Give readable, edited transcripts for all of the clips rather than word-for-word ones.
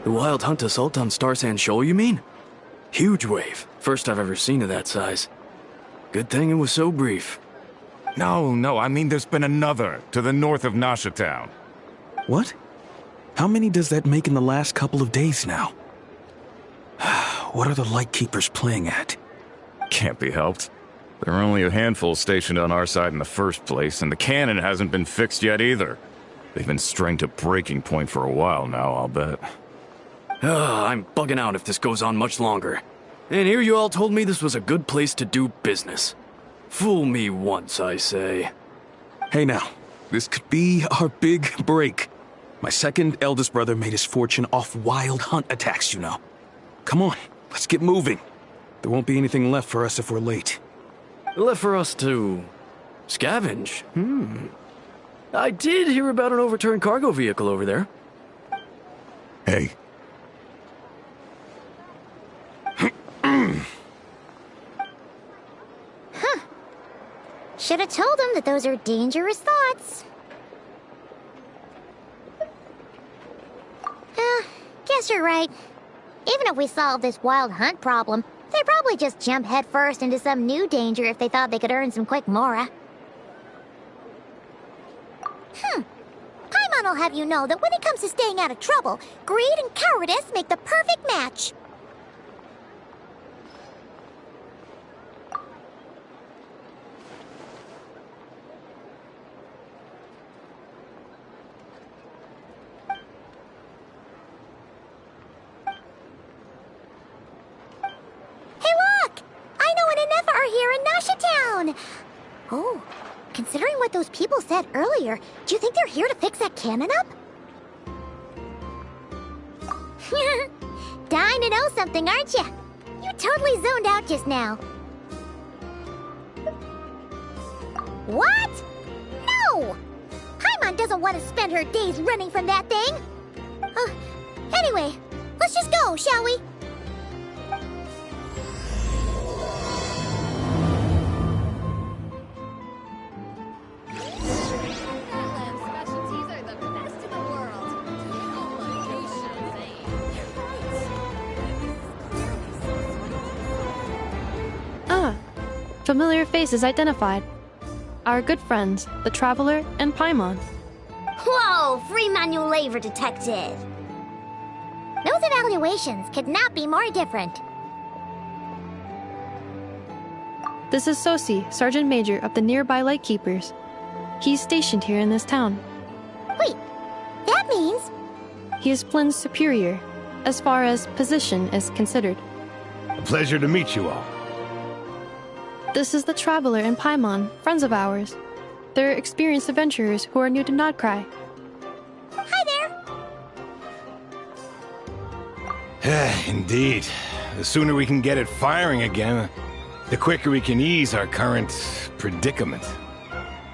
The Wild Hunt assault on Star Sand Shoal, you mean? Huge wave. First I've ever seen of that size. Good thing it was so brief. No, I mean there's been another to the north of Nasha Town. What? How many does that make in the last couple of days now? What are the Lightkeepers playing at? Can't be helped. There are only a handful stationed on our side in the first place, and the cannon hasn't been fixed yet either. They've been strained to breaking point for a while now, I'll bet. I'm bugging out if this goes on much longer. And here you all told me this was a good place to do business. Fool me once, I say. Hey now, this could be our big break. My second eldest brother made his fortune off wild hunt attacks, you know. Come on, let's get moving. There won't be anything left for us if we're late. Left for us to scavenge? I did hear about an overturned cargo vehicle over there. Hey. Should have told him that those are dangerous thoughts. Guess you're right. Even if we solve this wild hunt problem, they'd probably just jump headfirst into some new danger if they thought they could earn some quick mora. Paimon will have you know that when it comes to staying out of trouble, greed and cowardice make the perfect match. Oh, considering what those people said earlier, do you think they're here to fix that cannon up? Dying to know something, aren't you? You totally zoned out just now. What? No! Paimon doesn't want to spend her days running from that thing. Anyway, let's just go, shall we? Familiar faces identified. Our good friends, the Traveler and Paimon. Whoa, free manual labor detected. Those evaluations could not be more different. This is Sosi, Sergeant Major of the nearby Lightkeepers. He's stationed here in this town. Wait, that means... He is Flynn's superior, as far as position is considered. A pleasure to meet you all. This is the Traveler and Paimon, friends of ours. They're experienced adventurers who are new to Nodcry. Hi there! Indeed. The sooner we can get it firing again, the quicker we can ease our current predicament.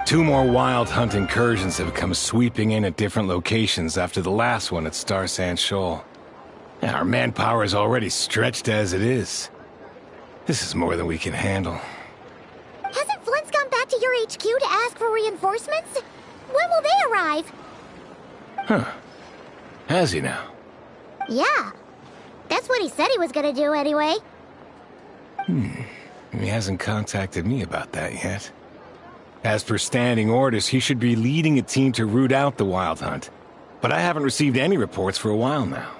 2 more wild hunt incursions have come sweeping in at different locations after the last one at Star Sand Shoal. Our manpower is already stretched as it is. This is more than we can handle. Hasn't Flint's gone back to your HQ to ask for reinforcements? When will they arrive? Huh. Has he now? Yeah. That's what he said he was gonna do anyway. He hasn't contacted me about that yet. As per standing orders, he should be leading a team to root out the wild hunt. But I haven't received any reports for a while now.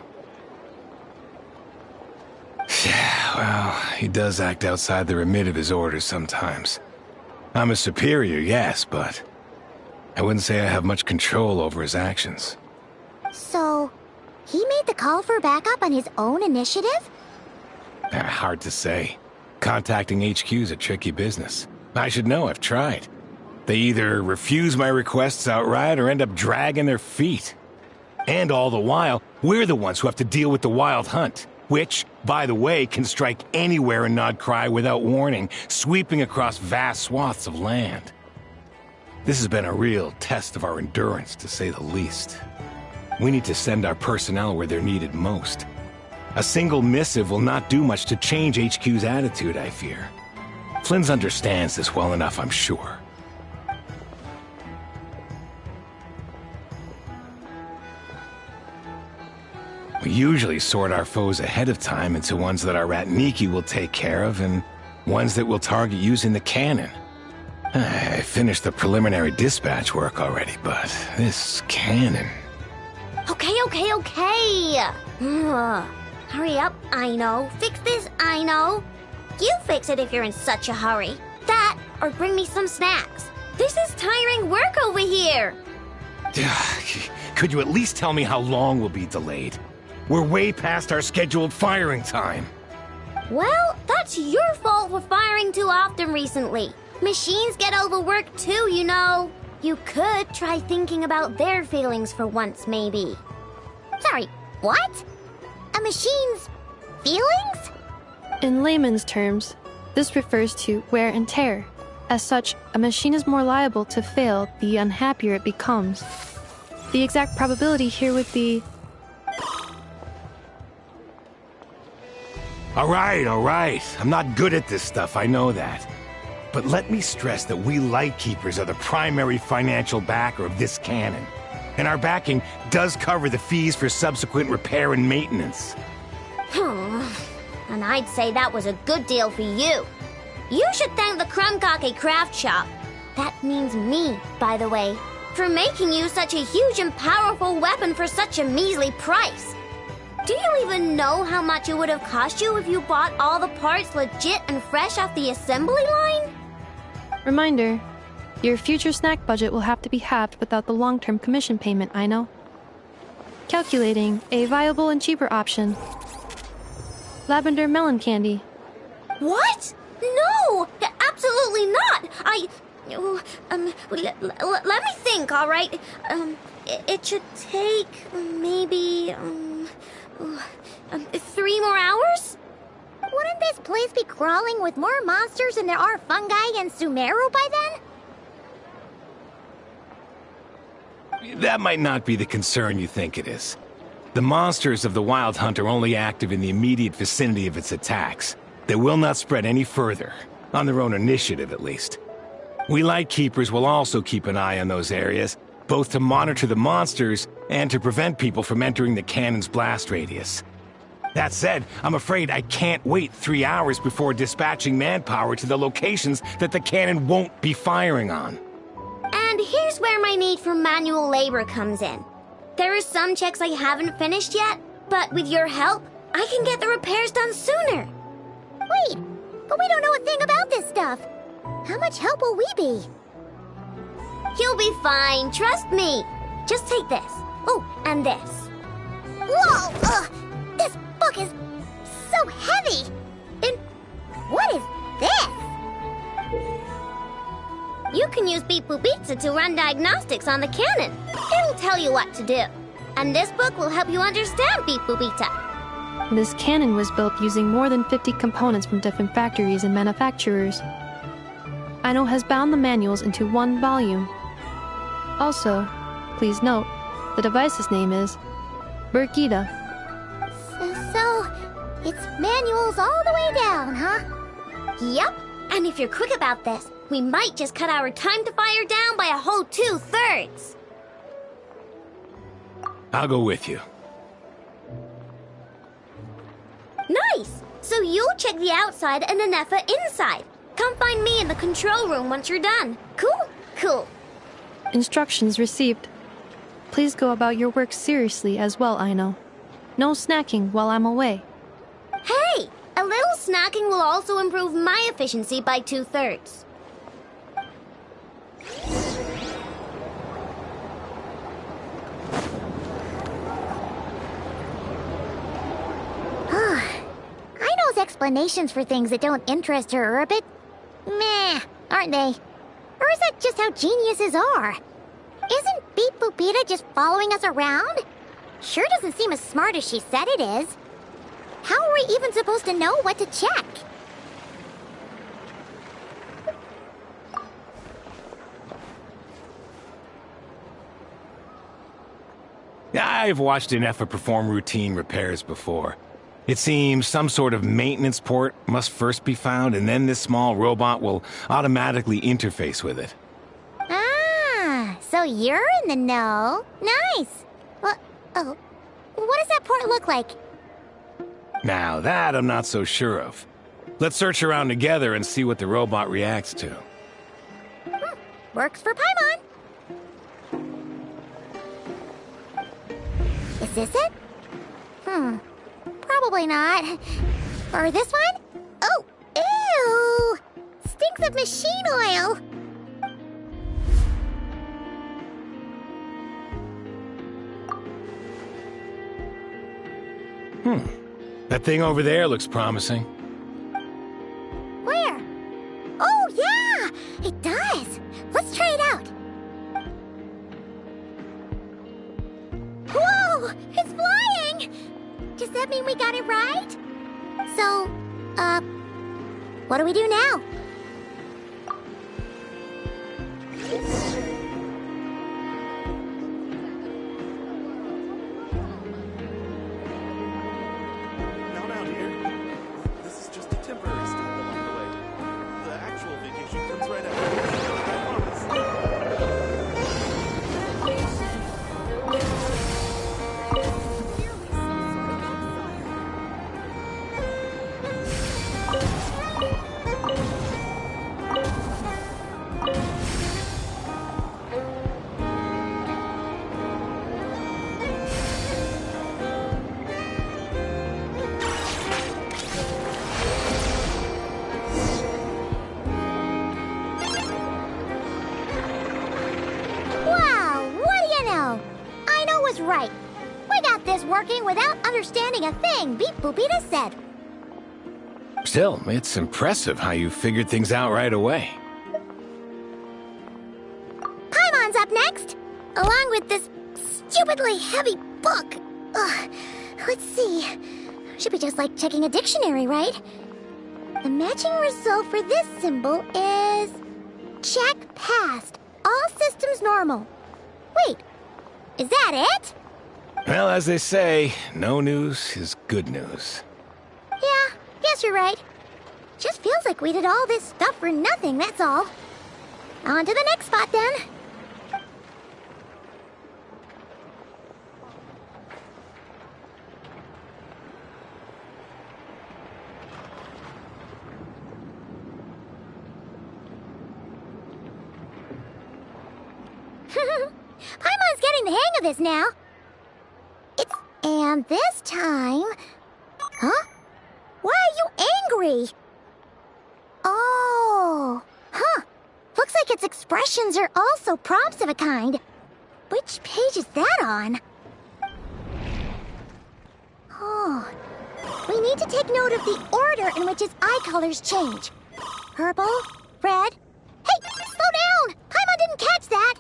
Well, he does act outside the remit of his orders sometimes. I'm a superior, yes, but I wouldn't say I have much control over his actions. So, he made the call for backup on his own initiative? Hard to say. Contacting HQ's a tricky business. I should know, I've tried. They either refuse my requests outright or end up dragging their feet. And all the while, we're the ones who have to deal with the wild hunt. Which, by the way, can strike anywhere in Nodcry without warning, sweeping across vast swaths of land. This has been a real test of our endurance, to say the least. We need to send our personnel where they're needed most. A single missive will not do much to change HQ's attitude, I fear. Flynn's understands this well enough, I'm sure. We usually sort our foes ahead of time into ones that our rat Nikki will take care of and ones that we'll target using the cannon. I finished the preliminary dispatch work already, but this cannon... Okay. Hurry up, I know. Fix this, I know. You fix it if you're in such a hurry. That, or bring me some snacks. This is tiring work over here. Could you at least tell me how long we'll be delayed? We're way past our scheduled firing time. Well, that's your fault for firing too often recently. Machines get overworked too, you know. You could try thinking about their feelings for once, maybe. Sorry, what? A machine's feelings? In layman's terms, this refers to wear and tear. As such, a machine is more liable to fail the unhappier it becomes. The exact probability here would be... All right. I'm not good at this stuff, I know that. But let me stress that we Lightkeepers are the primary financial backer of this cannon. And our backing does cover the fees for subsequent repair and maintenance. And I'd say that was a good deal for you. You should thank the Krumkake Craft Shop. That means me, by the way, for making you such a huge and powerful weapon for such a measly price. Do you even know how much it would have cost you if you bought all the parts legit and fresh off the assembly line? Reminder, your future snack budget will have to be halved without the long-term commission payment, I know. Calculating a viable and cheaper option. Lavender melon candy. What? No! Absolutely not! Let me think, all right? It should take maybe 3 more hours? Wouldn't this place be crawling with more monsters than there are fungi in Sumeru by then? That might not be the concern you think it is. The monsters of the Wild Hunt are only active in the immediate vicinity of its attacks. They will not spread any further, on their own initiative at least. We Lightkeepers will also keep an eye on those areas, both to monitor the monsters and to prevent people from entering the cannon's blast radius. That said, I'm afraid I can't wait 3 hours before dispatching manpower to the locations that the cannon won't be firing on. And here's where my need for manual labor comes in. There are some checks I haven't finished yet, but with your help, I can get the repairs done sooner. Wait, but we don't know a thing about this stuff. How much help will we be? You'll be fine, trust me. Just take this. Oh, and this. Whoa! This book is so heavy! And what is this? You can use Beep Boop Pizza to run diagnostics on the cannon. It'll tell you what to do. And this book will help you understand Beep Boop Pizza. This cannon was built using more than 50 components from different factories and manufacturers. Aino has bound the manuals into one volume. Also, please note, the device's name is Burkida. So, it's manuals all the way down, huh? Yep, and if you're quick about this, we might just cut our time to fire down by a whole 2/3. I'll go with you. Nice! So you'll check the outside and Anefa inside. Come find me in the control room once you're done. Cool. Instructions received. Please go about your work seriously as well, Aino. No snacking while I'm away. Hey! A little snacking will also improve my efficiency by 2/3. Aino's explanations for things that don't interest her are a bit meh, aren't they? Or is that just how geniuses are? Isn't Beep Boopita just following us around? Sure doesn't seem as smart as she said it is. How are we even supposed to know what to check? I've watched Anefa perform routine repairs before. It seems some sort of maintenance port must first be found, and then this small robot will automatically interface with it. Ah, so you're in the know. Nice. what does that port look like? Now, that I'm not so sure of. Let's search around together and see what the robot reacts to. Works for Paimon. Is this it? Probably not. Or this one? Oh, ew! Stinks of machine oil. That thing over there looks promising. Where? Oh, yeah! It does! Let's try it out. Whoa! It's flying! Does that mean we got it right? So, what do we do now? Not out here. This is just a temporary stop along the way. The actual vacation comes right after. I Wow, what do you know? I know was right. We got this working without understanding a thing Beep Boopita said. Still, it's impressive how you figured things out right away. Paimon's up next, along with this stupidly heavy book. Ugh. Let's see. Should be just like checking a dictionary, right? The matching result for this symbol is... check passed. All systems normal. Wait, is that it? Well, as they say, no news is good news. Yeah, guess you're right. Just feels like we did all this stuff for nothing, that's all. On to the next spot, then. Paimon's getting the hang of this now. And this time... Huh? Why are you angry? Oh... Huh. Looks like its expressions are also prompts of a kind. Which page is that on? Oh... We need to take note of the order in which its eye colors change. Purple, red... Hey! Slow down! Paimon didn't catch that!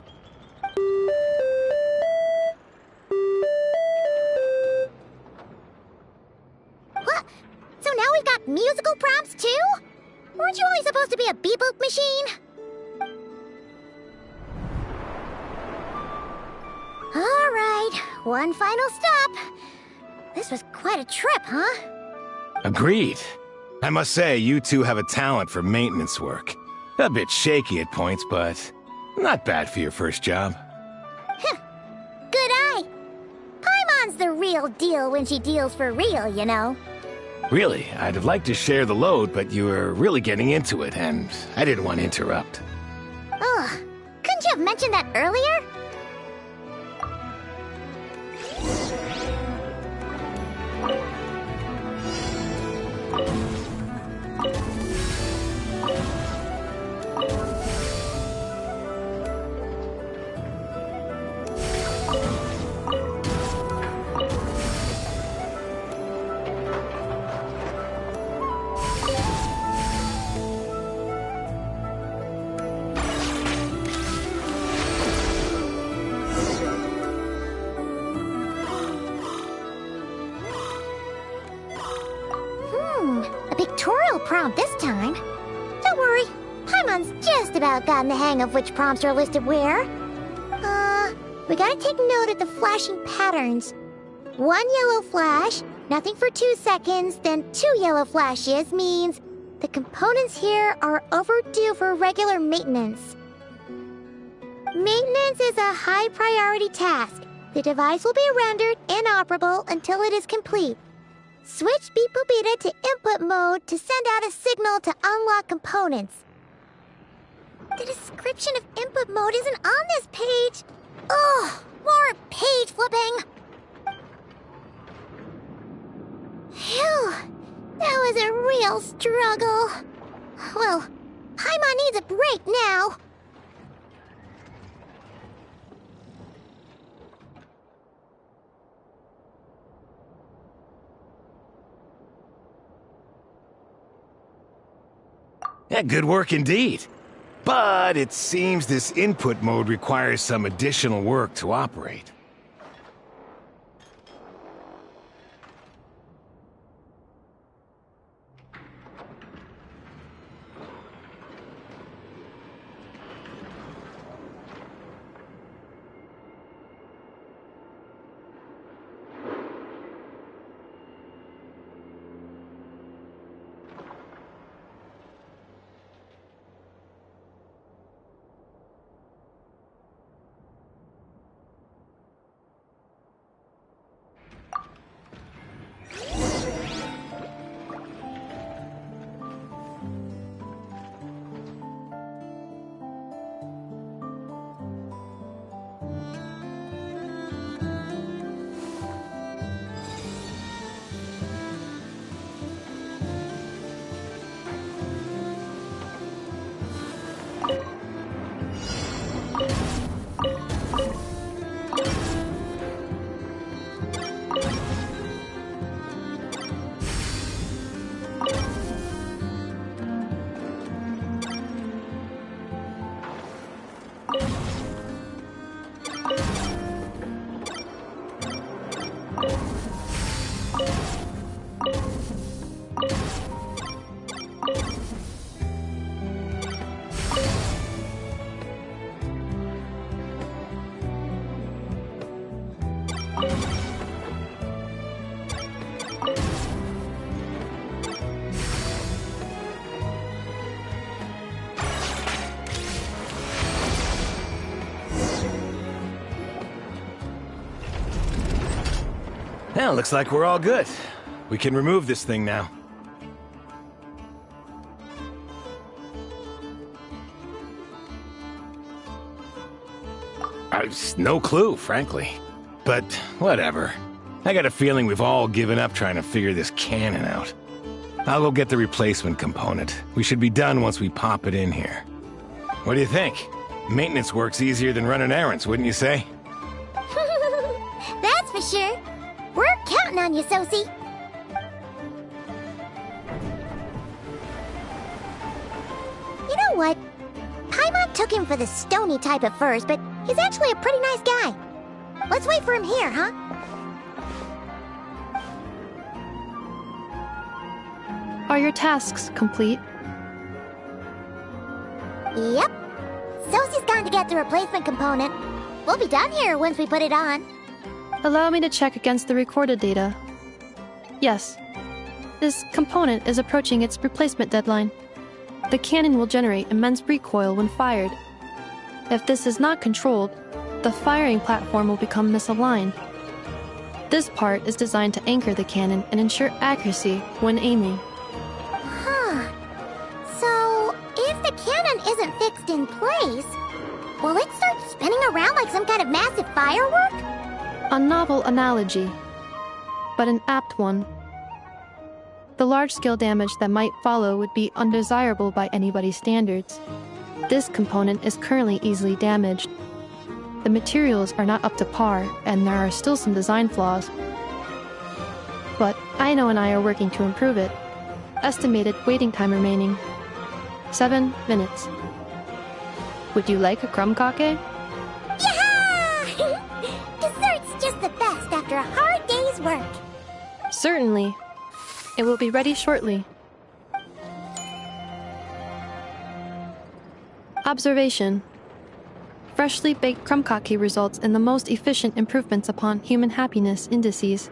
What? So now we've got musical prompts too? Weren't you only supposed to be a beep-boop machine? All right, one final stop. This was quite a trip, huh? Agreed. I must say, you two have a talent for maintenance work. A bit shaky at points, but not bad for your first job. Good eye. Paimon's the real deal when she deals for real, you know. Really, I'd have liked to share the load, but you were really getting into it, and I didn't want to interrupt. Ugh, couldn't you have mentioned that earlier? A pictorial prompt this time. Don't worry, Paimon's just about gotten the hang of which prompts are listed where. We gotta take note of the flashing patterns. One yellow flash, nothing for 2 seconds, then 2 yellow flashes means the components here are overdue for regular maintenance. Maintenance is a high priority task. The device will be rendered inoperable until it is complete. Switch Beep Boopita to input mode to send out a signal to unlock components. The description of input mode isn't on this page. Ugh, more page flipping. Phew, that was a real struggle. Well, Paimon needs a break now. Yeah, good work indeed. But it seems this input mode requires some additional work to operate. Well, looks like we're all good. We can remove this thing now. I've no clue, frankly. But whatever. I got a feeling we've all given up trying to figure this cannon out. I'll go get the replacement component. We should be done once we pop it in here. What do you think? Maintenance work's easier than running errands, wouldn't you say? That's for sure. We're counting on you, Sosie. You know what? Paimon took him for the stony type at first, but he's actually a pretty nice guy. Let's wait for him here, huh? Are your tasks complete? Yep. Sosie's gone to get the replacement component. We'll be done here once we put it on. Allow me to check against the recorded data. Yes. This component is approaching its replacement deadline. The cannon will generate immense recoil when fired. If this is not controlled, the firing platform will become misaligned. This part is designed to anchor the cannon and ensure accuracy when aiming. Huh. So, if the cannon isn't fixed in place, will it start spinning around like some kind of massive firework? A novel analogy, but an apt one. The large-scale damage that might follow would be undesirable by anybody's standards. This component is currently easily damaged. The materials are not up to par, and there are still some design flaws. But Aino and I are working to improve it. Estimated waiting time remaining: 7 minutes. Would you like a crumb cake? Yeah! Dessert's just the best after a hard day's work. Certainly. It will be ready shortly. Observation. Freshly baked crumb cake results in the most efficient improvements upon human happiness indices.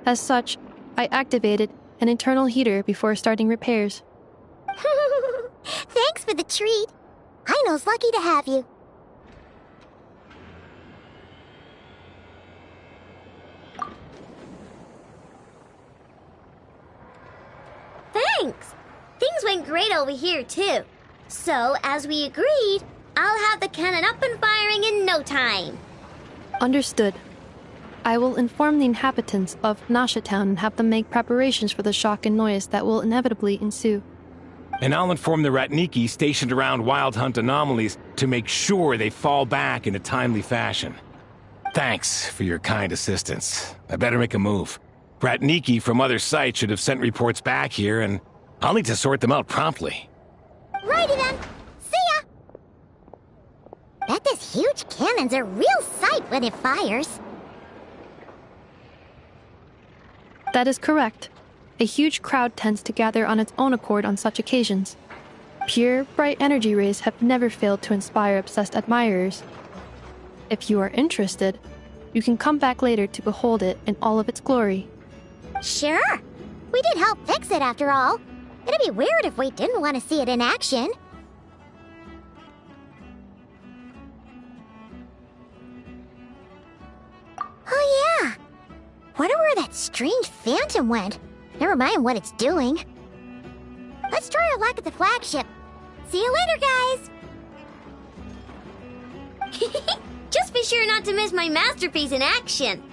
As such, I activated an internal heater before starting repairs. Thanks for the treat. Aino's lucky to have you. Thanks! Things went great over here, too. So, as we agreed, I'll have the cannon up and firing in no time. Understood. I will inform the inhabitants of Nasha Town and have them make preparations for the shock and noise that will inevitably ensue. And I'll inform the Ratniki stationed around Wild Hunt anomalies to make sure they fall back in a timely fashion. Thanks for your kind assistance. I better make a move. Ratniki from other sites should have sent reports back here, and I'll need to sort them out promptly. Righty then. See ya! Bet this huge cannon's a real sight when it fires. That is correct. A huge crowd tends to gather on its own accord on such occasions. Pure, bright energy rays have never failed to inspire obsessed admirers. If you are interested, you can come back later to behold it in all of its glory. Sure. We did help fix it after all. It'd be weird if we didn't want to see it in action. Oh yeah. Wonder where that strange phantom went. Never mind what it's doing. Let's try our luck at the flagship. See you later, guys! Just be sure not to miss my masterpiece in action.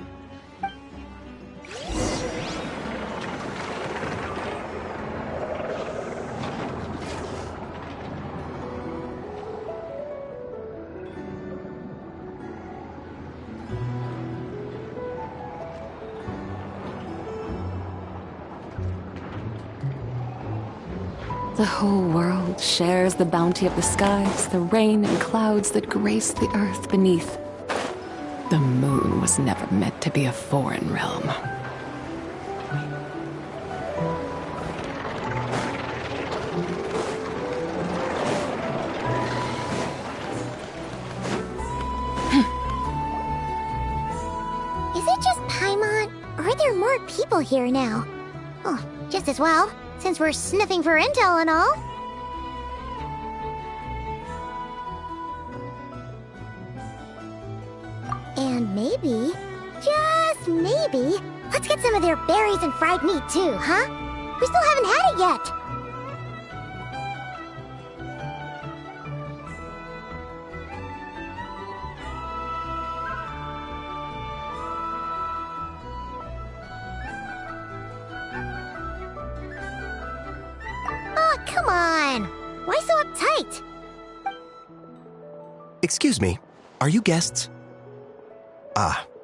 The whole world shares the bounty of the skies, the rain and clouds that grace the earth beneath. The moon was never meant to be a foreign realm. Is it just Paimon, or are there more people here now? Oh, just as well, since we're sniffing for intel and all. And maybe, just maybe, let's get some of their berries and fried meat too, huh? We still haven't had it yet. Oh, come on! Why so uptight? Excuse me, are you guests?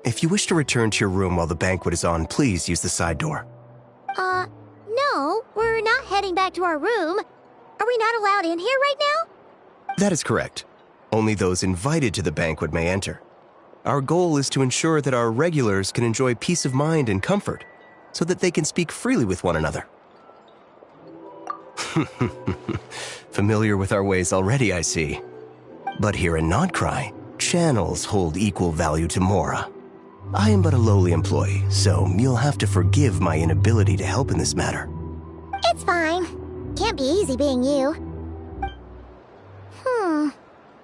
If you wish to return to your room while the banquet is on, please use the side door. No, we're not heading back to our room. Are we not allowed in here right now? That is correct. Only those invited to the banquet may enter. Our goal is to ensure that our regulars can enjoy peace of mind and comfort, so that they can speak freely with one another. Familiar with our ways already, I see. But here in Nodcry, channels hold equal value to Mora. I am but a lowly employee, so you'll have to forgive my inability to help in this matter. It's fine. Can't be easy being you.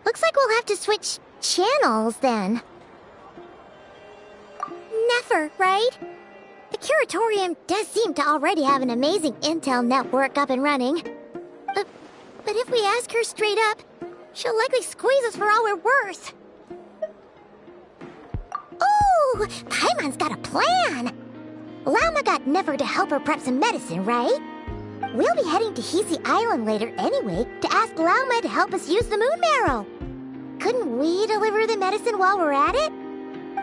Looks like we'll have to switch channels then. Never, right? The Curatorium does seem to already have an amazing intel network up and running. But if we ask her straight up, she'll likely squeeze us for all we're worth. Ooh, Paimon's got a plan! Llama got Never to help her prep some medicine, right? We'll be heading to Hisi Island later anyway to ask Llama to help us use the moon marrow. Couldn't we deliver the medicine while we're at it?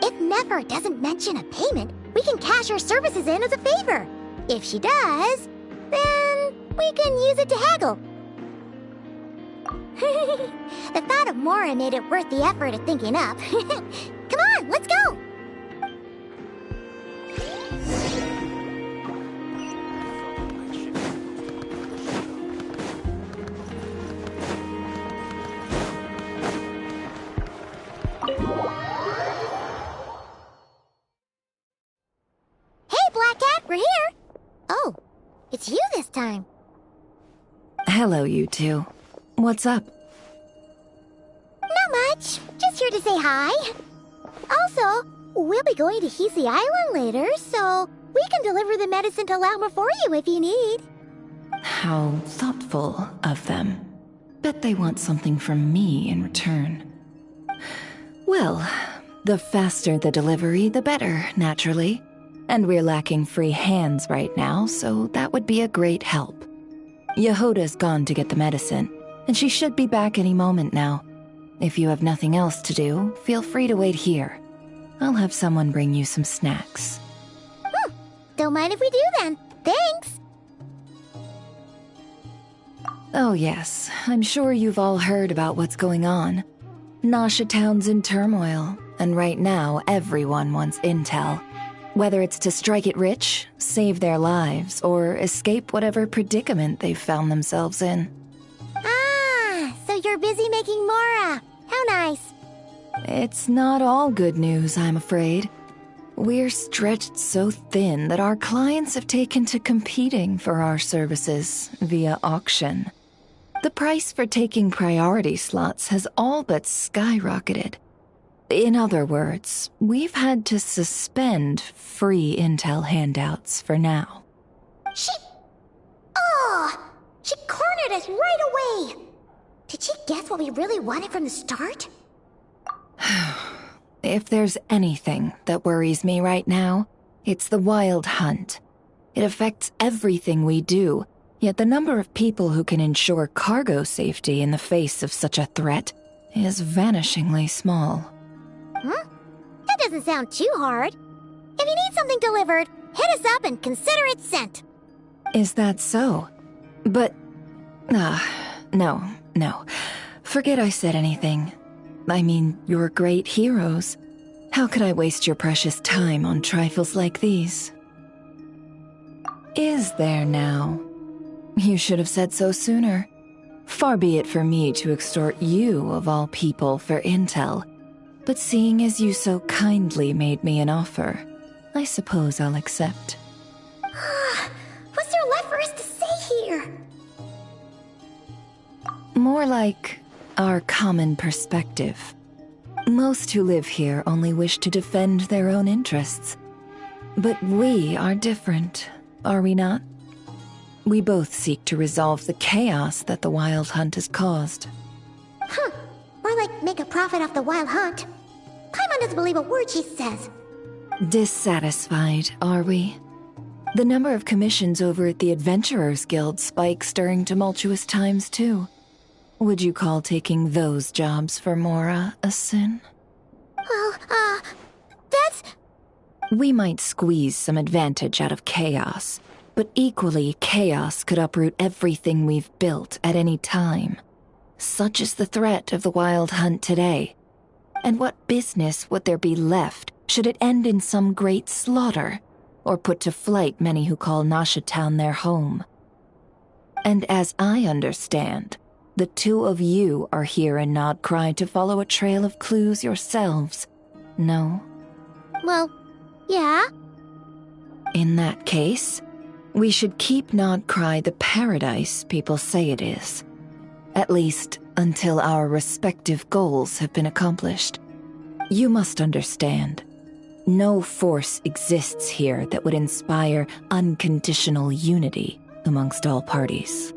If Never doesn't mention a payment, we can cash our services in as a favor. If she does, then we can use it to haggle. The thought of Mora made it worth the effort of thinking up. Come on, let's go! Hey, Black Cat, we're here! Oh, it's you this time. Hello, you two. What's up? Not much. Just here to say hi. Also, we'll be going to Hisi Island later, so we can deliver the medicine to Llama for you if you need. How thoughtful of them. Bet they want something from me in return. Well, the faster the delivery, the better, naturally. And we're lacking free hands right now, so that would be a great help. Yehoda's gone to get the medicine, and she should be back any moment now. If you have nothing else to do, feel free to wait here. I'll have someone bring you some snacks. Don't mind if we do then. Thanks! Oh yes, I'm sure you've all heard about what's going on. Nasha Town's in turmoil, and right now everyone wants intel. Whether it's to strike it rich, save their lives, or escape whatever predicament they've found themselves in. Ah, so you're busy making Mora. How nice. It's not all good news, I'm afraid. We're stretched so thin that our clients have taken to competing for our services via auction. The price for taking priority slots has all but skyrocketed. In other words, we've had to suspend free intel handouts for now. She cornered us right away! Did she guess what we really wanted from the start? If there's anything that worries me right now, it's the Wild Hunt. It affects everything we do, yet the number of people who can ensure cargo safety in the face of such a threat is vanishingly small. That doesn't sound too hard. If you need something delivered, hit us up and consider it sent. Is that so? But... no. Forget I said anything. I mean, you're great heroes. How could I waste your precious time on trifles like these? Is there now? You should have said so sooner. Far be it for me to extort you, of all people, for intel. But seeing as you so kindly made me an offer, I suppose I'll accept. What's there left for us to say here? More like our common perspective. Most who live here only wish to defend their own interests. But we are different, are we not? We both seek to resolve the chaos that the Wild Hunt has caused. More like make a profit off the Wild Hunt. Paimon doesn't believe a word she says. Dissatisfied, are we? The number of commissions over at the Adventurers Guild spikes during tumultuous times, too. Would you call taking those jobs for Mora a sin? Well, that's... We might squeeze some advantage out of chaos, but equally, chaos could uproot everything we've built at any time. Such is the threat of the Wild Hunt today. And what business would there be left should it end in some great slaughter, or put to flight many who call Nasha Town their home? And as I understand, the two of you are here in Nodcry to follow a trail of clues yourselves, no? Well, yeah. In that case, we should keep Nodcry the paradise people say it is. At least, until our respective goals have been accomplished. You must understand, no force exists here that would inspire unconditional unity amongst all parties.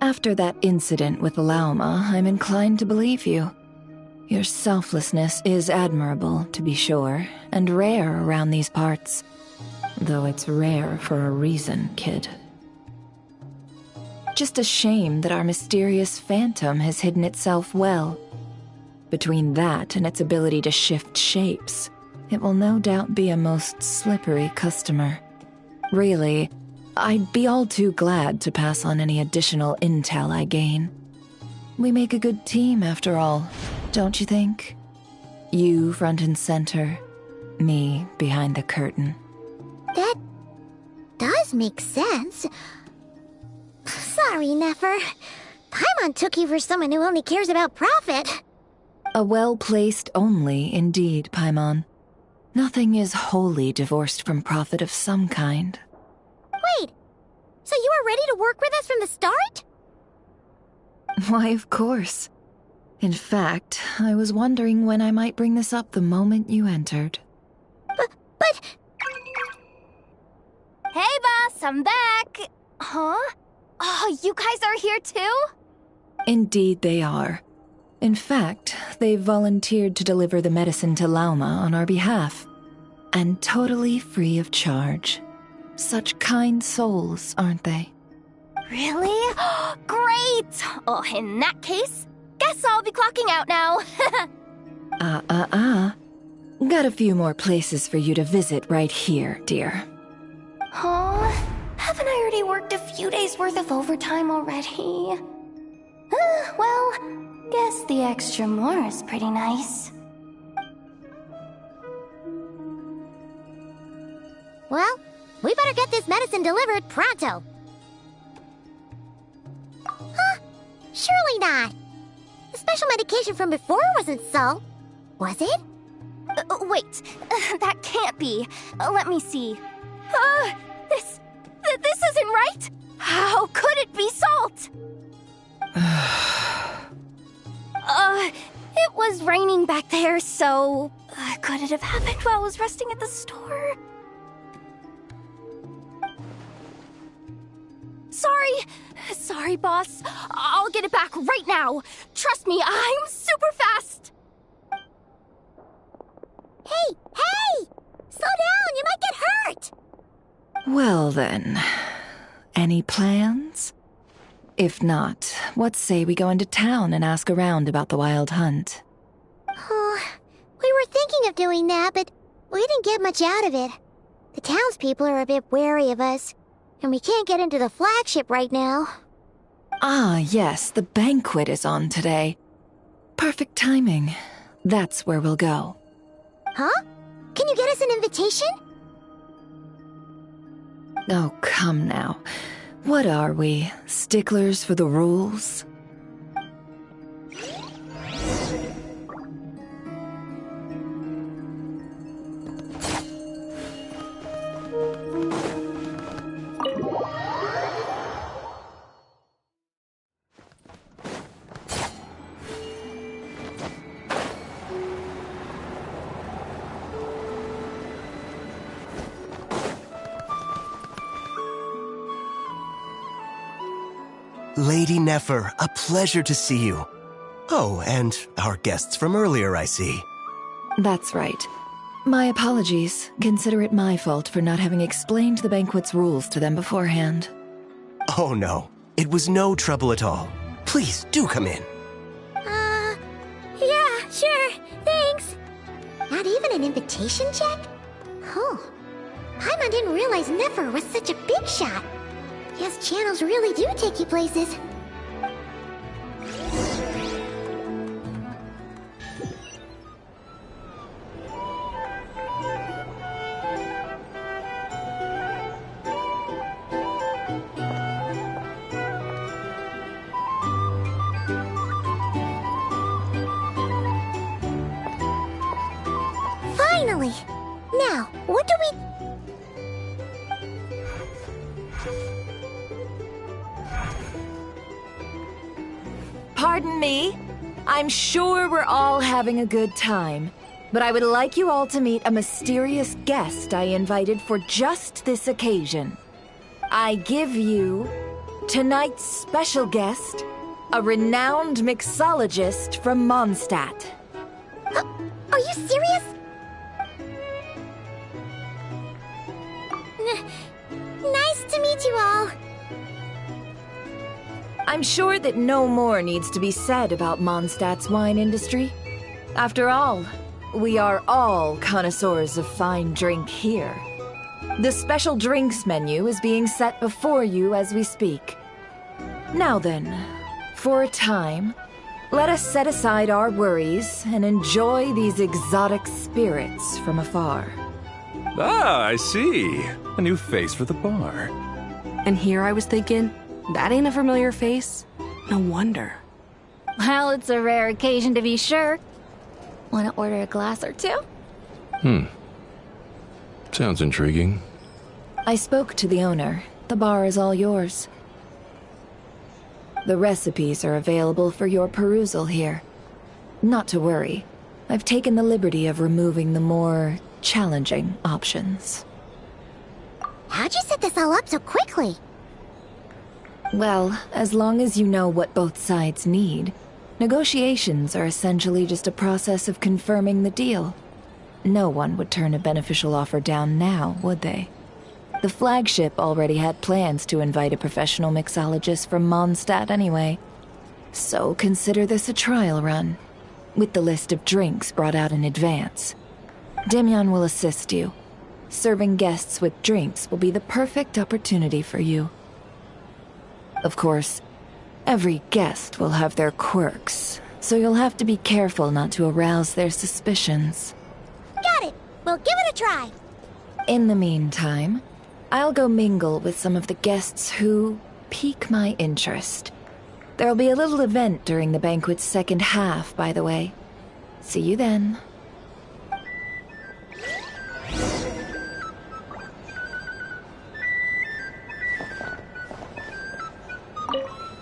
After that incident with Lauma, I'm inclined to believe you. Your selflessness is admirable, to be sure, and rare around these parts. Though it's rare for a reason, kid. Just a shame that our mysterious phantom has hidden itself well. Between that and its ability to shift shapes, it will no doubt be a most slippery customer. Really, I'd be all too glad to pass on any additional intel I gain. We make a good team, after all, don't you think? You front and center, me behind the curtain. That does make sense. Sorry, Nefer. Paimon took you for someone who only cares about profit. A well-placed only, indeed, Paimon. Nothing is wholly divorced from profit of some kind. Wait, so you were ready to work with us from the start? Why, of course. In fact, I was wondering when I might bring this up the moment you entered. But... Hey, boss, I'm back! Huh? Oh, you guys are here too? Indeed they are. In fact, they've volunteered to deliver the medicine to Lauma on our behalf. And totally free of charge. Such kind souls, aren't they? Really? Great! Oh, in that case, guess I'll be clocking out now. Got a few more places for you to visit right here, dear. Huh? Haven't I already worked a few days worth of overtime already? Well, guess the extra more is pretty nice. Well, we better get this medicine delivered pronto. Huh? Surely not. The special medication from before wasn't so. Was it? Wait, that can't be. Let me see. This isn't right. How could it be salt? It was raining back there, so could it have happened while I was resting at the store? Sorry, boss. I'll get it back right now. Trust me, I'm super fast. Hey! Slow down, you might get hurt! Well then, any plans? If not, what say we go into town and ask around about the wild hunt? Oh, we were thinking of doing that, but we didn't get much out of it. The townspeople are a bit wary of us, and we can't get into the flagship right now. Ah, yes, the banquet is on today. Perfect timing. That's where we'll go. Huh? Can you get us an invitation? Oh, come now. What are we, sticklers for the rules? Lady Nefer, a pleasure to see you. Oh, and our guests from earlier, I see. That's right. My apologies. Consider it my fault for not having explained the banquet's rules to them beforehand. Oh no, it was no trouble at all. Please, do come in. Yeah, sure, thanks. Not even an invitation check? Oh, Paimon didn't realize Nefer was such a big shot. Yes, channels really do take you places. Finally! Now, what do we... Pardon me. I'm sure we're all having a good time, but I would like you all to meet a mysterious guest I invited for just this occasion. I give you tonight's special guest, a renowned mixologist from Mondstadt. Are you serious? Nice to meet you all. I'm sure that no more needs to be said about Mondstadt's wine industry. After all, we are all connoisseurs of fine drink here. The special drinks menu is being set before you as we speak. Now then, for a time, let us set aside our worries and enjoy these exotic spirits from afar. Ah, I see. A new face for the bar. And here I was thinking, that ain't a familiar face. No wonder. Well, it's a rare occasion to be sure. Want to order a glass or two? Sounds intriguing. I spoke to the owner. The bar is all yours. The recipes are available for your perusal here. Not to worry. I've taken the liberty of removing the more challenging options. How'd you set this all up so quickly? Well, as long as you know what both sides need, negotiations are essentially just a process of confirming the deal. No one would turn a beneficial offer down now, would they? The flagship already had plans to invite a professional mixologist from Mondstadt anyway. So consider this a trial run, with the list of drinks brought out in advance. Demyon will assist you. Serving guests with drinks will be the perfect opportunity for you. Of course, every guest will have their quirks, so you'll have to be careful not to arouse their suspicions. Got it. We'll give it a try. In the meantime, I'll go mingle with some of the guests who pique my interest. There'll be a little event during the banquet's second half, by the way. See you then.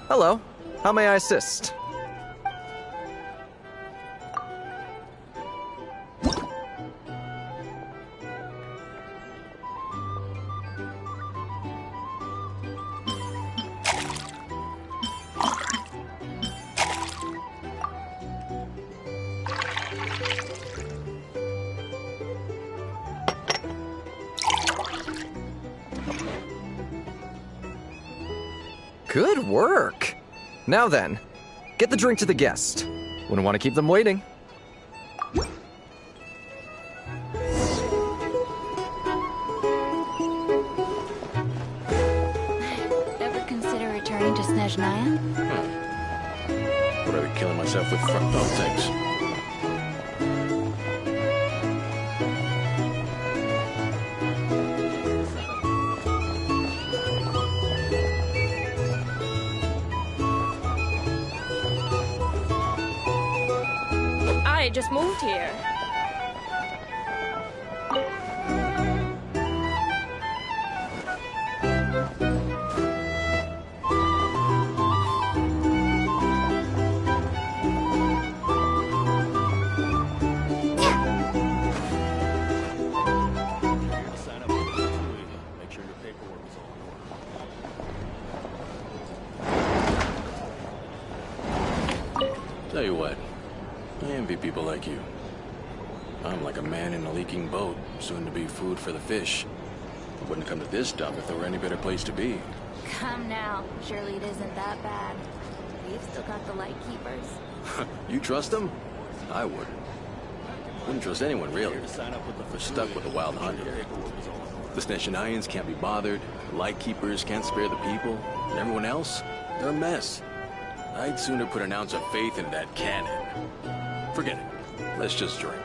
Hello. How may I assist? Good work! Now then, get the drink to the guest. Wouldn't want to keep them waiting. Ever consider returning to Snezhnaya? Would I be killing myself with front dog things? I just moved here. Make sure your paperwork is all in order. Tell you what, I envy people like you. I'm like a man in a leaking boat, soon to be food for the fish. I wouldn't come to this dump if there were any better place to be. Come now. Surely it isn't that bad. We've still got the light keepers. You trust them? I wouldn't. Wouldn't trust anyone, really. We're stuck with the wild hunt here. The Snezhnayans can't be bothered, the Lightkeepers can't spare the people, and everyone else, they're a mess. I'd sooner put an ounce of faith in that cannon. Forget it. Let's just drink.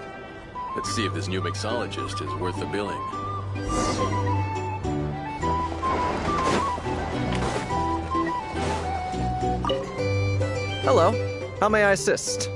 Let's see if this new mixologist is worth the billing. Hello. How may I assist?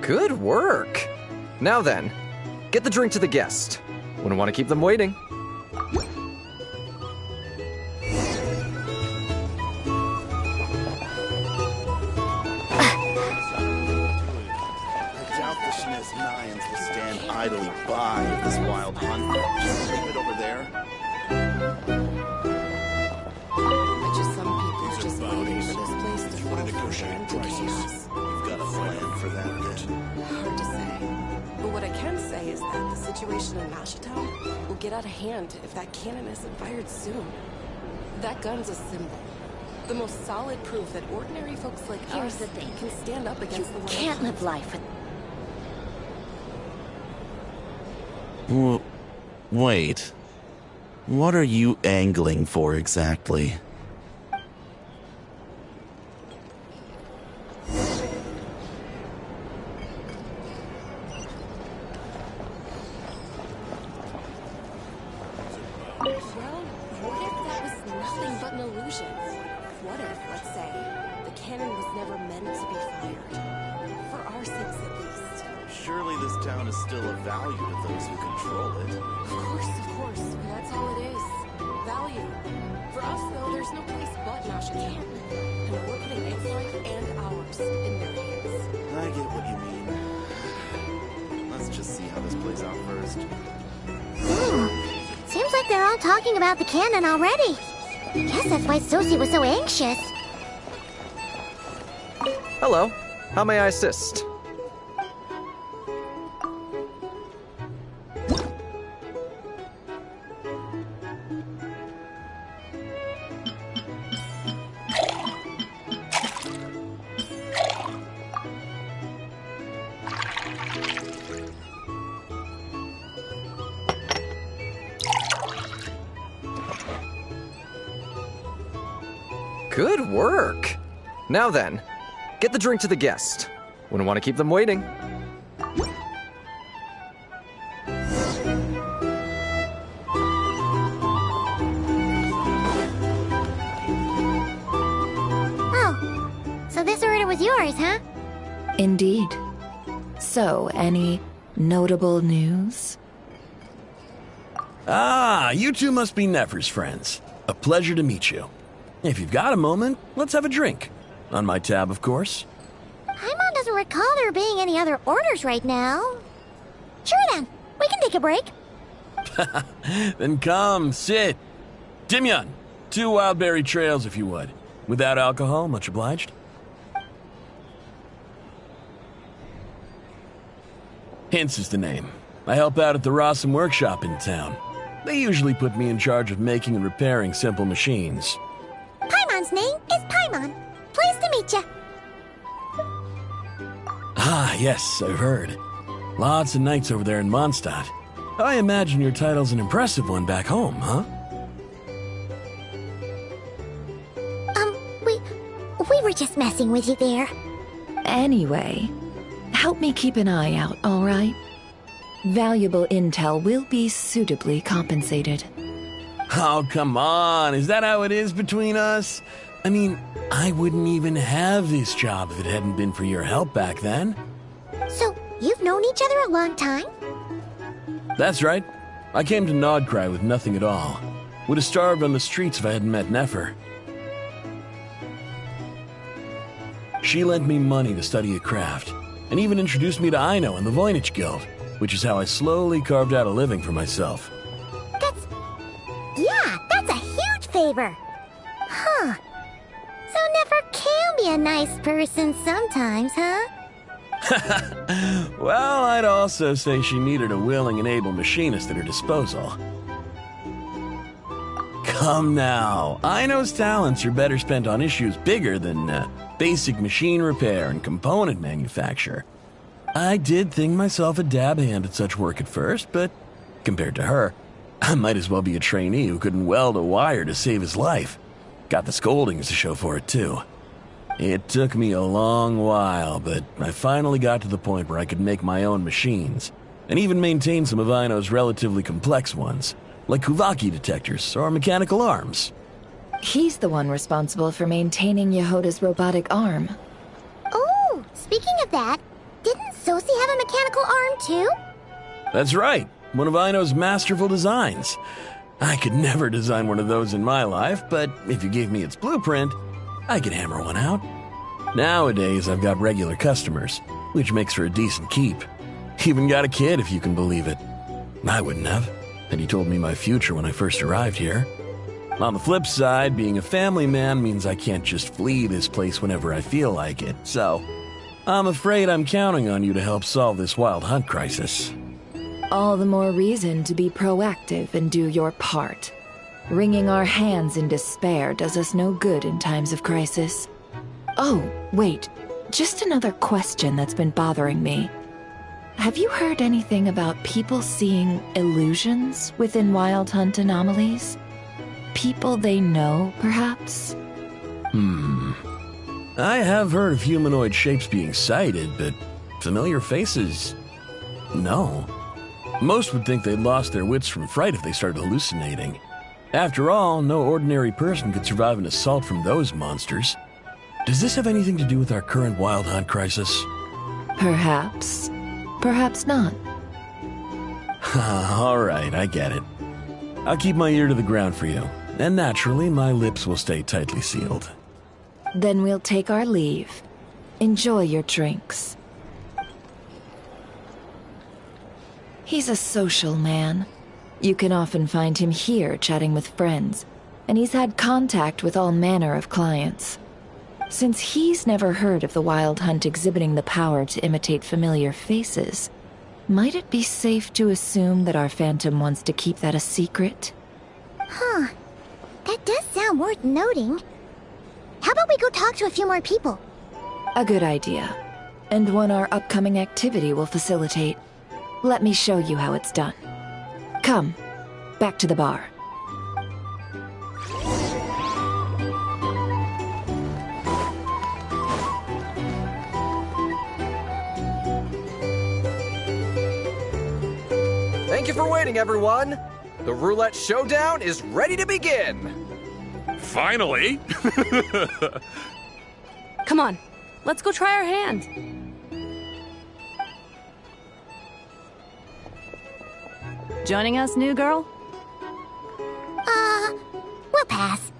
Good work! Now then, get the drink to the guest. Wouldn't want to keep them waiting. I doubt the Snezhnayans will stand idly by if this wild hunt. Just leave it over there. But just some people are just waiting for this place to fall further into chaos. You've got a plan for that, then? Hard to say. But what I can say is that the situation in Mashitown will get out of hand if that cannon isn't fired soon. That gun's a symbol. The most solid proof that ordinary folks like Here's us the thing. can stand up against the world. Can't live life with... Wait. What are you angling for exactly? Well, what if that was nothing but an illusion? what if, let's say, the cannon was never meant to be fired? For our sakes, at least. Surely this town is still of value to those who control it. Of course. That's all it is. Value. For us, though, there's no place but Nasha And we're putting its life and ours in their hands. I get what you mean. Let's just see how this plays out first. Seems like they're all talking about the cannon already. Guess that's why Sosie was so anxious. Hello. How may I assist? Good work! Now then, get the drink to the guest. Wouldn't want to keep them waiting. Oh, so this order was yours, huh? Indeed. So, any notable news? Ah, you two must be Nefer's friends. A pleasure to meet you. If you've got a moment, let's have a drink. On my tab, of course. Paimon doesn't recall there being any other orders right now. Sure then, we can take a break. Then come, sit. Dimyon, 2 wildberry trails if you would. Without alcohol, much obliged. Hints is the name. I help out at the Rossum workshop in town. They usually put me in charge of making and repairing simple machines. Paimon's name is Paimon. Pleased to meet you. Ah, yes, I've heard. Lots of nights over there in Mondstadt. I imagine your title's an impressive one back home, huh? We were just messing with you there. Anyway, help me keep an eye out, all right? Valuable intel will be suitably compensated. Oh, come on. Is that how it is between us? I mean, I wouldn't even have this job if it hadn't been for your help back then. So, you've known each other a long time? That's right. I came to Nodcry with nothing at all. Would have starved on the streets if I hadn't met Nefer. She lent me money to study a craft, and even introduced me to Aino and the Voynich Guild, which is how I slowly carved out a living for myself. That's a huge favor. Huh. So Nefer can be a nice person sometimes, huh? Well, I'd also say she needed a willing and able machinist at her disposal. Come now, Aino's talents are better spent on issues bigger than basic machine repair and component manufacture. I did think myself a dab hand at such work at first, but compared to her, I might as well be a trainee who couldn't weld a wire to save his life. Got the scoldings to show for it, too. It took me a long while, but I finally got to the point where I could make my own machines, and even maintain some of Aino's relatively complex ones, like Kuvaki detectors or mechanical arms. He's the one responsible for maintaining Yehoda's robotic arm. Oh, speaking of that, didn't Sosie have a mechanical arm too? That's right, one of Aino's masterful designs. I could never design one of those in my life, but if you gave me its blueprint, I could hammer one out. Nowadays, I've got regular customers, which makes for a decent keep. Even got a kid, if you can believe it. I wouldn't have, had he told me my future when I first arrived here. On the flip side, being a family man means I can't just flee this place whenever I feel like it, so I'm afraid I'm counting on you to help solve this wild hunt crisis. All the more reason to be proactive and do your part. Wringing our hands in despair does us no good in times of crisis. Oh, wait. Just another question that's been bothering me. Have you heard anything about people seeing illusions within Wild Hunt anomalies? People they know, perhaps? I have heard of humanoid shapes being sighted, but familiar faces? No. Most would think they'd lost their wits from fright if they started hallucinating. After all, no ordinary person could survive an assault from those monsters. Does this have anything to do with our current wild hunt crisis? Perhaps. Perhaps not. All right, I get it. I'll keep my ear to the ground for you, and naturally, my lips will stay tightly sealed. Then we'll take our leave. Enjoy your drinks. He's a social man. You can often find him here chatting with friends, and he's had contact with all manner of clients. Since he's never heard of the Wild Hunt exhibiting the power to imitate familiar faces, might it be safe to assume that our Phantom wants to keep that a secret? Huh. That does sound worth noting. How about we go talk to a few more people? A good idea. And one our upcoming activity will facilitate. Let me show you how it's done. Come, back to the bar. Thank you for waiting, everyone. The roulette showdown is ready to begin. Finally! Come on, let's go try our hand. Joining us, new girl? We'll pass.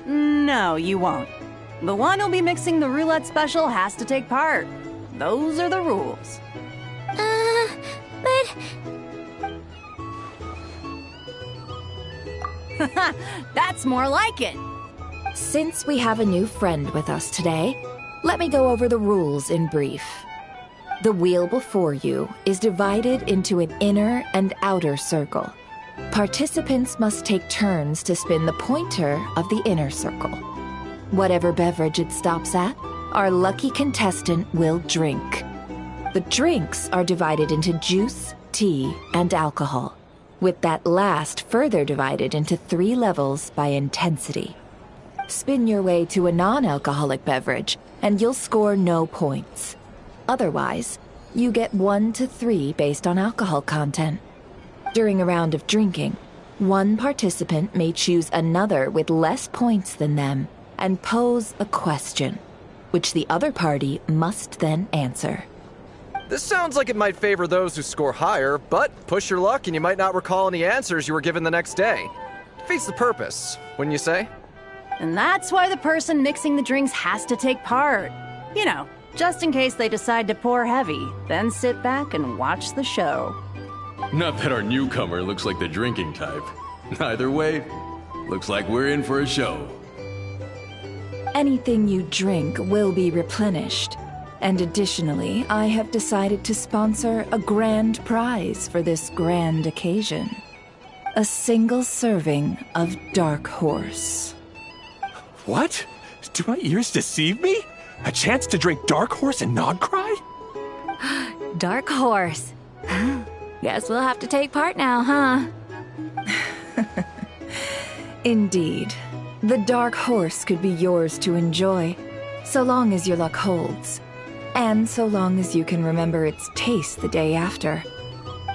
No, you won't. The one who'll be mixing the roulette special has to take part. Those are the rules. But... That's more like it. Since we have a new friend with us today, let me go over the rules in brief. The wheel before you is divided into an inner and outer circle. Participants must take turns to spin the pointer of the inner circle. Whatever beverage it stops at, our lucky contestant will drink. The drinks are divided into juice, tea, and alcohol, with that last further divided into 3 levels by intensity. Spin your way to a non-alcoholic beverage, and you'll score no points. Otherwise, you get 1 to 3 based on alcohol content. During a round of drinking, one participant may choose another with less points than them and pose a question, which the other party must then answer. This sounds like it might favor those who score higher, but push your luck and you might not recall any answers you were given the next day. Defeats the purpose, wouldn't you say? And that's why the person mixing the drinks has to take part. You know, just in case they decide to pour heavy, then sit back and watch the show. Not that our newcomer looks like the drinking type. Either way, looks like we're in for a show. Anything you drink will be replenished. And additionally, I have decided to sponsor a grand prize for this grand occasion. A single serving of Dark Horse. What? Do my ears deceive me? A chance to drink Dark Horse and not cry? Dark Horse. Guess we'll have to take part now, huh? Indeed. The Dark Horse could be yours to enjoy, so long as your luck holds. And so long as you can remember its taste the day after.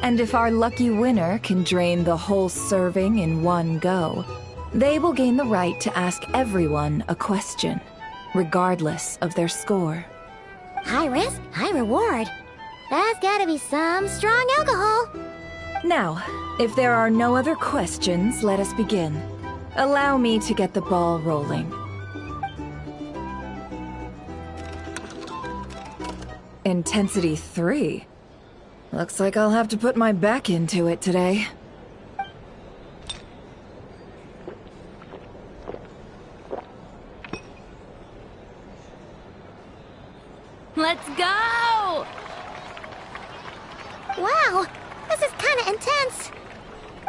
And if our lucky winner can drain the whole serving in one go, they will gain the right to ask everyone a question, regardless of their score. High risk, high reward. That's gotta be some strong alcohol. Now, if there are no other questions, let us begin. Allow me to get the ball rolling. Intensity 3. Looks like I'll have to put my back into it today. Let's go! Wow, this is kinda intense.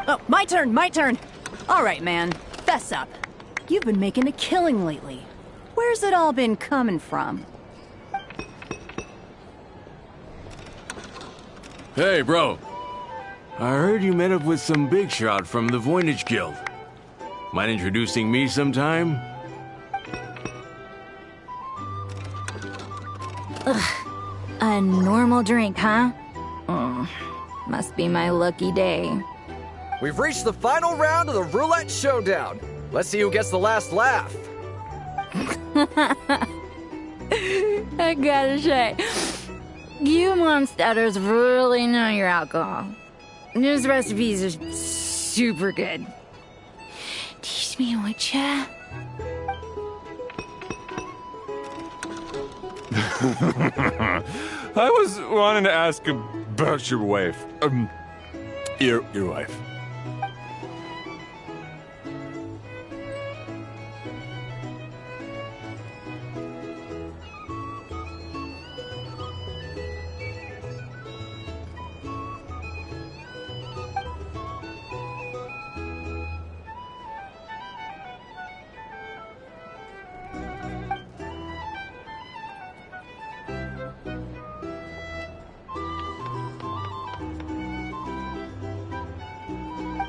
Oh, my turn. All right, man, fess up. You've been making a killing lately. Where's it all been coming from? Hey, bro. I heard you met up with some big shot from the Voynich Guild. Mind introducing me sometime? Ugh. A normal drink, huh? Must be my lucky day. We've reached the final round of the roulette showdown. Let's see who gets the last laugh. I gotta say, you monsters really know your alcohol. These recipes are super good. Teach me, would ya? I was wanting to ask about your wife. Your wife.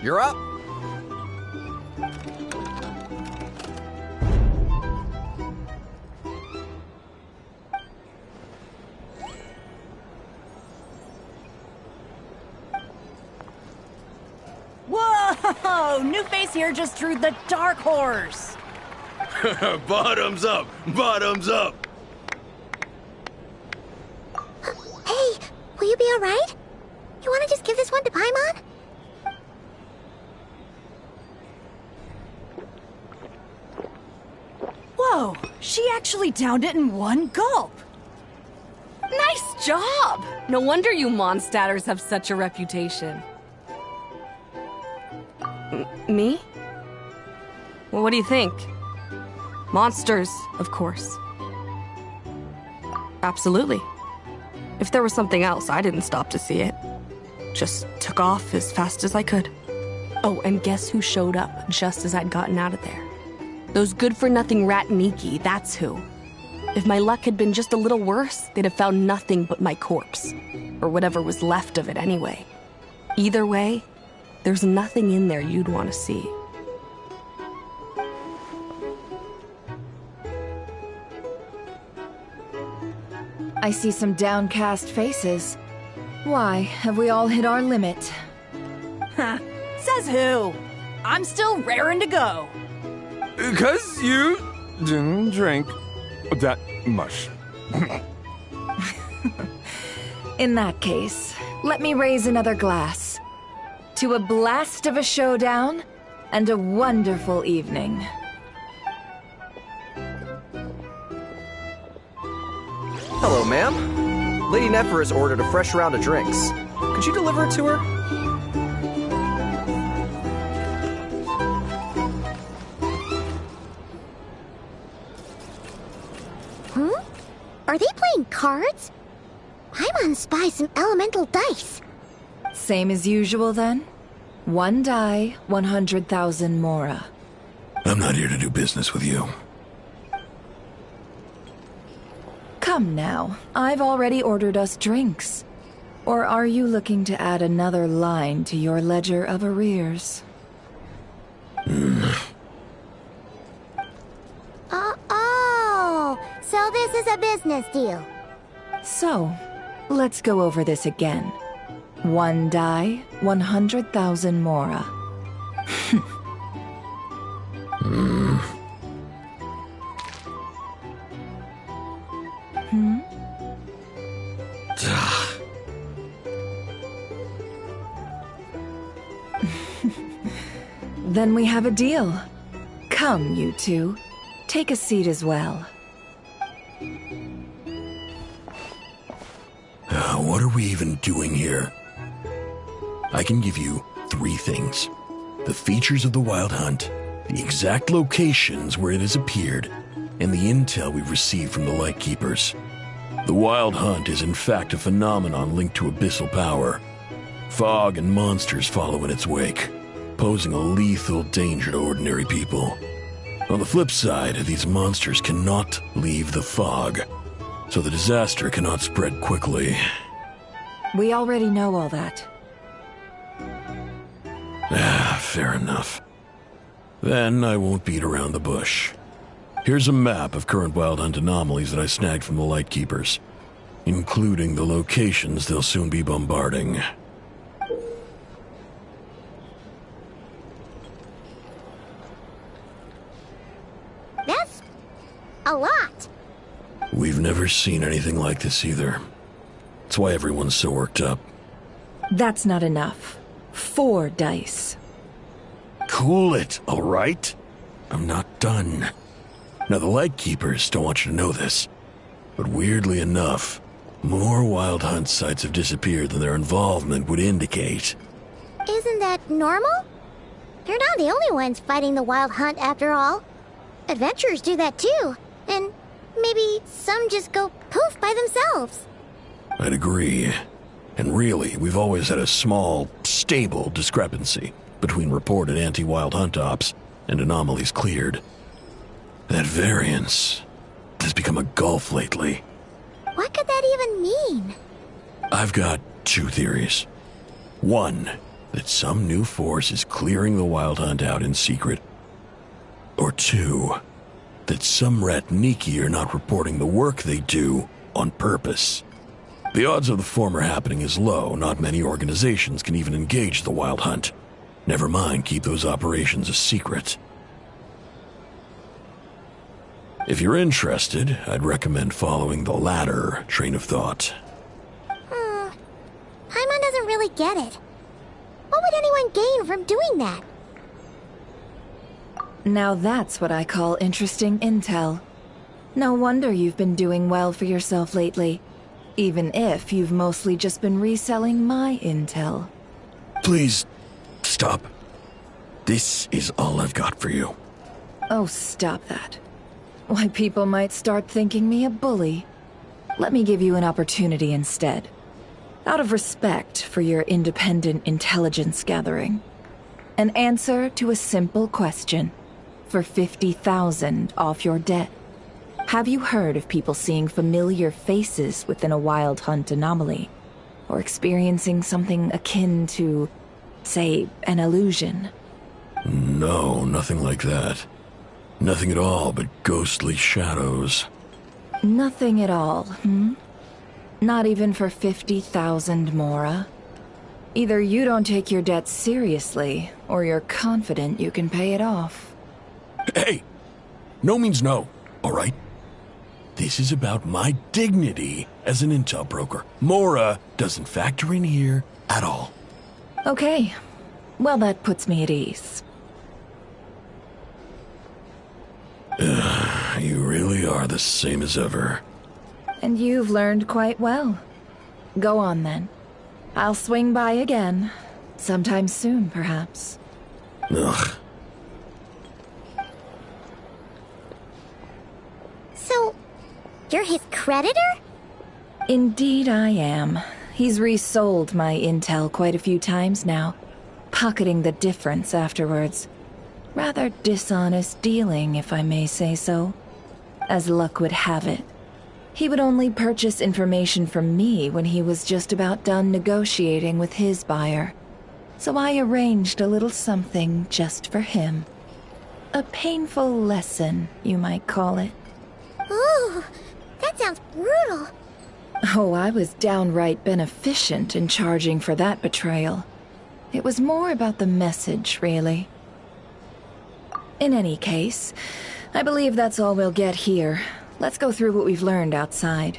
You're up. Whoa! New face here just drew the dark horse. Bottoms up! Bottoms up! Hey, will you be alright? You wanna just give this one to Paimon? Whoa, she actually downed it in one gulp. Nice job! No wonder you monstatters have such a reputation. Me? Well, what do you think? Monsters, of course. Absolutely. If there was something else, I didn't stop to see it. Just took off as fast as I could. Oh, and guess who showed up just as I'd gotten out of there? Those good-for-nothing rat Nikki, that's who. If my luck had been just a little worse, they'd have found nothing but my corpse. Or whatever was left of it anyway. Either way, there's nothing in there you'd want to see. I see some downcast faces. Why, have we all hit our limit? Huh, says who? I'm still raring to go. 'Cause you didn't drink that much. In that case, let me raise another glass. To a blast of a showdown and a wonderful evening. Hello, ma'am. Lady Nefer has ordered a fresh round of drinks. Could you deliver it to her? Are they playing cards? Paimon spies some elemental dice. Same as usual, then? One die, 100,000 Mora. I'm not here to do business with you. Come now, I've already ordered us drinks. Or are you looking to add another line to your ledger of arrears? Oh, so this is a business deal. So, let's go over this again. One die, 100,000 Mora. Then we have a deal. Come, you two. Take a seat as well. What are we even doing here? I can give you 3 things. The features of the Wild Hunt, the exact locations where it has appeared, and the intel we've received from the Lightkeepers. The Wild Hunt is in fact a phenomenon linked to abyssal power. Fog and monsters follow in its wake, posing a lethal danger to ordinary people. On the flip side, these monsters cannot leave the fog, so the disaster cannot spread quickly. We already know all that. Fair enough. Then I won't beat around the bush. Here's a map of current Wild Hunt anomalies that I snagged from the Lightkeepers, including the locations they'll soon be bombarding. A lot. We've never seen anything like this either. That's why everyone's so worked up. That's not enough. 4 dice. Cool it, all right? I'm not done. Now, the Lightkeepers don't want you to know this, but weirdly enough, more Wild Hunt sites have disappeared than their involvement would indicate. Isn't that normal? They're not the only ones fighting the Wild Hunt after all. Adventurers do that too, and maybe some just go poof by themselves. I'd agree. And really, we've always had a small, stable discrepancy between reported anti-Wild Hunt ops and anomalies cleared. That variance has become a gulf lately. What could that even mean? I've got 2 theories. One, that some new force is clearing the Wild Hunt out in secret. Or 2, that some Ratniki are not reporting the work they do on purpose. The odds of the former happening is low. Not many organizations can even engage the Wild Hunt. Never mind keep those operations a secret. If you're interested, I'd recommend following the latter train of thought. Paimon doesn't really get it. What would anyone gain from doing that? Now that's what I call interesting intel. No wonder you've been doing well for yourself lately. Even if you've mostly just been reselling my intel. Please, stop. This is all I've got for you. Oh, stop that. Why, people might start thinking me a bully. Let me give you an opportunity instead. Out of respect for your independent intelligence gathering. An answer to a simple question. For 50,000 off your debt. Have you heard of people seeing familiar faces within a Wild Hunt anomaly? Or experiencing something akin to, say, an illusion? No, nothing like that. Nothing at all but ghostly shadows. Nothing at all, Not even for 50,000 Mora? Either you don't take your debt seriously, or you're confident you can pay it off. Hey! No means no, all right? This is about my dignity as an intel broker. Mora doesn't factor in here at all. Okay. Well, that puts me at ease. You really are the same as ever. And you've learned quite well. Go on, then. I'll swing by again. Sometime soon, perhaps. Ugh. So, you're his creditor? Indeed I am. He's resold my intel quite a few times now, pocketing the difference afterwards. Rather dishonest dealing, if I may say so. As luck would have it, he would only purchase information from me when he was just about done negotiating with his buyer. So I arranged a little something just for him. A painful lesson, you might call it. Ooh, that sounds brutal. Oh, I was downright beneficent in charging for that betrayal. It was more about the message, really. In any case, I believe that's all we'll get here. Let's go through what we've learned outside.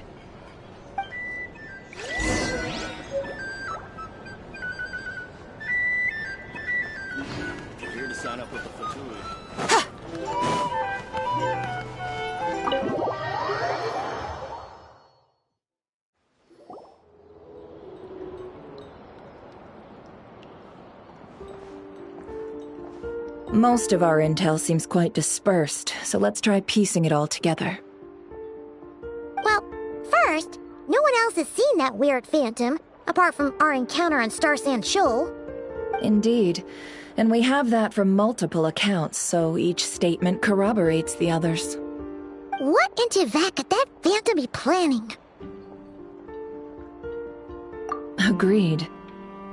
You're here to sign up with the Fatui. Most of our intel seems quite dispersed, so let's try piecing it all together. Well, first, no one else has seen that weird phantom, apart from our encounter on Star Sand Shoal. Indeed. And we have that from multiple accounts, so each statement corroborates the others. What in Tivak could that phantom be planning? Agreed.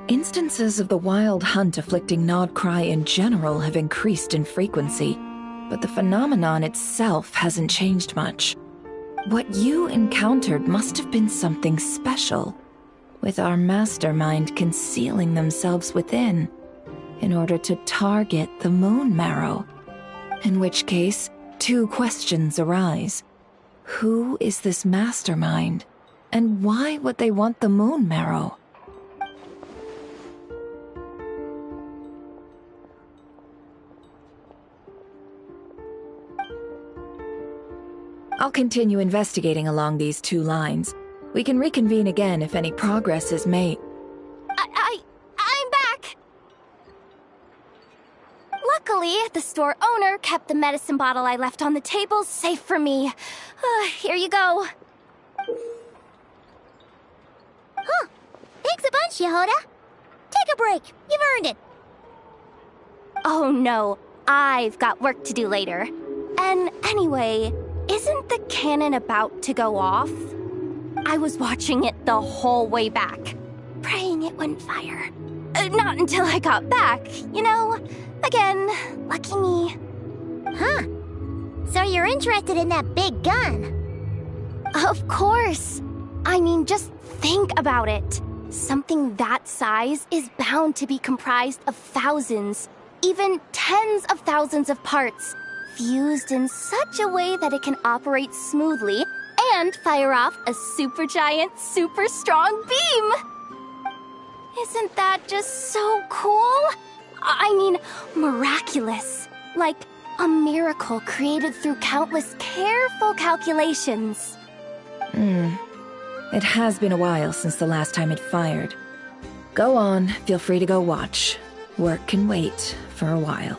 Instances of the Wild Hunt afflicting Nodcry in general have increased in frequency, but the phenomenon itself hasn't changed much. What you encountered must have been something special, with our mastermind concealing themselves within, in order to target the Moon Marrow. In which case, 2 questions arise. Who is this mastermind? And why would they want the moon marrow? I'll continue investigating along these two lines. We can reconvene again if any progress is made. I'm back! Luckily, the store owner kept the medicine bottle I left on the table safe for me. Here you go. Huh. Thanks a bunch, Yehoda. Take a break. You've earned it. Oh no, I've got work to do later. And anyway, isn't the cannon about to go off? I was watching it the whole way back, praying it wouldn't fire. Not until I got back, you know? Again, lucky me. Huh. So you're interested in that big gun? Of course. I mean, just think about it. Something that size is bound to be comprised of thousands, even tens of thousands of parts, fused in such a way that it can operate smoothly and fire off a supergiant, super strong beam! Isn't that just so cool? I mean, miraculous. Like a miracle created through countless careful calculations. It has been a while since the last time it fired. Go on, feel free to go watch. Work can wait for a while.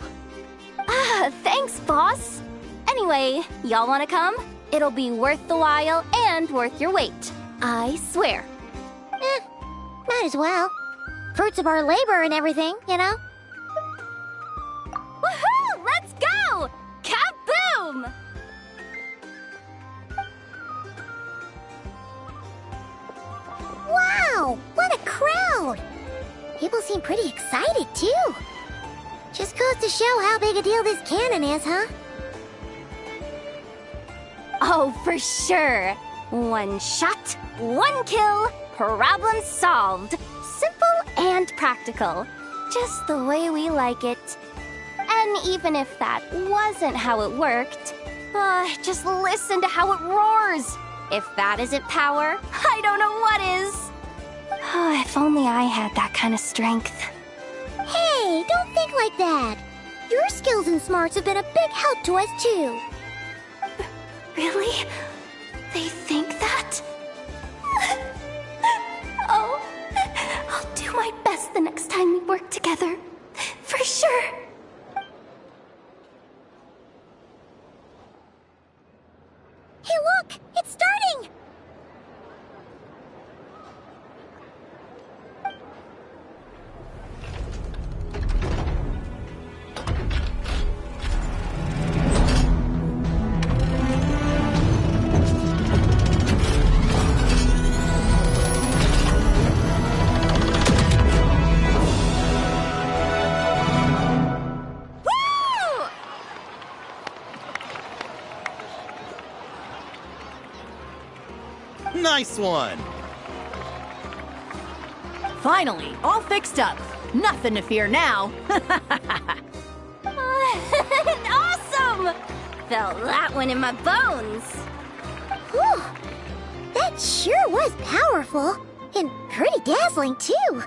Thanks, boss. Anyway, y'all wanna come? It'll be worth the while and worth your wait. I swear. Might as well. Fruits of our labor and everything, you know? Woohoo! Let's go! Kaboom! Wow! What a crowd! People seem pretty excited, too. Just goes to show how big a deal this cannon is, huh? Oh, for sure. One shot, one kill, problem solved. Simple and practical. Just the way we like it. And even if that wasn't how it worked, just listen to how it roars. If that isn't power, I don't know what is. If only I had that kind of strength. Hey, don't think like that. Your skills and smarts have been a big help to us, too. Really? They think that? Oh, I'll do my best the next time we work together. For sure. Hey, look! It's starting! Nice one! Finally, all fixed up. Nothing to fear now. Awesome! Felt that one in my bones. Whew. That sure was powerful. And pretty dazzling, too.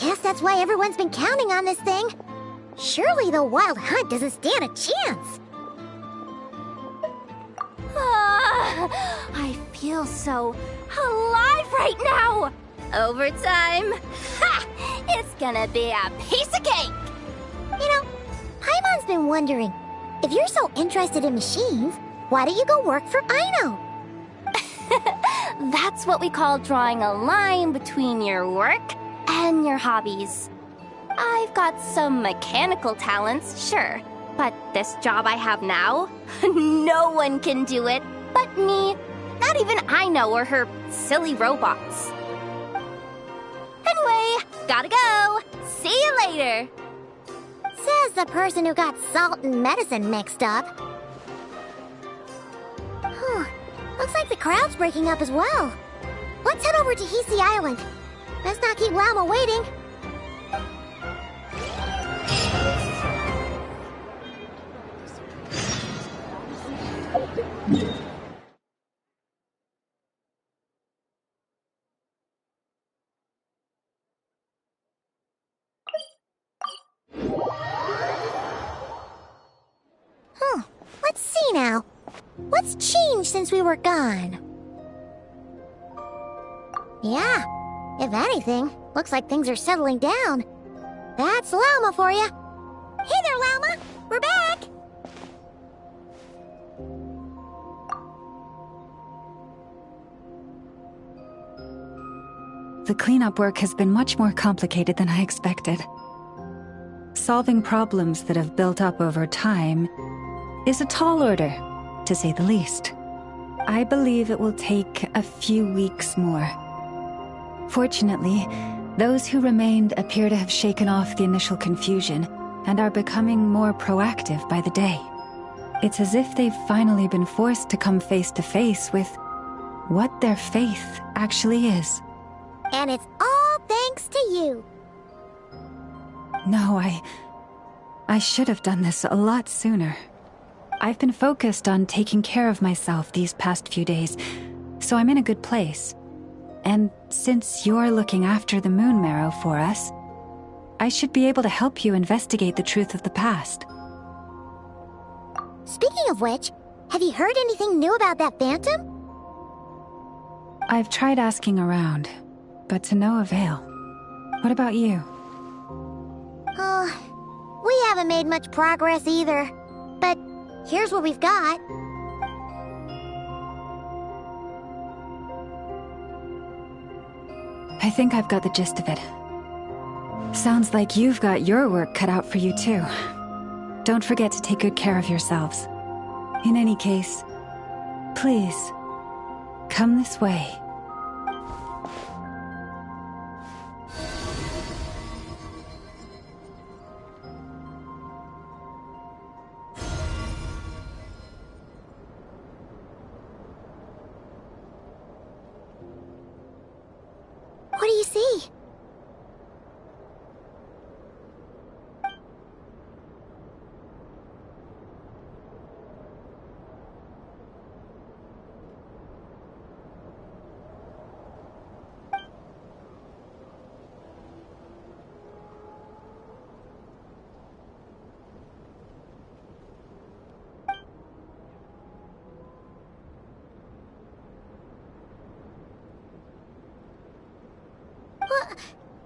Guess that's why everyone's been counting on this thing. Surely the Wild Hunt doesn't stand a chance. I feel so alive right now! Overtime? Ha! It's gonna be a piece of cake! You know, Paimon's been wondering, if you're so interested in machines, why don't you go work for Aino? That's what we call drawing a line between your work and your hobbies. I've got some mechanical talents, sure, but this job I have now, no one can do it but me. Not even Aino or her silly robots. Anyway, gotta go. See you later. Says the person who got salt and medicine mixed up. Looks like the crowd's breaking up as well. Let's head over to Hisi Island. Let's not keep Lama waiting. changed since we were gone? Yeah, if anything, looks like things are settling down. That's Llama for you. Hey there, Llama! We're back! The cleanup work has been much more complicated than I expected. Solving problems that have built up over time is a tall order, to say the least. I believe it will take a few weeks more. Fortunately, those who remained appear to have shaken off the initial confusion and are becoming more proactive by the day. It's as if they've finally been forced to come face to face with what their faith actually is. And it's all thanks to you. No, I should have done this a lot sooner. I've been focused on taking care of myself these past few days, so I'm in a good place. And since you're looking after the Moon Marrow for us, I should be able to help you investigate the truth of the past. Speaking of which, have you heard anything new about that phantom? I've tried asking around, but to no avail. What about you? Oh, we haven't made much progress either. But here's what we've got. I think I've got the gist of it. Sounds like you've got your work cut out for you too. Don't forget to take good care of yourselves. In any case, please, come this way. What do you see?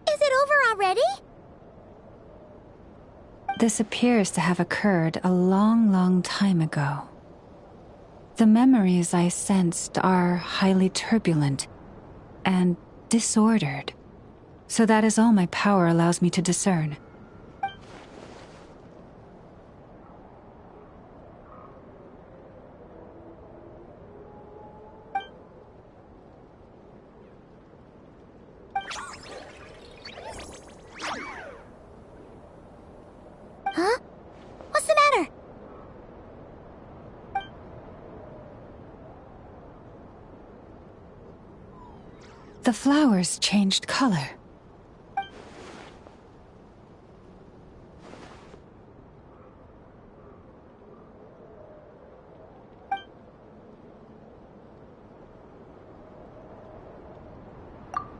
Is it over already? This appears to have occurred a long time ago. The memories I sensed are highly turbulent and disordered, so that is all my power allows me to discern. Huh? What's the matter? The flowers changed color.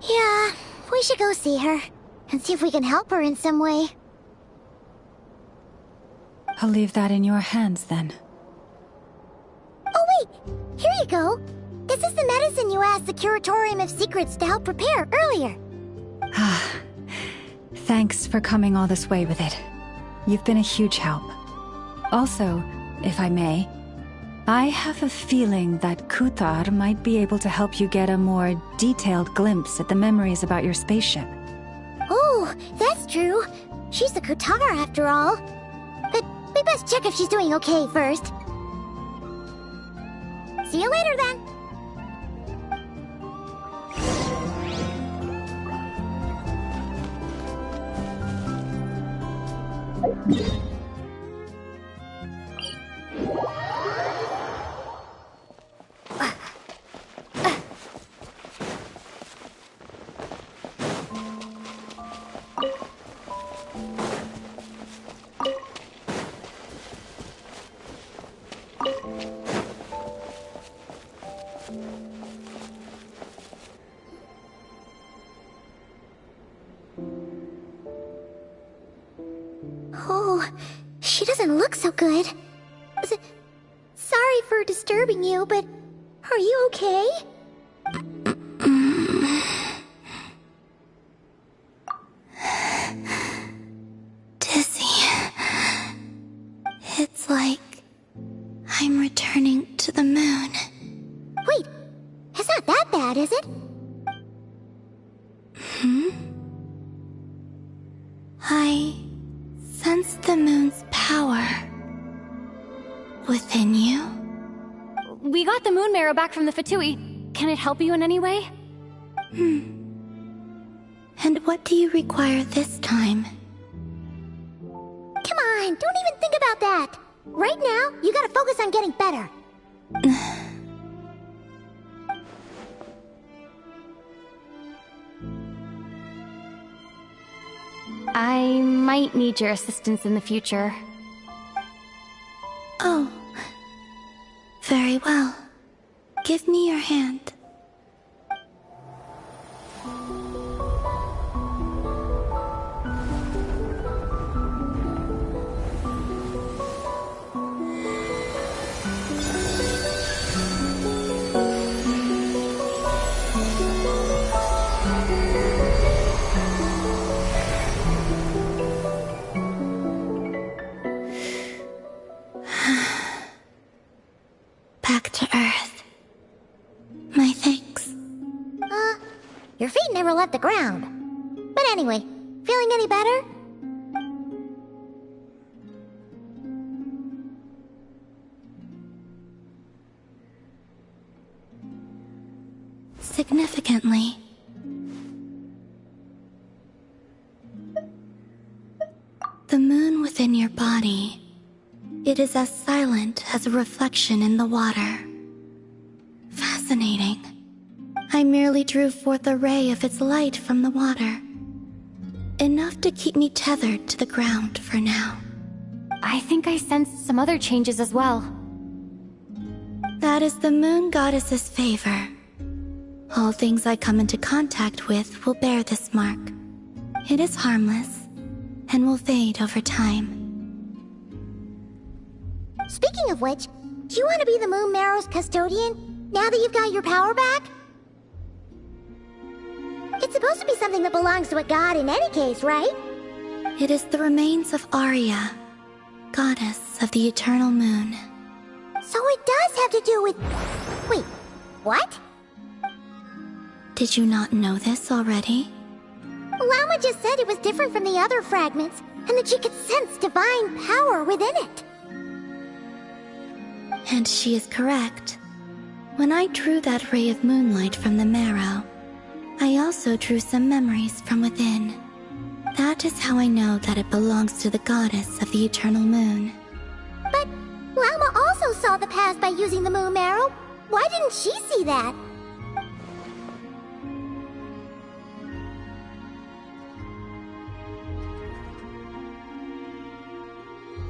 Yeah, we should go see her and see if we can help her in some way. I'll leave that in your hands then. Oh wait, here you go. This is the medicine you asked the Curatorium of Secrets to help prepare earlier. Thanks for coming all this way with it. You've been a huge help. Also, if I may, I have a feeling that Kuthar might be able to help you get a more detailed glimpse at the memories about your spaceship. Oh, that's true. She's the Kutara after all. But we best check if she's doing okay first. See you later then. Oh, she doesn't look so good. Sorry for disturbing you, but Are you okay? Dizzy. It's like I'm returning to the moon. Wait, it's not that bad, is it? I sense the moon's power within you. We got the moon marrow back from the Fatui. Can it help you in any way? And what do you require this time? Come on, don't even think about that. Right now, you gotta focus on getting better. I might need your assistance in the future. Oh. Very well. Give me your hand. Back to Earth. My thanks. Your feet never left the ground. But anyway, feeling any better? Significantly. The moon within your body. It is as silent as a reflection in the water. Fascinating. I merely drew forth a ray of its light from the water. Enough to keep me tethered to the ground for now. I think I sensed some other changes as well. That is the moon goddess's favor. All things I come into contact with will bear this mark. It is harmless, and will fade over time. Speaking of which, do you want to be the moon marrow's custodian, now that you've got your power back? It's supposed to be something that belongs to a god in any case, right? It is the remains of Arya, goddess of the eternal moon. So it does have to do with... Wait, what? Did you not know this already? Llama just said it was different from the other fragments, and that she could sense divine power within it. And she is correct. When I drew that ray of moonlight from the marrow, I also drew some memories from within. That is how I know that it belongs to the goddess of the eternal moon. But Llama also saw the past by using the moon marrow. Why didn't she see that?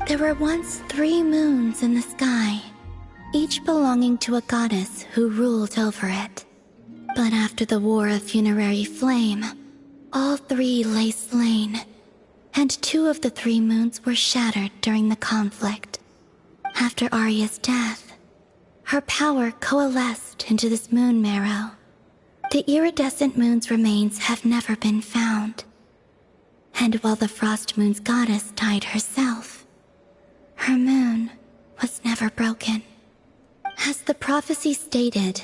There were once 3 moons in the sky, each belonging to a goddess who ruled over it. But after the War of Funerary Flame, all 3 lay slain, and 2 of the 3 moons were shattered during the conflict. After Arya's death, her power coalesced into this moon marrow. The iridescent moon's remains have never been found. And while the Frost Moon's goddess died herself, her moon was never broken. As the prophecy stated,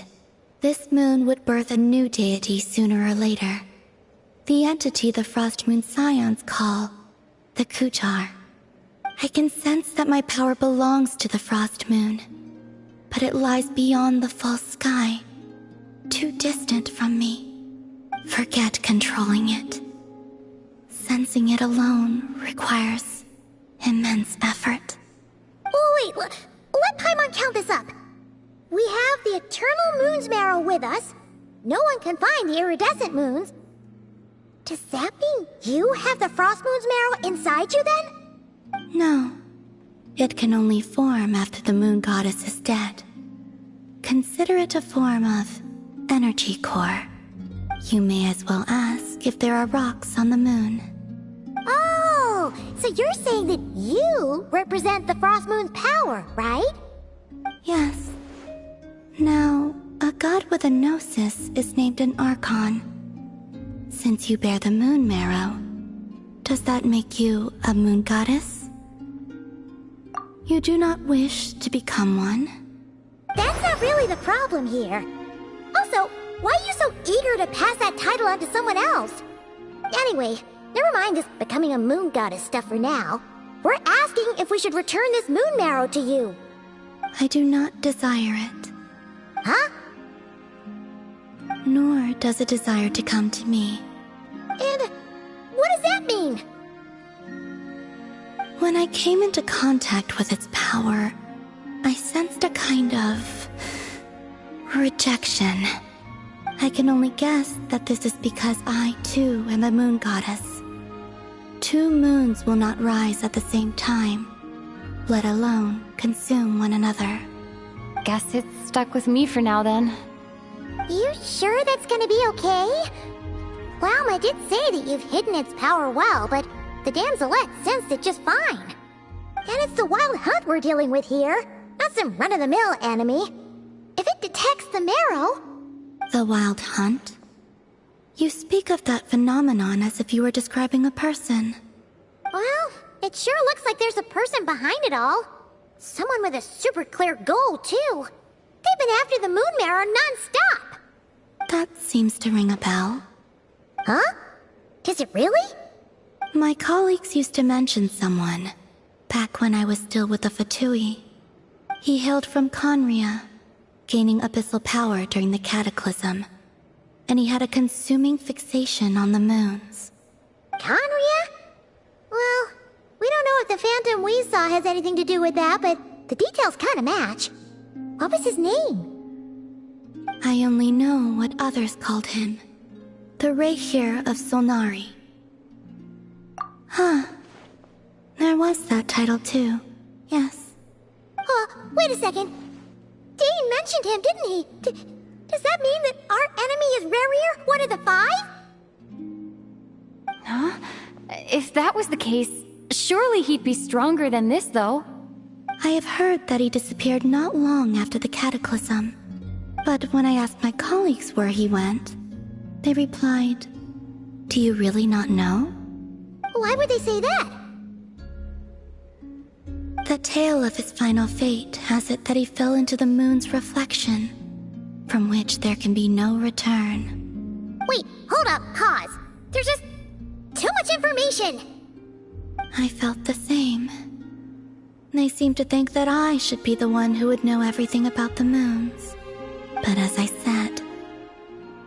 this moon would birth a new deity sooner or later. The entity the Frost Moon Scions call the Kutar. I can sense that my power belongs to the Frost Moon, but it lies beyond the false sky, too distant from me. Forget controlling it. Sensing it alone requires immense effort. Oh, wait, let Paimon count this up. We have the Eternal Moon's marrow with us. No one can find the iridescent moons. Does that mean you have the Frost Moon's marrow inside you then? No. It can only form after the moon goddess is dead. Consider it a form of energy core. You may as well ask if there are rocks on the moon. Oh, so you're saying that you represent the Frost Moon's power, right? Yes. Now, god with a gnosis is named an Archon. Since you bear the moon marrow, does that make you a moon goddess? You do not wish to become one? That's not really the problem here. Also, why are you so eager to pass that title on to someone else? Anyway, never mind this becoming a moon goddess stuff for now. We're asking if we should return this moon marrow to you. I do not desire it. Huh? Nor does it desire to come to me. And what does that mean? When I came into contact with its power, I sensed a kind of rejection. I can only guess that this is because I, too, am a moon goddess. 2 moons will not rise at the same time, let alone consume one another. Guess it's stuck with me for now then. You sure that's gonna be okay? Walma did say that you've hidden its power well, but the damselette sensed it just fine. And it's the wild hunt we're dealing with here, not some run-of-the-mill enemy. If it detects the marrow... The wild hunt? You speak of that phenomenon as if you were describing a person. Well, it sure looks like there's a person behind it all. Someone with a super clear goal, too. They've been after the moon marrow non-stop. That seems to ring a bell. Huh? Is it really? My colleagues used to mention someone, back when I was still with the Fatui. He hailed from Conria, gaining abyssal power during the Cataclysm, and he had a consuming fixation on the moons. Conria? Well, we don't know if the phantom we saw has anything to do with that, but the details kinda match. What was his name? I only know what others called him. The Reikir of Solnari. Huh. There was that title too. Yes. Wait a second. Dane mentioned him, didn't he? Does that mean that our enemy is Rerir, one of the 5? Huh? If that was the case, surely he'd be stronger than this, though. I have heard that he disappeared not long after the Cataclysm. But when I asked my colleagues where he went, they replied, "Do you really not know?" Why would they say that? The tale of his final fate has it that he fell into the moon's reflection, from which there can be no return. Wait, hold up, pause. There's just too much information. I felt the same. They seemed to think that I should be the one who would know everything about the moons. But as I said,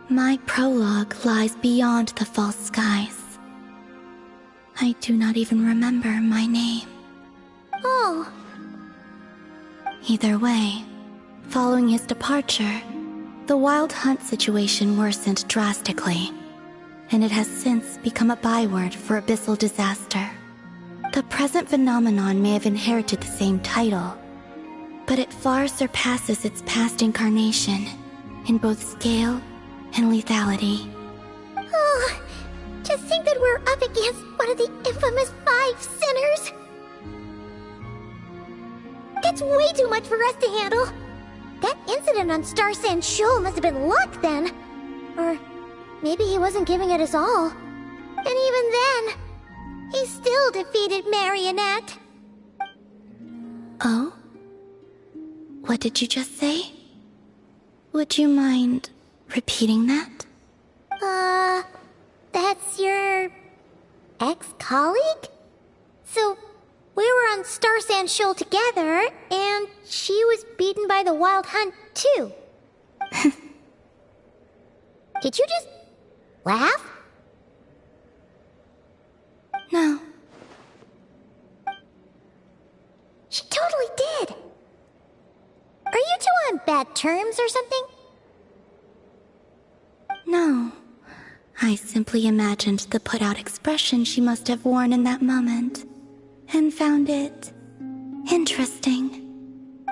my prologue lies beyond the false skies. I do not even remember my name. Oh. Either way, following his departure, the wild hunt situation worsened drastically, and it has since become a byword for abyssal disaster. The present phenomenon may have inherited the same title, but it far surpasses its past incarnation in both scale and lethality. Oh, just think that we're up against one of the infamous 5 sinners. That's way too much for us to handle. That incident on Star Sand Shoal must have been luck then. Or maybe he wasn't giving it his all. And even then, he still defeated Marionette. Oh? What did you just say? Would you mind repeating that? That's your ex-colleague? So, we were on Star Sand Shoal together, and she was beaten by the Wild Hunt, too. Did you just laugh? No. She totally did. Are you two on bad terms or something? No. I simply imagined the put-out expression she must have worn in that moment, and found it interesting.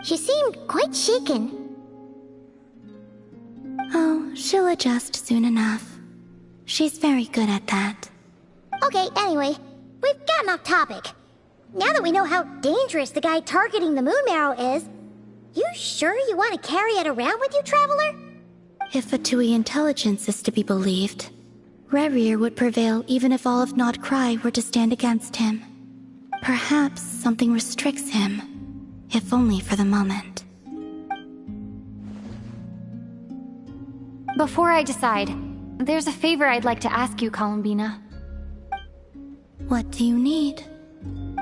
She seemed quite shaken. Oh, she'll adjust soon enough. She's very good at that. Okay, anyway, we've gotten off topic. Now that we know how dangerous the guy targeting the moon marrow is, you sure you want to carry it around with you, Traveler? If Fatui intelligence is to be believed, Rerir would prevail even if all of Nod Cry were to stand against him. Perhaps something restricts him, if only for the moment. Before I decide, there's a favor I'd like to ask you, Columbina. What do you need?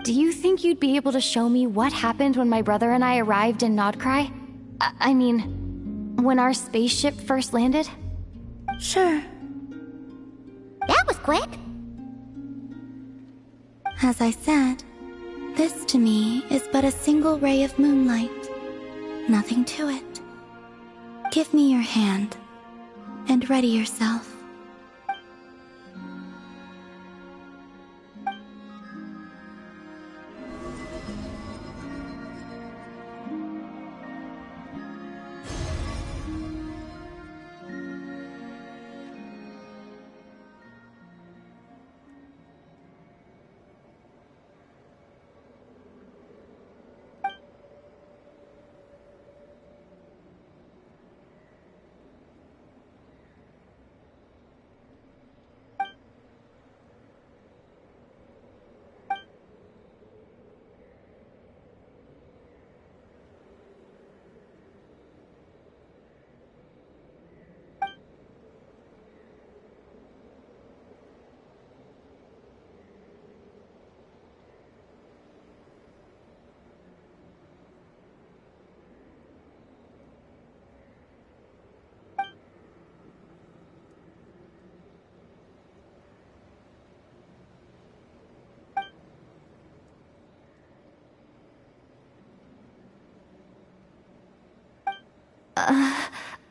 Do you think you'd be able to show me what happened when my brother and I arrived in Nodcry? I mean, when our spaceship first landed? Sure. That was quick. As I said, this to me is but a single ray of moonlight. Nothing to it. Give me your hand, and ready yourself.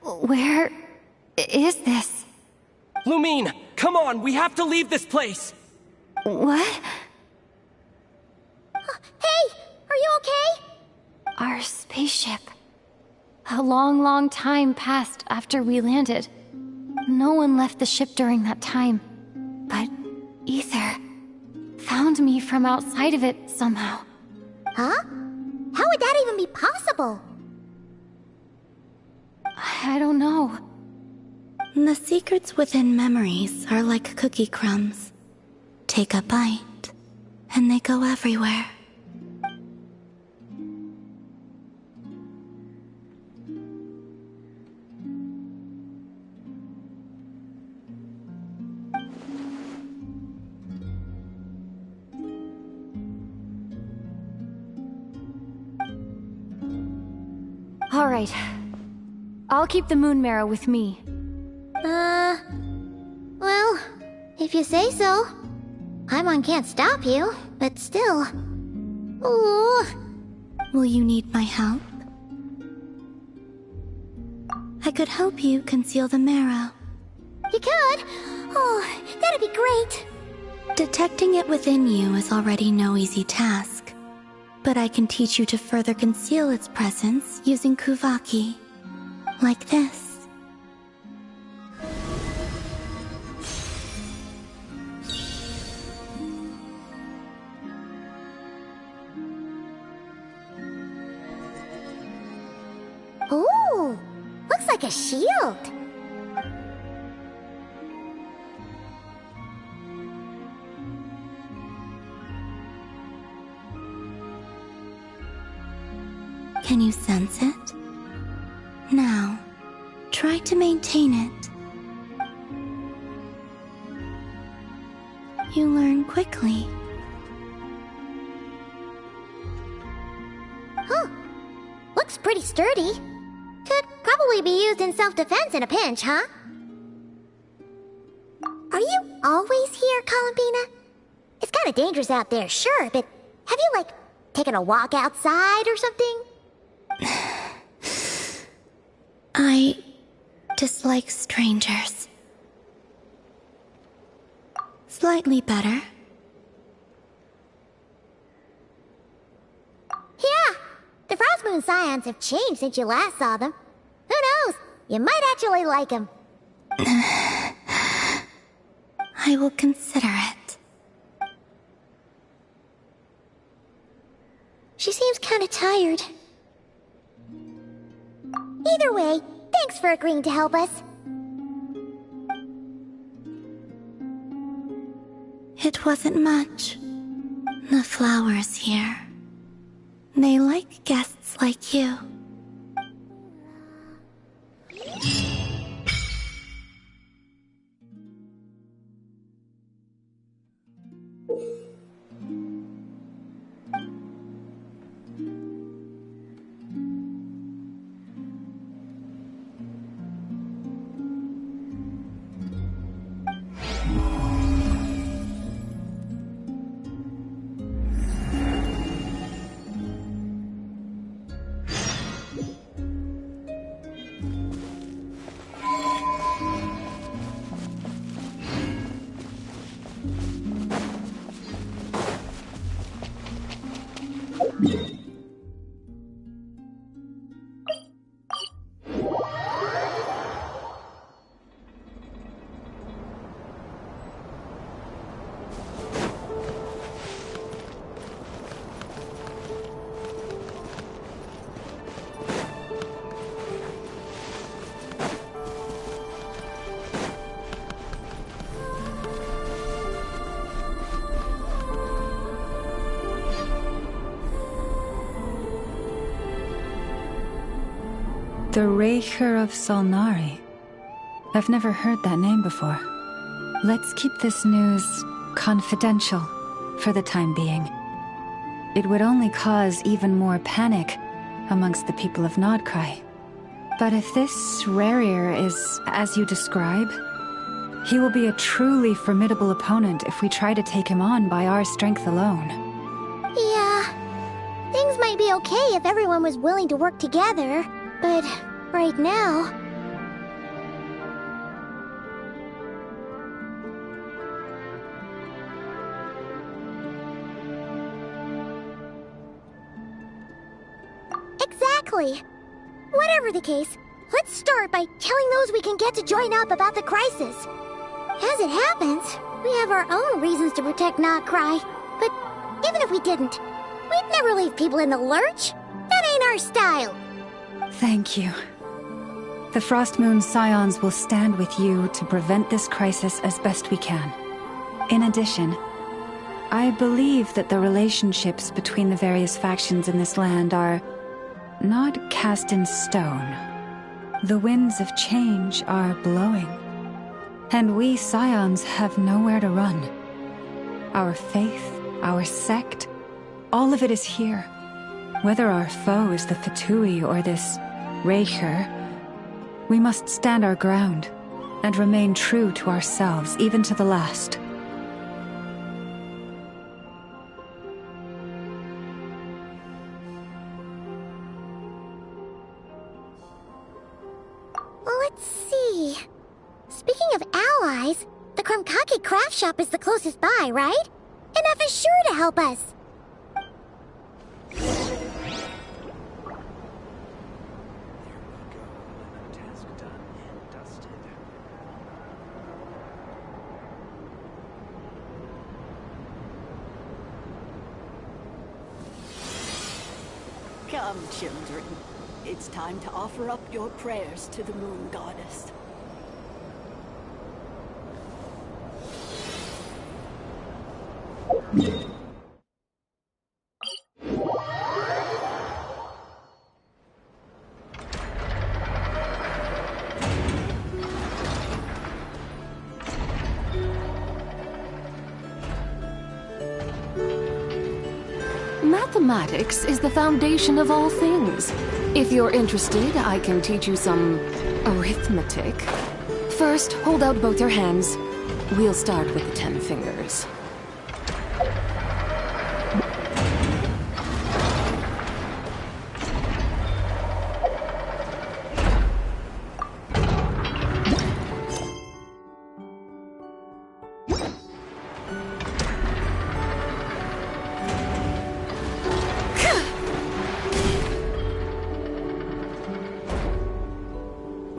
Where is this? Lumine, come on, we have to leave this place! What? Hey, are you okay? Our spaceship. A long, long time passed after we landed. No one left the ship during that time. But Ether found me from outside of it somehow. Huh? How would that even be possible? I don't know. The secrets within memories are like cookie crumbs. Take a bite, and they go everywhere. All right. I'll keep the moon marrow with me. Well, if you say so. Paimon can't stop you, but still. Ooh. Will you need my help? I could help you conceal the marrow. You could? Oh, that'd be great. Detecting it within you is already no easy task. But I can teach you to further conceal its presence using Kuvaki. Like this. Ooh, looks like a shield. Can you sense it? Now, try to maintain it. You learn quickly. Huh. Looks pretty sturdy. Could probably be used in self-defense in a pinch, huh? Are you always here, Columbina? It's kinda dangerous out there, sure, but have you, like, taken a walk outside or something? I dislike strangers. Slightly better. Yeah, the Frostmoon Scions have changed since you last saw them. Who knows? You might actually like them. I will consider it. She seems kinda tired. Either way, thanks for agreeing to help us. It wasn't much. The flowers here. They like guests like you. The Raker of Solnari. I've never heard that name before. Let's keep this news confidential for the time being. It would only cause even more panic amongst the people of Nodcry. But if this Rarier is as you describe, he will be a truly formidable opponent if we try to take him on by our strength alone. Yeah. Things might be okay if everyone was willing to work together, but right now... Exactly. Whatever the case, let's start by telling those we can get to join up about the crisis. As it happens, we have our own reasons to protect Nodcry, but even if we didn't, we'd never leave people in the lurch. That ain't our style. Thank you. The Frostmoon Scions will stand with you to prevent this crisis as best we can. In addition, I believe that the relationships between the various factions in this land are not cast in stone. The winds of change are blowing, and we Scions have nowhere to run. Our faith, our sect, all of it is here. Whether our foe is the Fatui or this Raker, we must stand our ground and remain true to ourselves, even to the last. Let's see. Speaking of allies, the Krumkake craft shop is the closest by, right? And F is sure to help us. Come, children. It's time to offer up your prayers to the Moon Goddess. Mathematics is the foundation of all things. If you're interested, I can teach you some arithmetic. First, hold out both your hands. We'll start with the 10 fingers.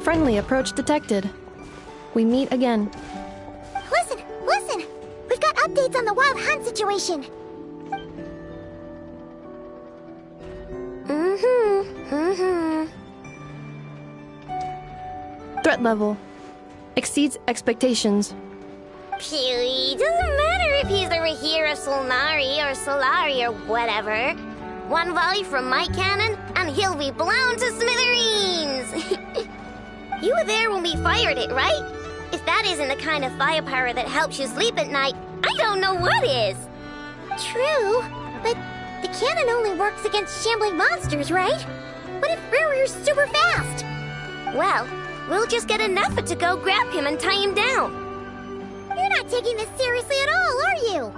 Friendly approach detected. We meet again. Listen! We've got updates on the Wild Hunt situation. Threat level exceeds expectations. Phew, doesn't matter if he's the Rahira Solnari or Solari or whatever. One volley from my cannon, and he'll be blown to smithereens! You were there when we fired it, right? If that isn't the kind of firepower that helps you sleep at night, I don't know what is! True, but the cannon only works against shambling monsters, right? What if Rirrir's super fast? Well, we'll just get enough to go grab him and tie him down. You're not taking this seriously at all, are you?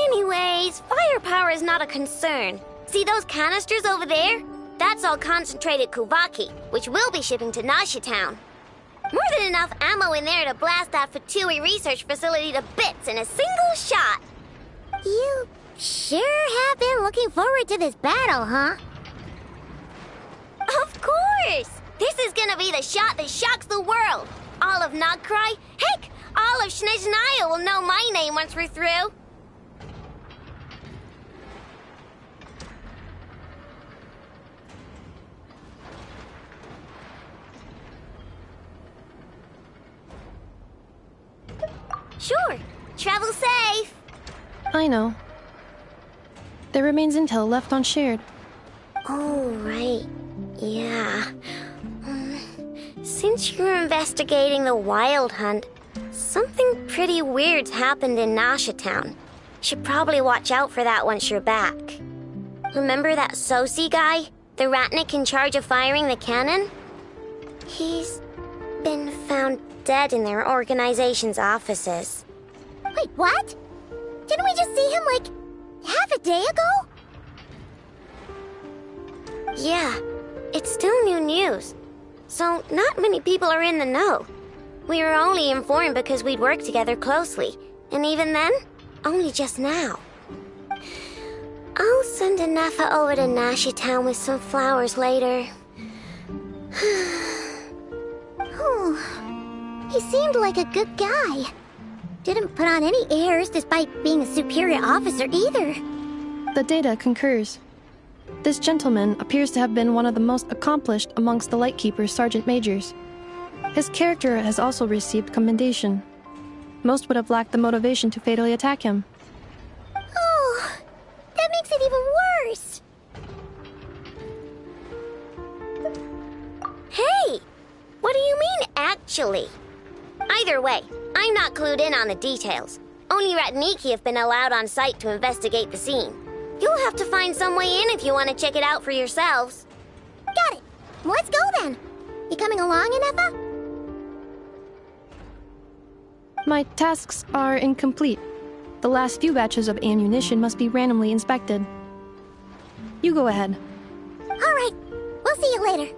Anyways, firepower is not a concern. See those canisters over there? That's all concentrated Kuvaki, which we'll be shipping to Nasha Town. More than enough ammo in there to blast that Fatui research facility to bits in a single shot. You sure have been looking forward to this battle, huh? Of course! This is gonna be the shot that shocks the world. All of Nagkrai, heck, all of Snezhnaya will know my name once we're through. Sure. Travel safe. I know. There remains intel left unshared. Oh, right. Yeah. Since you're investigating the Wild Hunt, something pretty weird's happened in Nasha Town. Should probably watch out for that once you're back. Remember that Sosi guy? The Ratnik in charge of firing the cannon? He's been found dead in their organization's offices. Wait, what? Didn't we just see him, like, half a day ago? Yeah, it's still new news. So not many people are in the know. We were only informed because we'd worked together closely. And even then, only just now. I'll send Anafa over to Nasha Town with some flowers later. Oh, he seemed like a good guy. Didn't put on any airs despite being a superior officer either. The data concurs. This gentleman appears to have been one of the most accomplished amongst the Lightkeeper's sergeant majors. His character has also received commendation. Most would have lacked the motivation to fatally attack him. Oh, that makes it even worse. Hey! What do you mean, actually? Either way, I'm not clued in on the details. Only Ratniki have been allowed on site to investigate the scene. You'll have to find some way in if you want to check it out for yourselves. Got it. Let's go then. You coming along, Anafa? My tasks are incomplete. The last few batches of ammunition must be randomly inspected. You go ahead. All right. We'll see you later.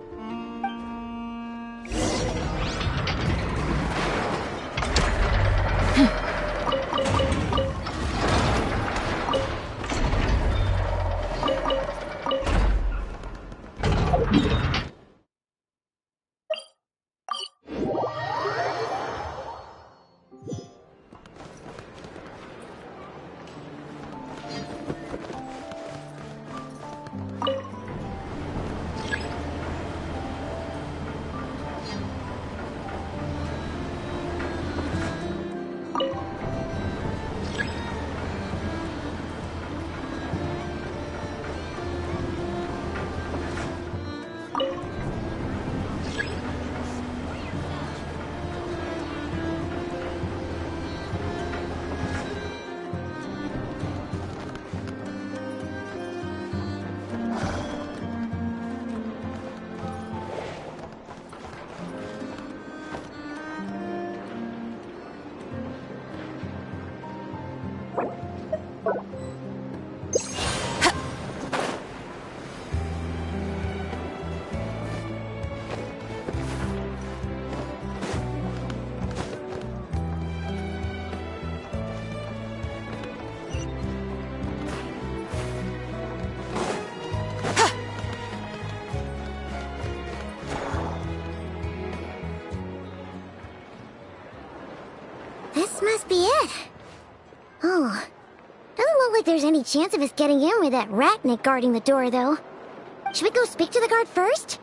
This must be it. Oh, doesn't look like there's any chance of us getting in with that Ratnik guarding the door, though. Should we go speak to the guard first?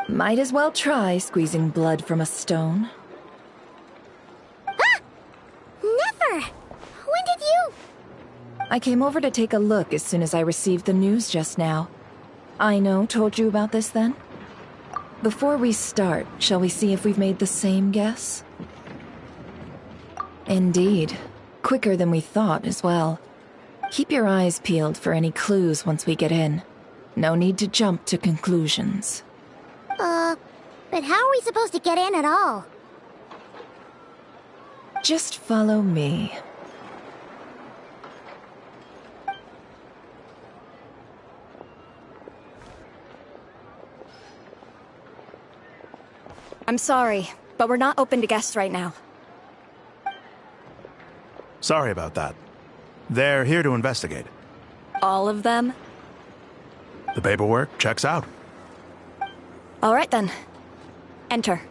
Might as well try squeezing blood from a stone. Ah! I came over to take a look as soon as I received the news just now. Aino told you about this then? Before we start, shall we see if we've made the same guess? Indeed. Quicker than we thought as well. Keep your eyes peeled for any clues once we get in. No need to jump to conclusions. But how are we supposed to get in at all? Just follow me. I'm sorry, but we're not open to guests right now. Sorry about that. They're here to investigate. All of them? The paperwork checks out. All right then. Enter.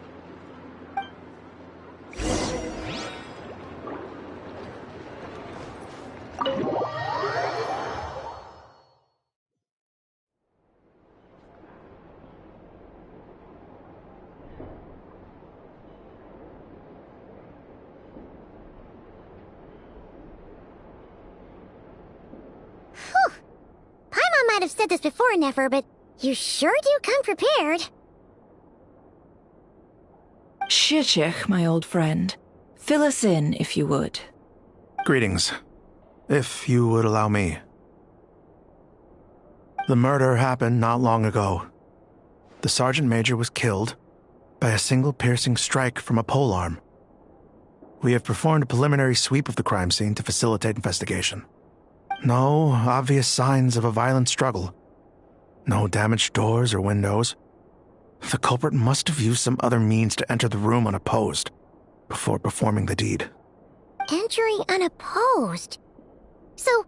Paimon might have said this before, Nefer, but you sure do come prepared. Shishich, my old friend. Fill us in, if you would. Greetings. If you would allow me. The murder happened not long ago. The Sergeant Major was killed by a single piercing strike from a polearm. We have performed a preliminary sweep of the crime scene to facilitate investigation. No obvious signs of a violent struggle. No damaged doors or windows. The culprit must have used some other means to enter the room unopposed before performing the deed. Entering unopposed? So,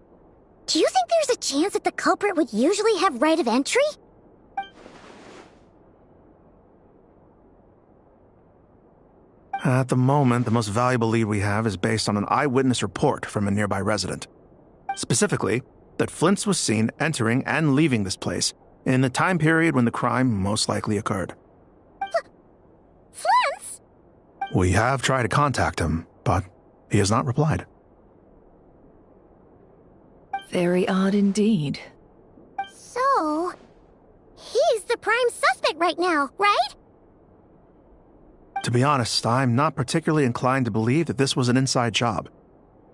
do you think there's a chance that the culprit would usually have right of entry? At the moment, the most valuable lead we have is based on an eyewitness report from a nearby resident. Specifically, that Flint's was seen entering and leaving this place in the time period when the crime most likely occurred. Flint's? We have tried to contact him, but he has not replied. Very odd indeed. So, he's the prime suspect right now, right? To be honest, I'm not particularly inclined to believe that this was an inside job.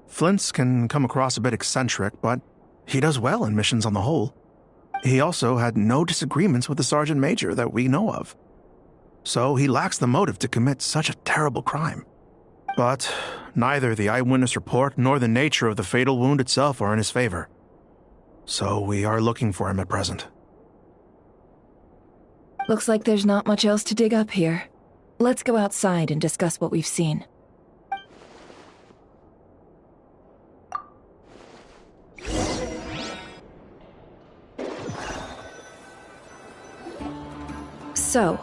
Flint's can come across a bit eccentric, but he does well in missions on the whole. He also had no disagreements with the Sergeant Major that we know of. So he lacks the motive to commit such a terrible crime. But neither the eyewitness report nor the nature of the fatal wound itself are in his favor. So we are looking for him at present. Looks like there's not much else to dig up here. Let's go outside and discuss what we've seen. So,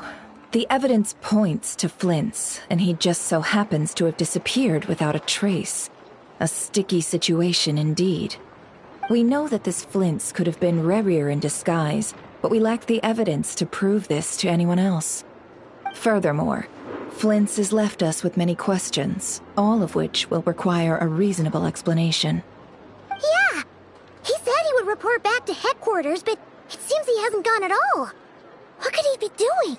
the evidence points to Flint's, and he just so happens to have disappeared without a trace. A sticky situation indeed. We know that this Flint's could have been Rerir in disguise, but we lack the evidence to prove this to anyone else. Furthermore, Flint's has left us with many questions, all of which will require a reasonable explanation. Yeah! He said he would report back to headquarters, but it seems he hasn't gone at all. What could he be doing?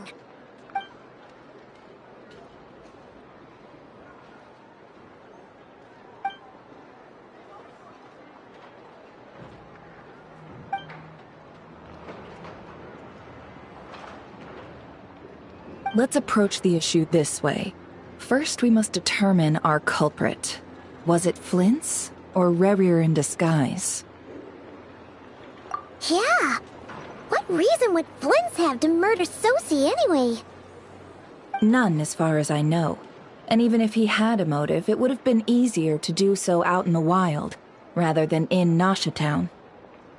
Let's approach the issue this way. First, we must determine our culprit. Was it Flint's or Rerir in disguise? Yeah! What reason would Flint's have to murder Sosie anyway? None, as far as I know. And even if he had a motive, it would have been easier to do so out in the wild, rather than in Nasha Town.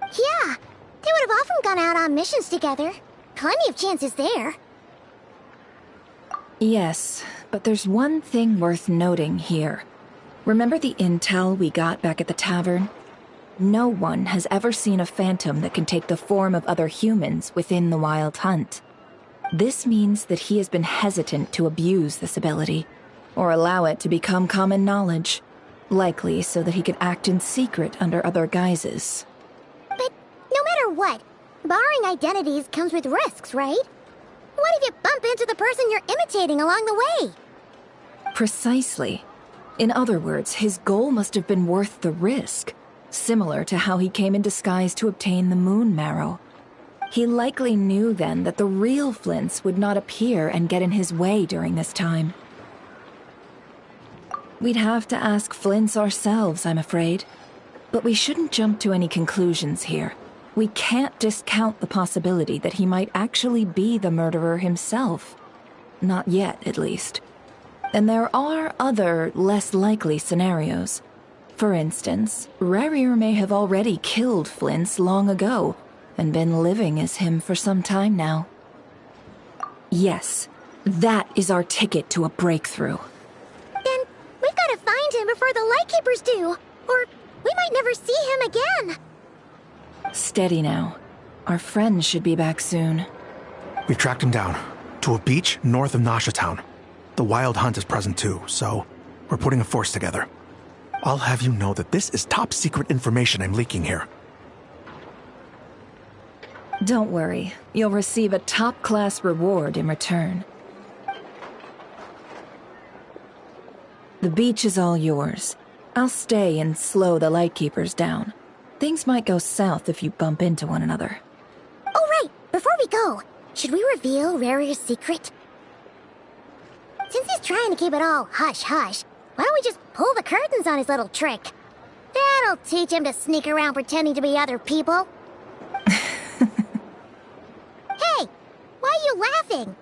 Yeah, they would have often gone out on missions together. Plenty of chances there. Yes, but there's one thing worth noting here. Remember the intel we got back at the tavern? No one has ever seen a phantom that can take the form of other humans within the Wild Hunt. This means that he has been hesitant to abuse this ability, or allow it to become common knowledge. Likely so that he could act in secret under other guises. But no matter what, borrowing identities comes with risks, right? What if you bump into the person you're imitating along the way? Precisely. In other words, his goal must have been worth the risk, similar to how he came in disguise to obtain the moon marrow. He likely knew then that the real Flints would not appear and get in his way during this time. We'd have to ask Flints ourselves, I'm afraid. But we shouldn't jump to any conclusions here. We can't discount the possibility that he might actually be the murderer himself. Not yet, at least. And there are other, less likely scenarios. For instance, Rarier may have already killed Flints long ago, and been living as him for some time now. Yes, that is our ticket to a breakthrough. Then we've got to find him before the Lightkeepers do, or we might never see him again. Steady now. Our friend should be back soon. We've tracked him down to a beach north of Nasha Town. The Wild Hunt is present too, so we're putting a force together. I'll have you know that this is top secret information I'm leaking here. Don't worry, you'll receive a top-class reward in return. The beach is all yours. I'll stay and slow the Lightkeepers down. Things might go south if you bump into one another. Oh, right! Before we go, should we reveal Rarier's secret? Since he's trying to keep it all hush-hush, why don't we just pull the curtains on his little trick? That'll teach him to sneak around pretending to be other people. Hey! Why are you laughing?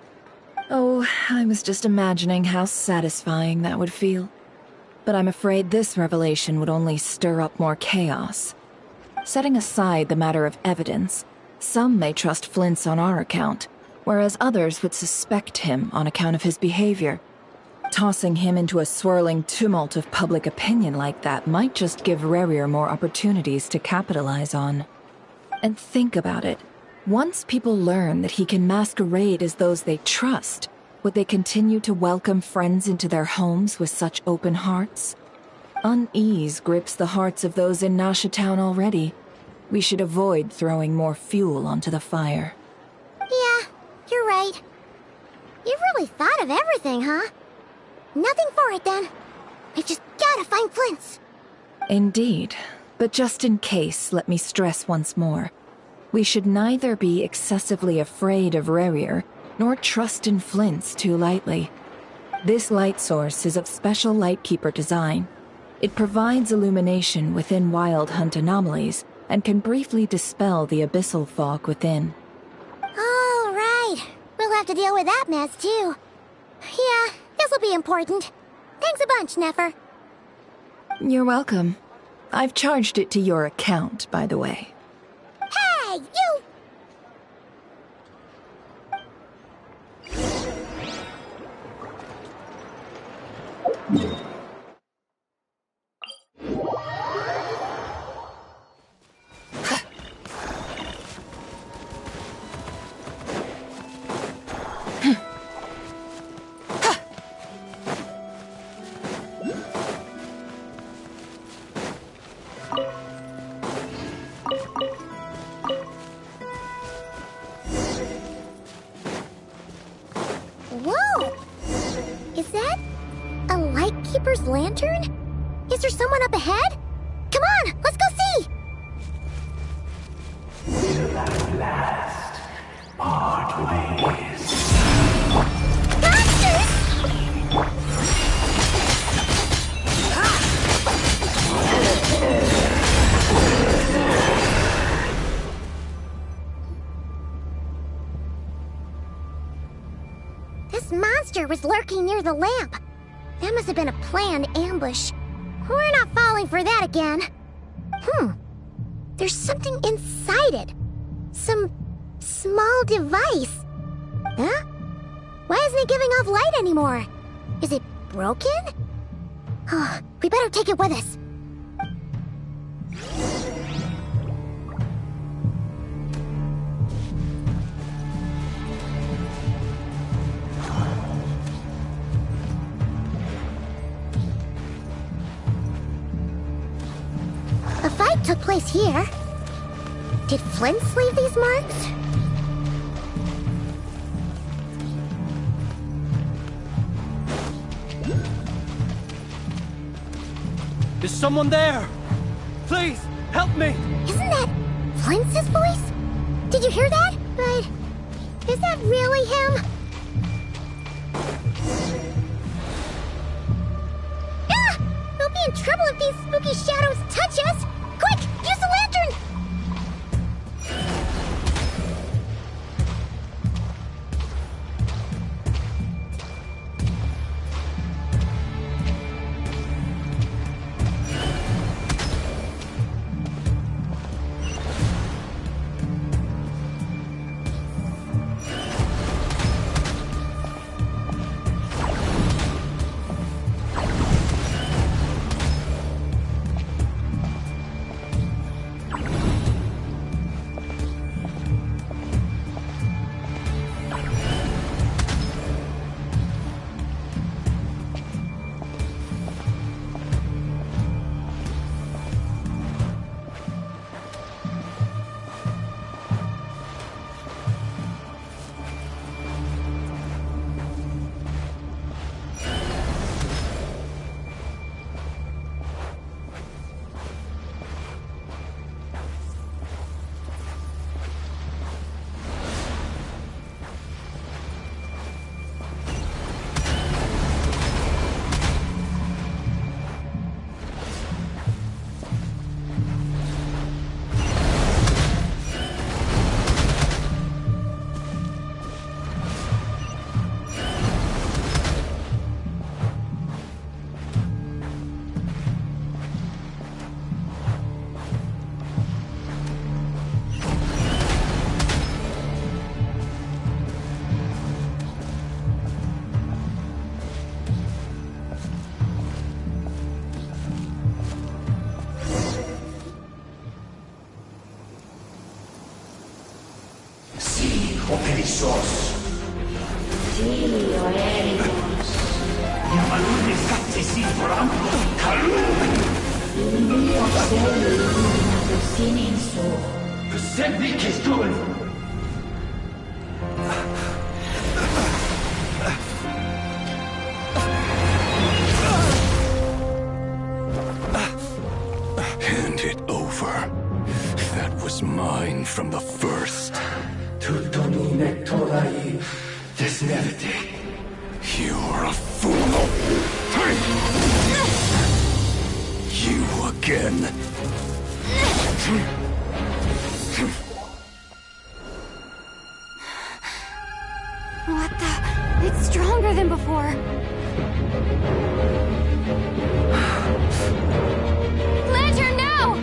Oh, I was just imagining how satisfying that would feel. But I'm afraid this revelation would only stir up more chaos. Setting aside the matter of evidence, some may trust Flint's on our account, whereas others would suspect him on account of his behavior. Tossing him into a swirling tumult of public opinion like that might just give Rarier more opportunities to capitalize on. And think about it. Once people learn that he can masquerade as those they trust, would they continue to welcome friends into their homes with such open hearts? Unease grips the hearts of those in Nasha Town already. We should avoid throwing more fuel onto the fire. Yeah, you're right. You've really thought of everything, huh? Nothing for it, then. We've just gotta find Flint's. Indeed. But just in case, let me stress once more. We should neither be excessively afraid of Rarier, nor trust in Flint's too lightly. This light source is of special Lightkeeper design. It provides illumination within Wild Hunt anomalies, and can briefly dispel the abyssal fog within. All right. We'll have to deal with that mess, too. Yeah, this'll be important. Thanks a bunch, Nefer. You're welcome. I've charged it to your account, by the way. Hey, you! Whoa! Is that a Lightkeeper's lantern? Is there someone up ahead? Come on, let's go see! Will at last part ways. This monster was lurking near the lamp. That must have been a planned ambush. We're not falling for that again. There's something inside it. Some small device. Huh? Why isn't it giving off light anymore? Is it broken? Oh, we better take it with us. took place here. Did Flint's leave these marks? Is someone there? Please, help me! Isn't that Flint's voice? Did you hear that? But is that really him? Ah! We'll be in trouble if these spooky shadows touch us! Quick, use the lantern! Perissos. Silio eremos. Yamalune sattesi forampo kalun. Silio sello sininso. Sembi kestun. Hand it over. That was mine from the first. Tutonine torai desnevite. You're a fool. You again. What the? It's stronger than before. Lantern, now!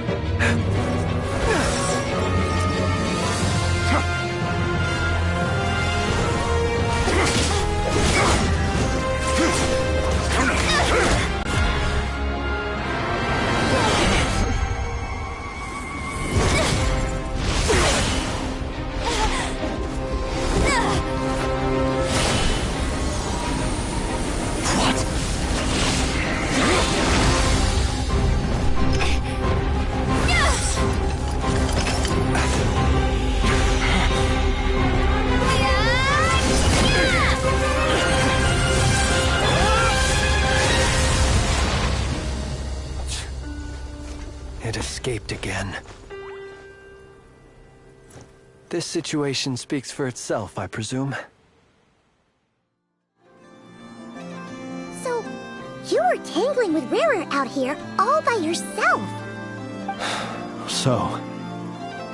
It escaped again. This situation speaks for itself, I presume. So, you were tangling with Rarer out here all by yourself. So,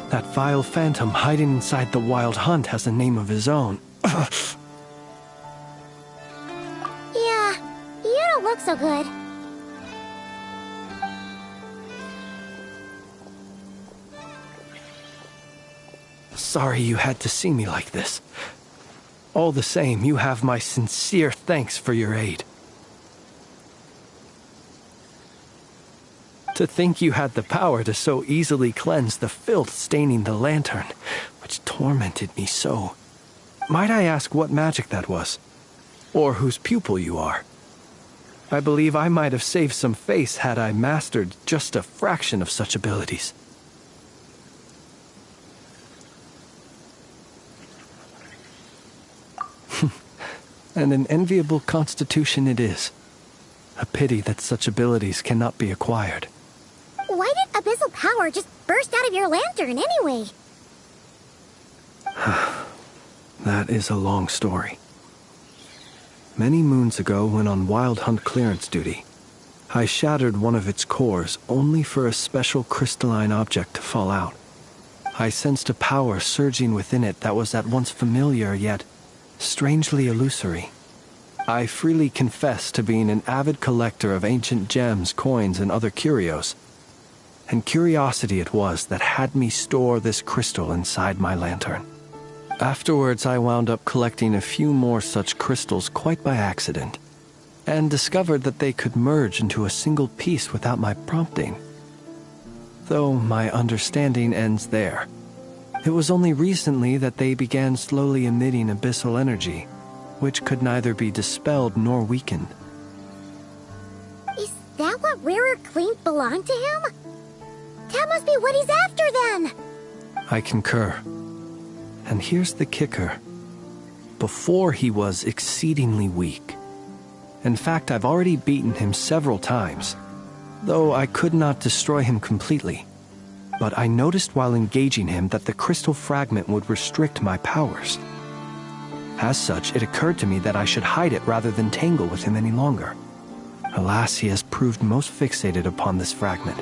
that vile phantom hiding inside the Wild Hunt has a name of his own. Yeah, you don't look so good. Sorry you had to see me like this. All the same, you have my sincere thanks for your aid. To think you had the power to so easily cleanse the filth staining the lantern, which tormented me so. Might I ask what magic that was? Or whose pupil you are? I believe I might have saved some face had I mastered just a fraction of such abilities. And an enviable constitution it is. A pity that such abilities cannot be acquired. Why did abyssal power just burst out of your lantern anyway? That is a long story. Many moons ago, when on Wild Hunt clearance duty, I shattered one of its cores only for a special crystalline object to fall out. I sensed a power surging within it that was at once familiar yet strangely illusory. I freely confess to being an avid collector of ancient gems, coins, and other curios. And curiosity it was that had me store this crystal inside my lantern. Afterwards, I wound up collecting a few more such crystals quite by accident, and discovered that they could merge into a single piece without my prompting. Though my understanding ends there. It was only recently that they began slowly emitting abyssal energy, which could neither be dispelled nor weakened. Is that what rarer cleans belong to him? That must be what he's after then! I concur. And here's the kicker. Before he was exceedingly weak. In fact, I've already beaten him several times, though I could not destroy him completely. But I noticed while engaging him that the crystal fragment would restrict my powers. As such, it occurred to me that I should hide it rather than tangle with him any longer. Alas, he has proved most fixated upon this fragment.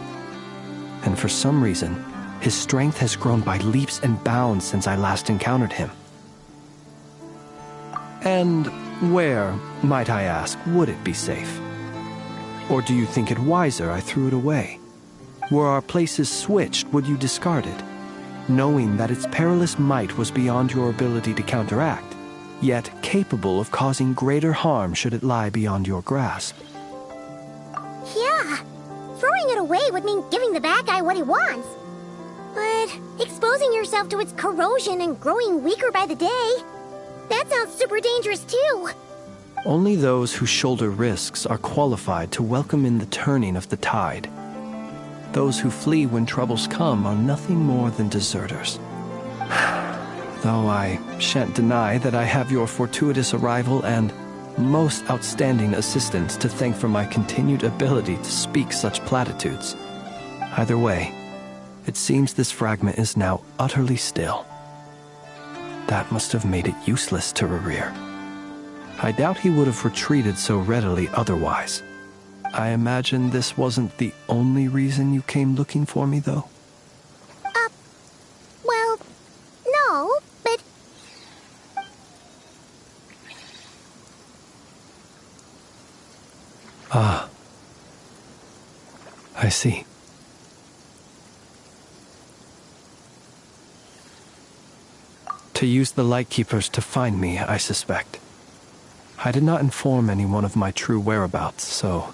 And for some reason, his strength has grown by leaps and bounds since I last encountered him. And where, might I ask, would it be safe? Or do you think it wiser I threw it away? Were our places switched, would you discard it, knowing that its perilous might was beyond your ability to counteract, yet capable of causing greater harm should it lie beyond your grasp? Yeah, throwing it away would mean giving the bad guy what he wants. But exposing yourself to its corrosion and growing weaker by the day, that sounds super dangerous too. Only those who shoulder risks are qualified to welcome in the turning of the tide. Those who flee when troubles come are nothing more than deserters. Though I shan't deny that I have your fortuitous arrival and most outstanding assistance to thank for my continued ability to speak such platitudes. Either way, it seems this fragment is now utterly still. That must have made it useless to Rerir. I doubt he would have retreated so readily otherwise. I imagine this wasn't the only reason you came looking for me, though? Well, no, but... Ah. I see. To use the Lightkeepers to find me, I suspect. I did not inform anyone of my true whereabouts, so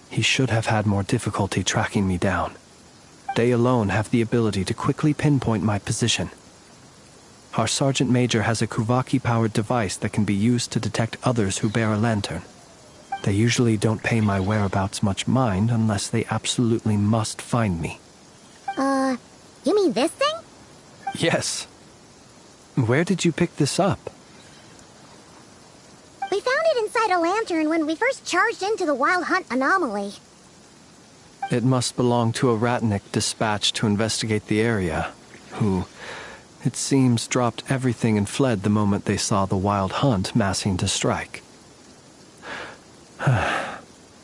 he should have had more difficulty tracking me down. They alone have the ability to quickly pinpoint my position. Our Sergeant Major has a Kuvaki-powered device that can be used to detect others who bear a lantern. They usually don't pay my whereabouts much mind unless they absolutely must find me. You mean this thing? Yes. Where did you pick this up? We found it inside a lantern when we first charged into the Wild Hunt anomaly. It must belong to a Ratnik dispatched to investigate the area, who, it seems, dropped everything and fled the moment they saw the Wild Hunt massing to strike.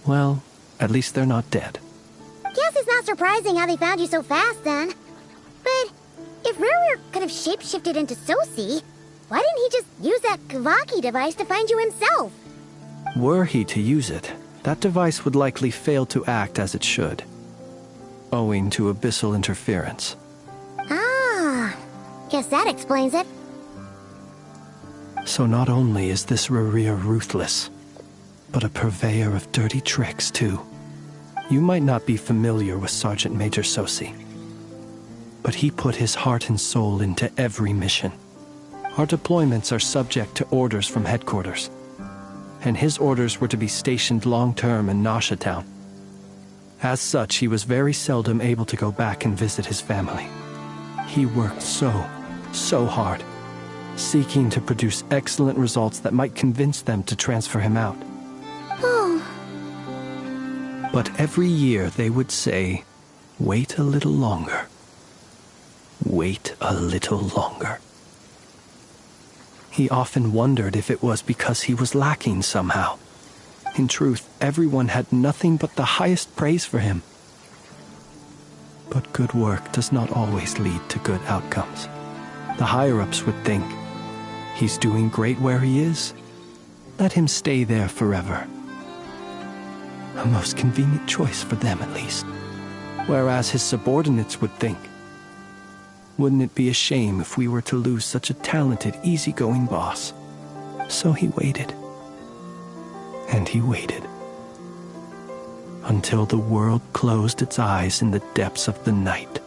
Well, at least they're not dead. Guess it's not surprising how they found you so fast, then. But if Rerir could have shapeshifted into Sosi, why didn't he just use that Kavaki device to find you himself? Were he to use it, that device would likely fail to act as it should, owing to abyssal interference. Ah, guess that explains it. So not only is this Rerir ruthless, but a purveyor of dirty tricks, too. You might not be familiar with Sergeant Major Sosi, but he put his heart and soul into every mission. Our deployments are subject to orders from headquarters. and his orders were to be stationed long-term in Nasha Town. As such, he was very seldom able to go back and visit his family. He worked so hard, seeking to produce excellent results that might convince them to transfer him out. Oh. But every year they would say, "Wait a little longer. Wait a little longer." He often wondered if it was because he was lacking somehow. In truth, everyone had nothing but the highest praise for him. But good work does not always lead to good outcomes. The higher-ups would think, he's doing great where he is. Let him stay there forever. A most convenient choice for them, at least. Whereas his subordinates would think, wouldn't it be a shame if we were to lose such a talented, easygoing boss? So he waited. And he waited. Until the world closed its eyes in the depths of the night,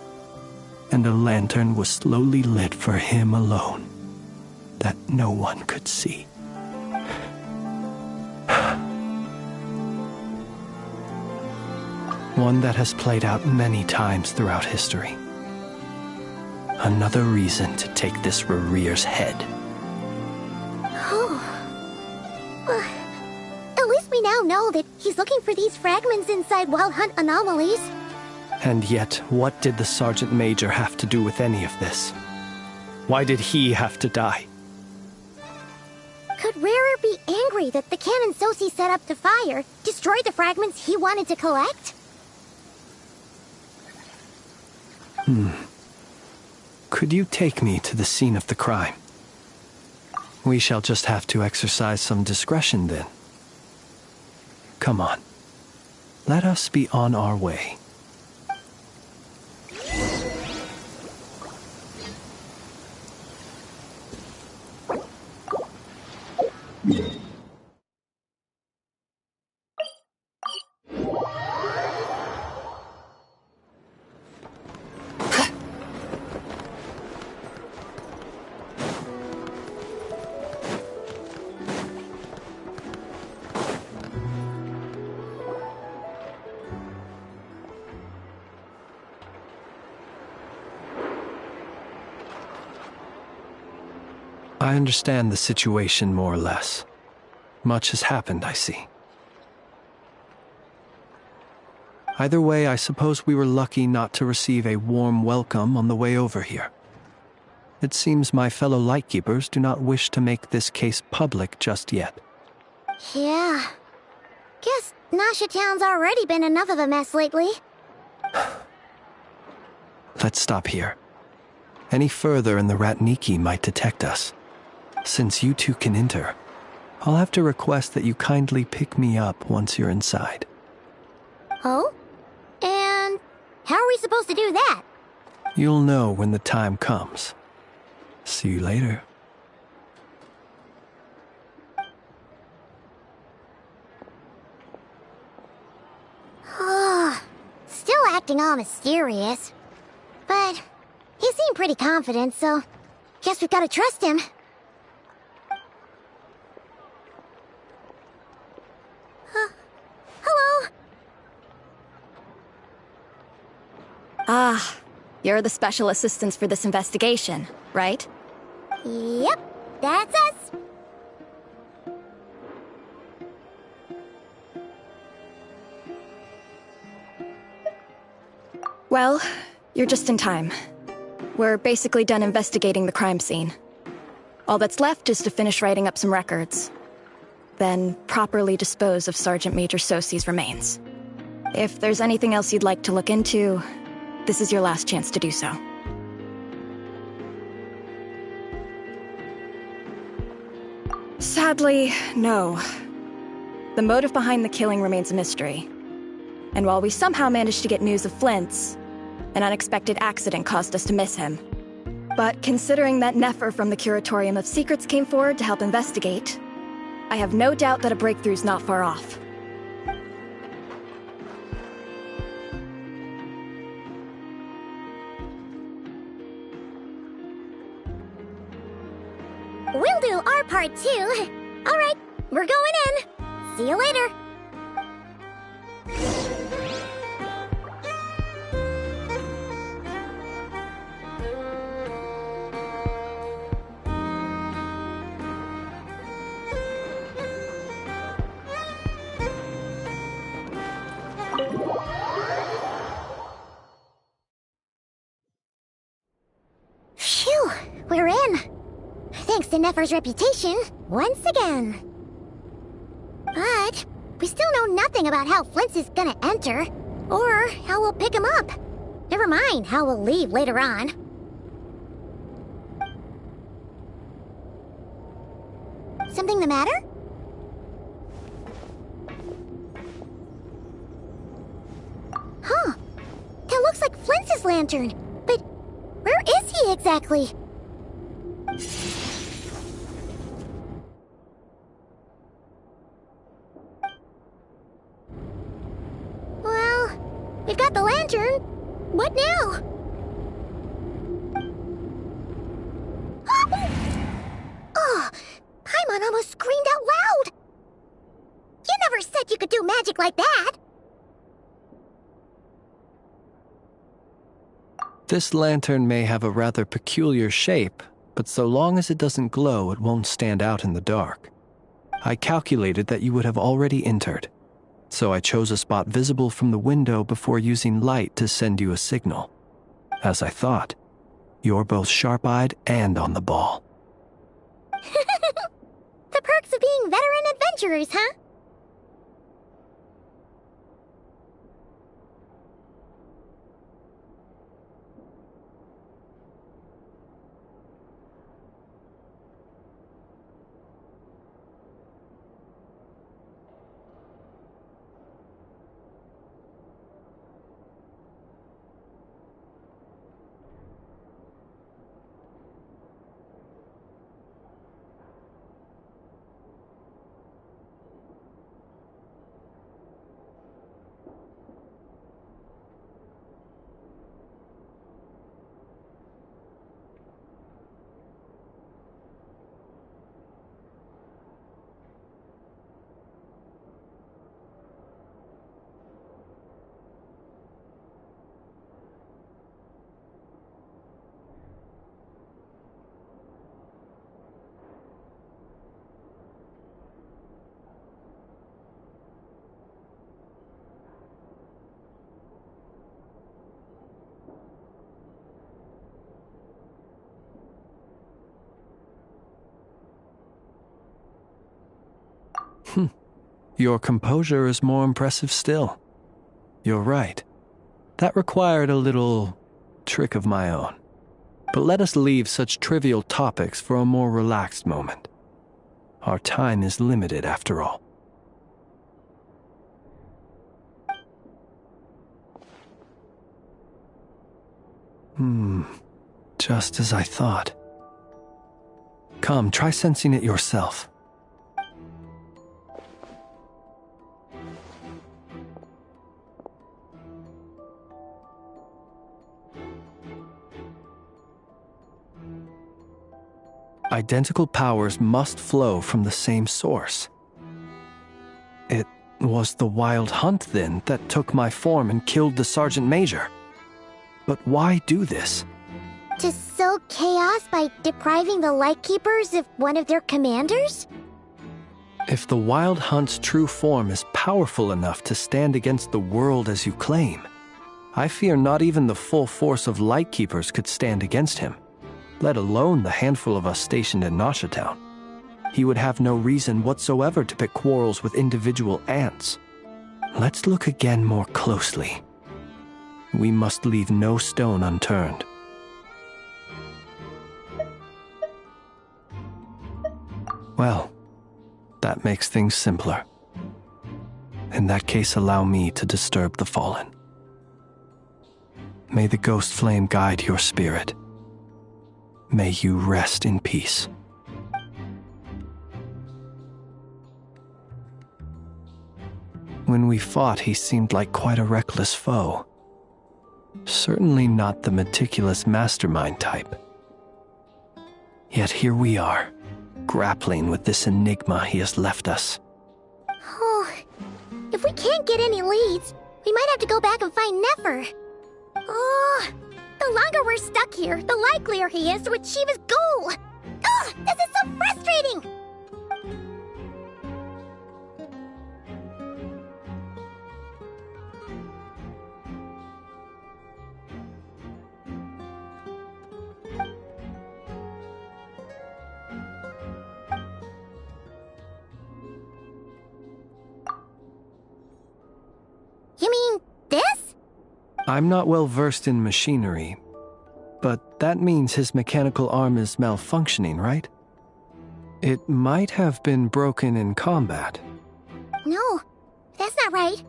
and a lantern was slowly lit for him alone, that no one could see. One that has played out many times throughout history. Another reason to take this Rerere's head. Oh. At least we now know that he's looking for these fragments inside Wild Hunt anomalies. And yet, what did the Sergeant Major have to do with any of this? Why did he have to die? Could Rarer be angry that the cannon Sosi set up to fire destroyed the fragments he wanted to collect? Could you take me to the scene of the crime? We shall just have to exercise some discretion then. Come on. Let us be on our way. I understand the situation more or less. Much has happened, I see. Either way, I suppose we were lucky not to receive a warm welcome on the way over here. It seems my fellow Lightkeepers do not wish to make this case public just yet. Yeah. Guess Nasha Town's already been enough of a mess lately. Let's stop here. Any further and the Ratniki might detect us. Since you two can enter, I'll have to request that you kindly pick me up once you're inside. Oh? And how are we supposed to do that? You'll know when the time comes. See you later. Still acting all mysterious. But he seemed pretty confident, so guess we've got to trust him. Hello? Ah, you're the special assistants for this investigation, right? Yep, that's us. Well, you're just in time. We're basically done investigating the crime scene. All that's left is to finish writing up some records. Then properly dispose of Sergeant Major Sosi's remains. If there's anything else you'd like to look into, this is your last chance to do so. Sadly, no. The motive behind the killing remains a mystery. And while we somehow managed to get news of Flint's, an unexpected accident caused us to miss him. But considering that Nefer from the Curatorium of Secrets came forward to help investigate, I have no doubt that a breakthrough's not far off. We'll do our part too. All right, We're going in. See you later. Phew, we're in. Thanks to Nefer's reputation, once again. But we still know nothing about how Flint's is gonna enter, or how we'll pick him up. Never mind how we'll leave later on. Something the matter? Huh. That looks like Flint's lantern. But where is he exactly? Well, we've got the lantern. What now? Oh, Paimon almost screamed out loud. You never said you could do magic like that. This lantern may have a rather peculiar shape, but so long as it doesn't glow, it won't stand out in the dark. I calculated that you would have already entered, so I chose a spot visible from the window before using light to send you a signal. As I thought, you're both sharp-eyed and on the ball. The perks of being veteran adventurers, huh? Your composure is more impressive still. You're right. That required a little trick of my own. But let us leave such trivial topics for a more relaxed moment. Our time is limited after all. Just as I thought. Come, try sensing it yourself. Identical powers must flow from the same source. It was the Wild Hunt, then, that took my form and killed the Sergeant Major. But why do this? To sow chaos by depriving the Lightkeepers of one of their commanders? If the Wild Hunt's true form is powerful enough to stand against the world as you claim, I fear not even the full force of Lightkeepers could stand against him, let alone the handful of us stationed in Nasha Town. He would have no reason whatsoever to pick quarrels with individual ants. Let's look again more closely. We must leave no stone unturned. Well, that makes things simpler. In that case, allow me to disturb the fallen. May the ghost flame guide your spirit. May you rest in peace. When we fought, he seemed like quite a reckless foe. Certainly not the meticulous mastermind type. Yet here we are, grappling with this enigma he has left us. Oh, if we can't get any leads, we might have to go back and find Nefer. Oh, the longer we're stuck here, the likelier he is to achieve his goal. Oh, this is so frustrating! You mean this? I'm not well versed in machinery, but that means his mechanical arm is malfunctioning, right? It might have been broken in combat. No, that's not right.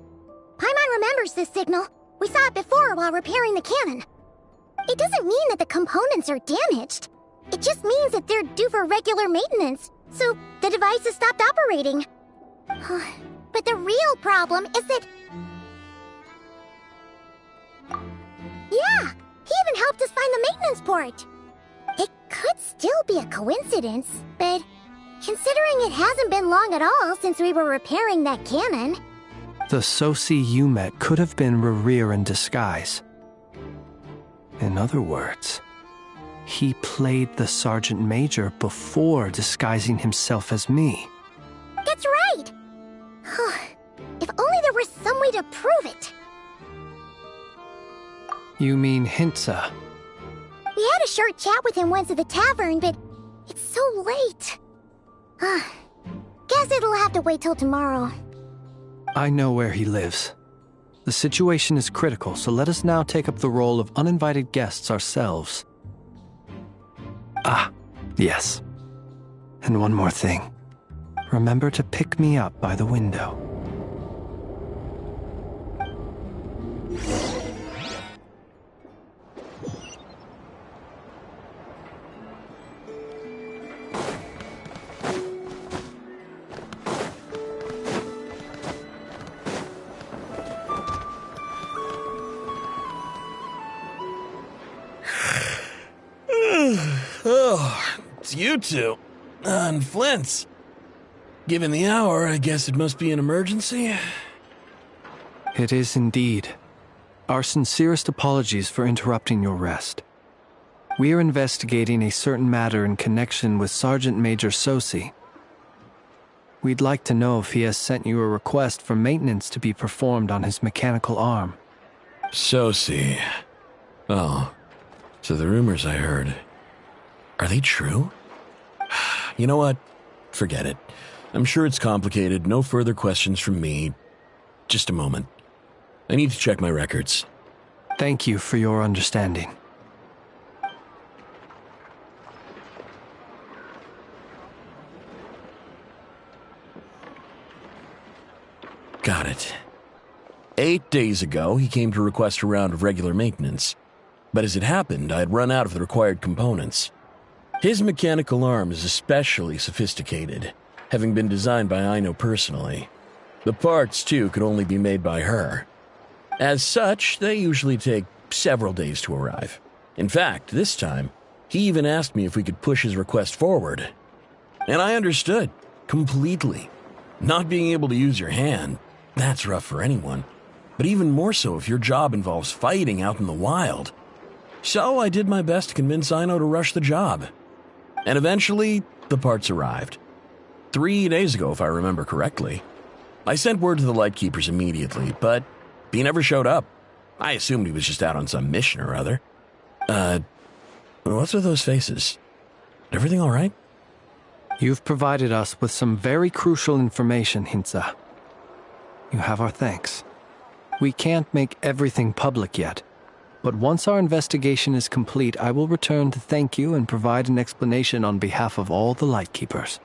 Paimon remembers this signal. We saw it before while repairing the cannon. It doesn't mean that the components are damaged. It just means that they're due for regular maintenance, so the device has stopped operating. But the real problem is that... Yeah, he even helped us find the maintenance port. It could still be a coincidence, but considering it hasn't been long at all since we were repairing that cannon... The Sosi you met could have been Rerir in disguise. In other words, he played the Sergeant Major before disguising himself as me. That's right! If only there were some way to prove it. You mean Hintsa? We had a short chat with him once at the tavern, but it's so late. Guess it'll have to wait till tomorrow. I know where he lives. The situation is critical, so let us now take up the role of uninvited guests ourselves. Ah, yes. And one more thing. Remember to pick me up by the window. Oh, it's you two. And Flint's. Given the hour, I guess it must be an emergency. It is indeed. Our sincerest apologies for interrupting your rest. We are investigating a certain matter in connection with Sergeant Major Sosi. We'd like to know if he has sent you a request for maintenance to be performed on his mechanical arm. Sosi. Oh, so the rumors I heard, are they true? You know what? Forget it. I'm sure it's complicated. No further questions from me. Just a moment. I need to check my records. Thank you for your understanding. Got it. 8 days ago, he came to request a round of regular maintenance. But as it happened, I had run out of the required components. His mechanical arm is especially sophisticated, having been designed by Aino personally. The parts, too, could only be made by her. As such, they usually take several days to arrive. In fact, this time, he even asked me if we could push his request forward. And I understood, completely. Not being able to use your hand, that's rough for anyone. But even more so if your job involves fighting out in the wild. So I did my best to convince Aino to rush the job. And eventually, the parts arrived. 3 days ago, if I remember correctly. I sent word to the Lightkeepers immediately, but he never showed up. I assumed he was just out on some mission or other. What's with those faces? Everything all right? You've provided us with some very crucial information, Hintsa. You have our thanks. We can't make everything public yet, but once our investigation is complete, I will return to thank you and provide an explanation on behalf of all the Lightkeepers.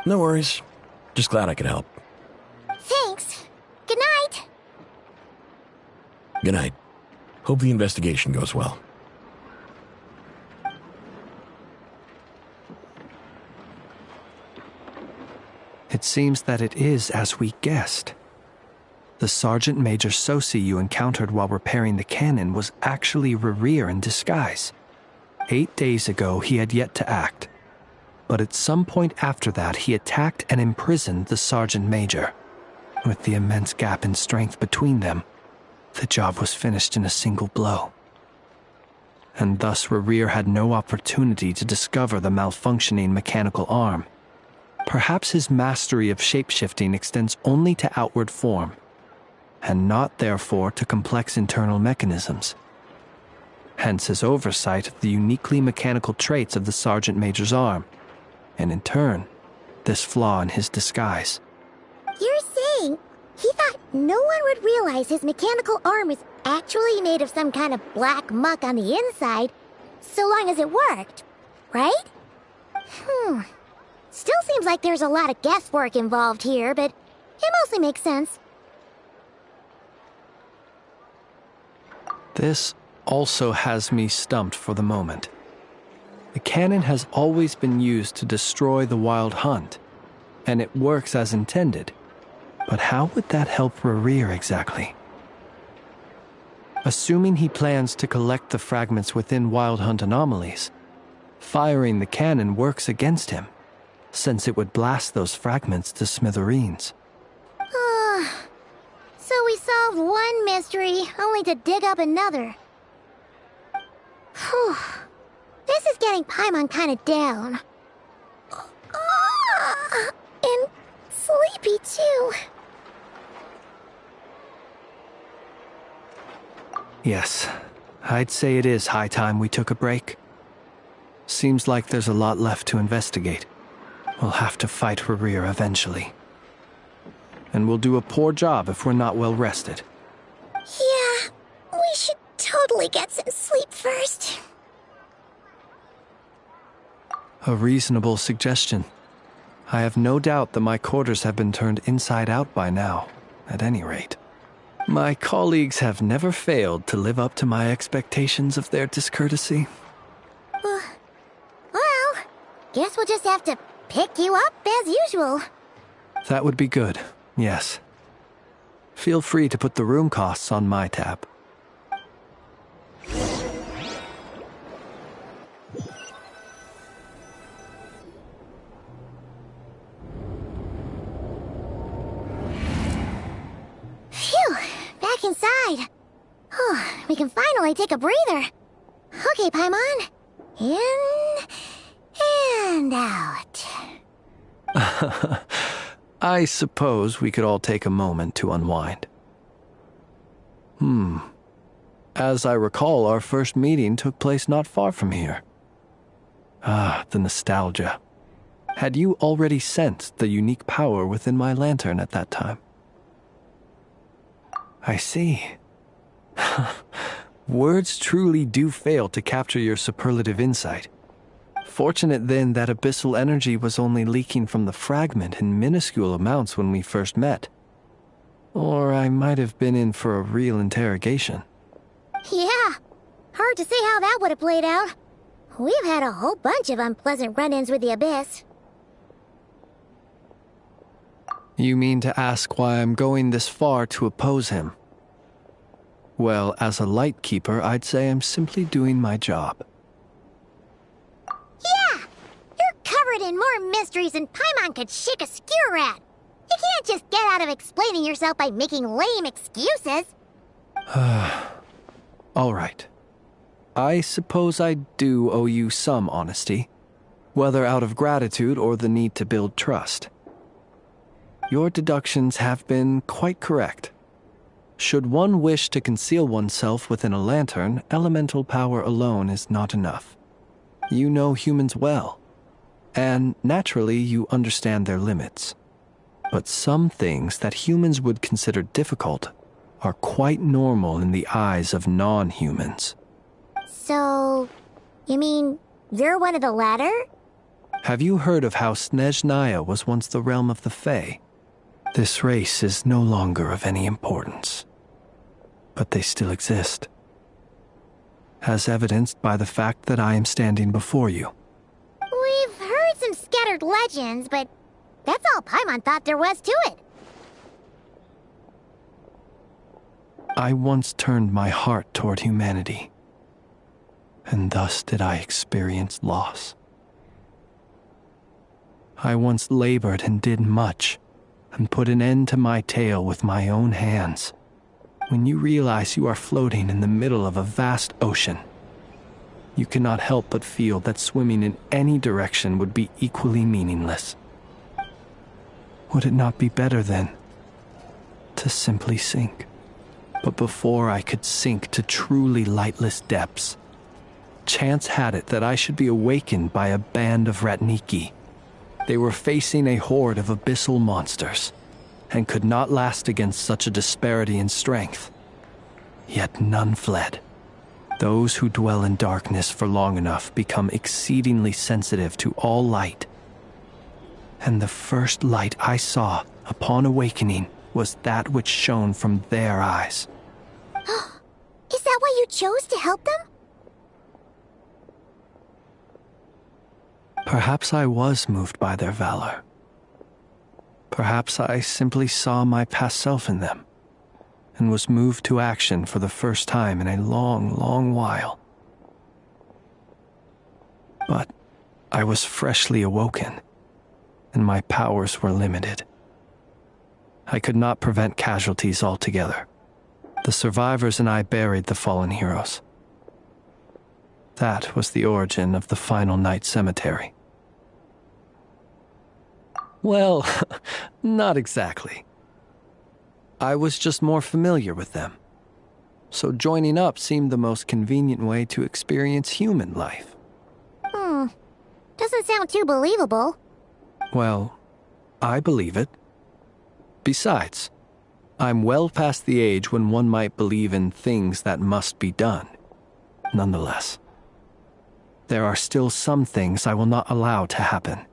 No worries. Just glad I could help. Thanks. Good night. Good night. Hope the investigation goes well. It seems that it is as we guessed. The Sergeant Major Sosi you encountered while repairing the cannon was actually Rerir in disguise. 8 days ago, he had yet to act. But at some point after that, he attacked and imprisoned the Sergeant Major. With the immense gap in strength between them, the job was finished in a single blow. And thus Rerir had no opportunity to discover the malfunctioning mechanical arm. Perhaps his mastery of shapeshifting extends only to outward form, and not therefore to complex internal mechanisms. Hence his oversight of the uniquely mechanical traits of the Sergeant Major's arm, and in turn, this flaw in his disguise. You're saying he thought no one would realize his mechanical arm is actually made of some kind of black muck on the inside, so long as it worked, right? Still seems like there's a lot of guesswork involved here, but it mostly makes sense. This also has me stumped for the moment. The cannon has always been used to destroy the Wild Hunt, and it works as intended. But how would that help Rerir exactly? Assuming he plans to collect the fragments within Wild Hunt anomalies, firing the cannon works against him, since it would blast those fragments to smithereens. So we solved one mystery, only to dig up another. Whew. This is getting Paimon kind of down. And sleepy too. Yes, I'd say it is high time we took a break. Seems like there's a lot left to investigate. We'll have to fight Rerir eventually. And we'll do a poor job if we're not well rested. Yeah, we should totally get some sleep first. A reasonable suggestion. I have no doubt that my quarters have been turned inside out by now, at any rate. My colleagues have never failed to live up to my expectations of their discourtesy. Well, guess we'll just have to pick you up as usual. That would be good, yes. Feel free to put the room costs on my tab. Phew, back inside. We can finally take a breather. Okay, Paimon. In and out. I suppose we could all take a moment to unwind. As I recall, our first meeting took place not far from here. The nostalgia. Had you already sensed the unique power within my lantern at that time? I see. Words truly do fail to capture your superlative insight. Fortunate then that abyssal energy was only leaking from the fragment in minuscule amounts when we first met. Or I might have been in for a real interrogation. Yeah, hard to say how that would have played out. We've had a whole bunch of unpleasant run-ins with the Abyss. You mean to ask why I'm going this far to oppose him? Well, as a light keeper, I'd say I'm simply doing my job. Yeah! You're covered in more mysteries than Paimon could shake a skewer at. You can't just get out of explaining yourself by making lame excuses. All right. I suppose I do owe you some honesty, whether out of gratitude or the need to build trust. Your deductions have been quite correct. Should one wish to conceal oneself within a lantern, elemental power alone is not enough. You know humans well, and naturally you understand their limits. But some things that humans would consider difficult are quite normal in the eyes of non-humans. So, you mean you're one of the latter? Have you heard of how Snezhnaya was once the realm of the Fae? This race is no longer of any importance, but they still exist, as evidenced by the fact that I am standing before you. We've heard some scattered legends, but that's all Paimon thought there was to it. I once turned my heart toward humanity, and thus did I experience loss. I once labored and did much, and put an end to my tale with my own hands. When you realize you are floating in the middle of a vast ocean, you cannot help but feel that swimming in any direction would be equally meaningless. Would it not be better, then, to simply sink? But before I could sink to truly lightless depths, chance had it that I should be awakened by a band of Ratniki. They were facing a horde of abyssal monsters, and could not last against such a disparity in strength. Yet none fled. Those who dwell in darkness for long enough become exceedingly sensitive to all light. And the first light I saw upon awakening was that which shone from their eyes. Is that why you chose to help them? Perhaps I was moved by their valor. Perhaps I simply saw my past self in them, and was moved to action for the first time in a long, long while. But I was freshly awoken, and my powers were limited. I could not prevent casualties altogether. The survivors and I buried the fallen heroes. That was the origin of the final night cemetery. Well, not exactly. I was just more familiar with them. So joining up seemed the most convenient way to experience human life. Doesn't sound too believable. Well, I believe it. Besides, I'm well past the age when one might believe in things that must be done. Nonetheless, there are still some things I will not allow to happen.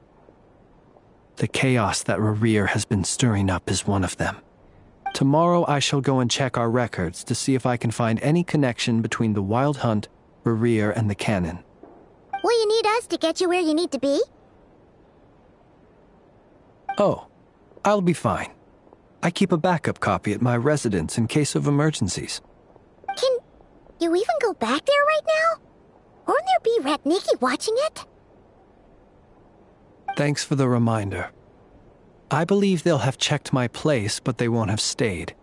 The chaos that Rerir has been stirring up is one of them. Tomorrow I shall go and check our records to see if I can find any connection between the Wild Hunt, Rerir, and the Cannon. Will you need us to get you where you need to be? Oh, I'll be fine. I keep a backup copy at my residence in case of emergencies. Can you even go back there right now? Won't there be Ratniki watching it? Thanks for the reminder. I believe they'll have checked my place, but they won't have stayed.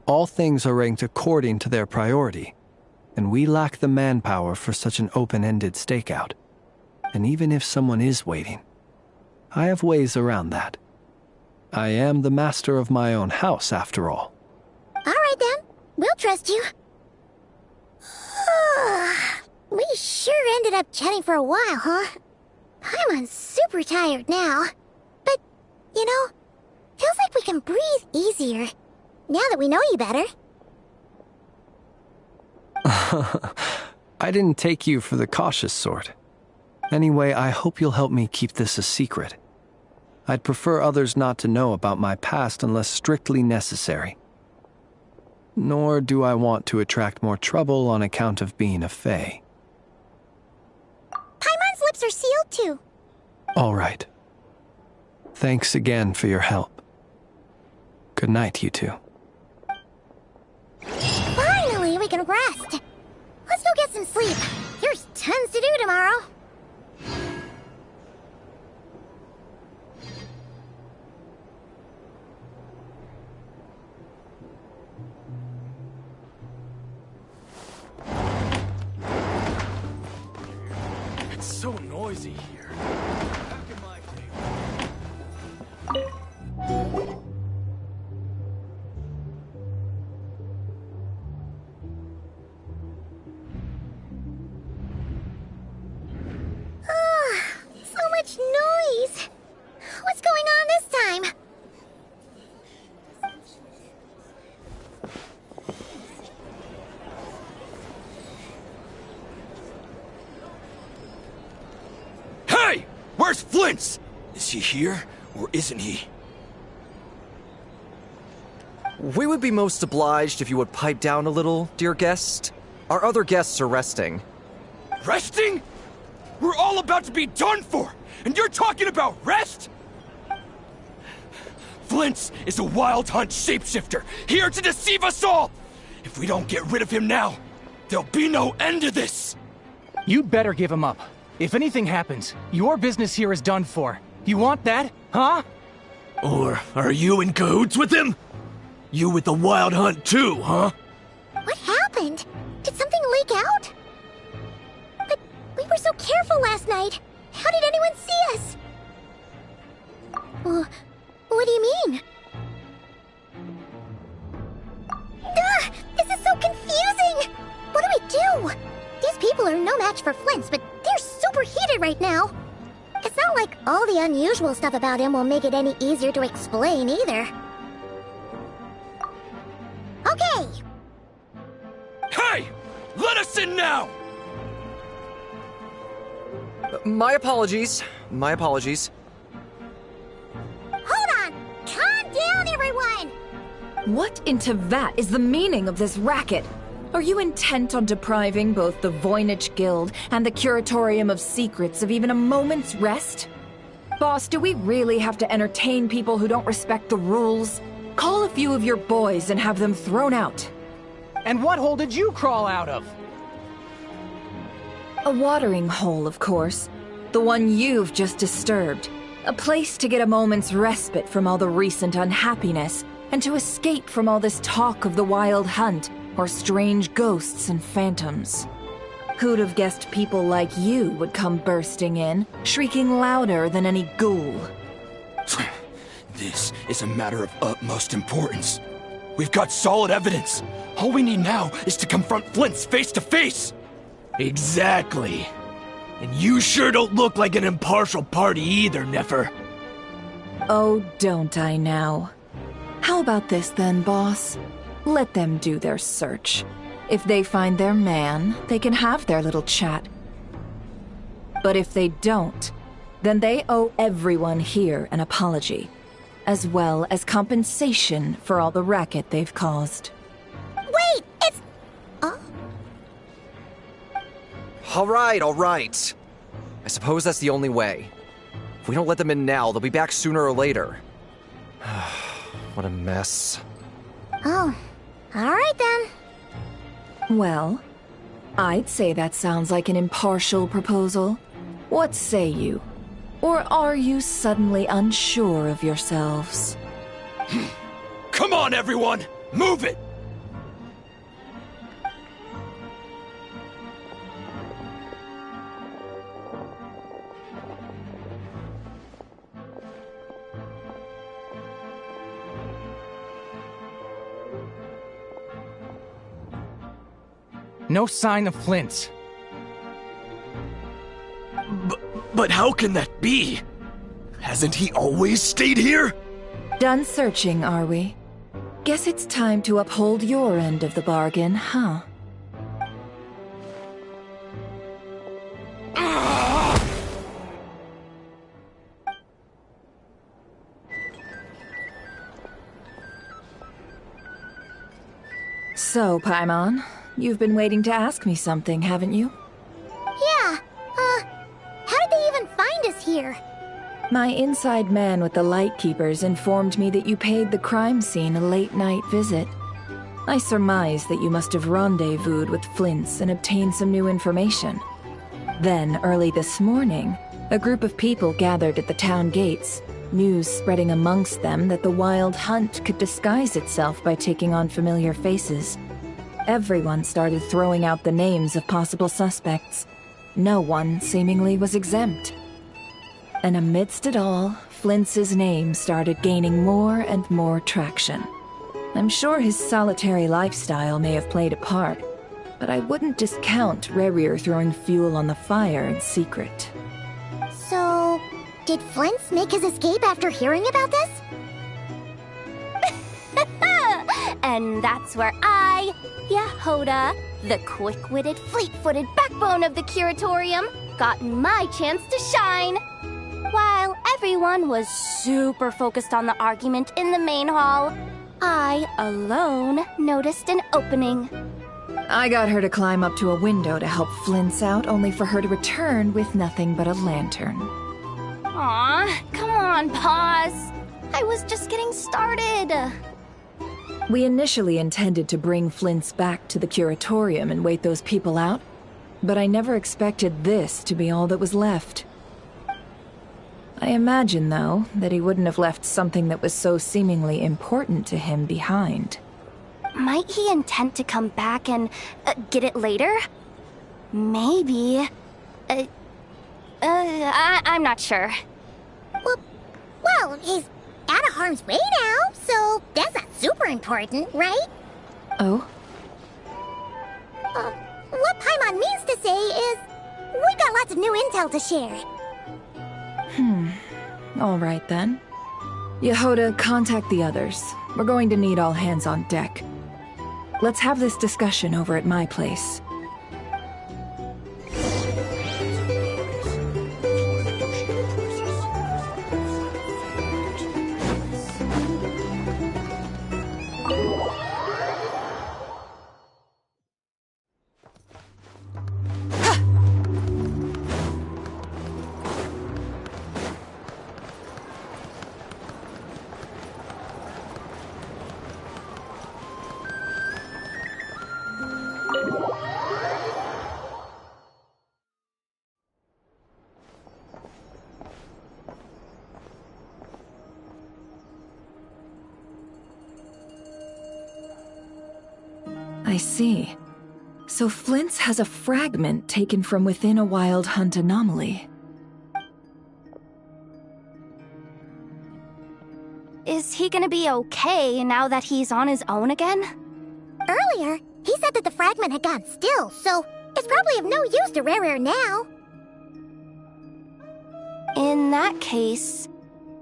All things are ranked according to their priority, and we lack the manpower for such an open-ended stakeout. And even if someone is waiting, I have ways around that. I am the master of my own house, after all. All right, then. We'll trust you. We sure ended up chatting for a while, huh? I'm super tired now. But, you know, feels like we can breathe easier, now that we know you better. I didn't take you for the cautious sort. Anyway, I hope you'll help me keep this a secret. I'd prefer others not to know about my past unless strictly necessary. Nor do I want to attract more trouble on account of being a fae. Paimon's lips are sealed too. All right. Thanks again for your help. Good night, you two. Finally, we can rest. Let's go get some sleep. There's tons to do tomorrow. It's so noisy here. Back in my So much noise. What's going on this time? Hey! Where's Flint's? Is he here, or isn't he? We would be most obliged if you would pipe down a little, dear guest. Our other guests are resting. Resting? We're all about to be done for, and you're talking about rest? Flint's is a Wild Hunt shapeshifter, here to deceive us all! If we don't get rid of him now, there'll be no end to this! You'd better give him up. If anything happens, your business here is done for. You want that, huh? Or are you in cahoots with him? You with the Wild Hunt too, huh? What happened? Did something leak out? But we were so careful last night. How did anyone see us? What do you mean? This is so confusing! What do we do? These people are no match for Flint's, but they're super heated right now. It's not like all the unusual stuff about him will make it any easier to explain either. Okay! Hey! Let us in now! My apologies. My apologies. Hold on! Calm down, everyone! What in Tevat is the meaning of this racket? Are you intent on depriving both the Voynich Guild and the Curatorium of Secrets of even a moment's rest? Boss, do we really have to entertain people who don't respect the rules? Call a few of your boys and have them thrown out. And what hole did you crawl out of? A watering hole, of course. The one you've just disturbed. A place to get a moment's respite from all the recent unhappiness, and to escape from all this talk of the Wild Hunt, or strange ghosts and phantoms. Who'd have guessed people like you would come bursting in, shrieking louder than any ghoul? This is a matter of utmost importance. We've got solid evidence. All we need now is to confront Flint's face to face. Exactly. And you sure don't look like an impartial party either, Nefer. Oh, don't I now? How about this then, boss? Let them do their search. If they find their man, they can have their little chat. But if they don't, then they owe everyone here an apology, as well as compensation for all the racket they've caused. Wait, it's... All right. I suppose that's the only way. If we don't let them in now, they'll be back sooner or later. What a mess. Oh, all right then. Well, I'd say that sounds like an impartial proposal. What say you? Or are you suddenly unsure of yourselves? Come on, everyone! Move it! No sign of Flint. But how can that be? Hasn't he always stayed here? Done searching, are we? Guess it's time to uphold your end of the bargain, huh? So, Paimon, you've been waiting to ask me something, haven't you? Yeah, how did they even find us here? My inside man with the Lightkeepers informed me that you paid the crime scene a late-night visit. I surmise that you must have rendezvoused with Flint's and obtained some new information. Then, early this morning, a group of people gathered at the town gates, news spreading amongst them that the Wild Hunt could disguise itself by taking on familiar faces. Everyone started throwing out the names of possible suspects. No one, seemingly, was exempt. And amidst it all, Flint's name started gaining more and more traction. I'm sure his solitary lifestyle may have played a part, but I wouldn't discount Rerir throwing fuel on the fire in secret. So, did Flint's make his escape after hearing about this? And that's where I, Yehoda, the quick-witted, fleet-footed backbone of the Curatorium, got my chance to shine. While everyone was super focused on the argument in the main hall, I alone noticed an opening. I got her to climb up to a window to help Flint's out, only for her to return with nothing but a lantern. Aw, come on, pause. I was just getting started. We initially intended to bring Flint's back to the Curatorium and wait those people out, but I never expected this to be all that was left. I imagine, though, that he wouldn't have left something that was so seemingly important to him behind. Might he intend to come back and get it later? Maybe. I'm not sure. Well, he's out of harm's way now, so that's not super important, right? Oh? What Paimon means to say is, we've got lots of new intel to share. All right, then. Yehoda, contact the others. We're going to need all hands on deck. Let's have this discussion over at my place. I see. So Flint's has a fragment taken from within a Wild Hunt anomaly. Is he gonna be okay now that he's on his own again? Earlier, he said that the fragment had gone still, so it's probably of no use to Rare now. In that case,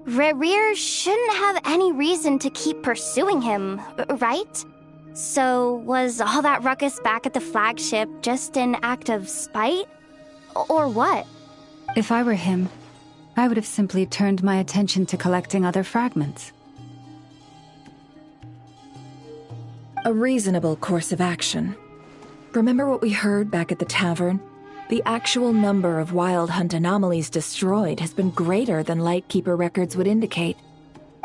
Rare shouldn't have any reason to keep pursuing him, right? So, was all that ruckus back at the flagship just an act of spite? Or what? If I were him, I would have simply turned my attention to collecting other fragments. A reasonable course of action. Remember what we heard back at the tavern? The actual number of Wild Hunt anomalies destroyed has been greater than Lightkeeper records would indicate.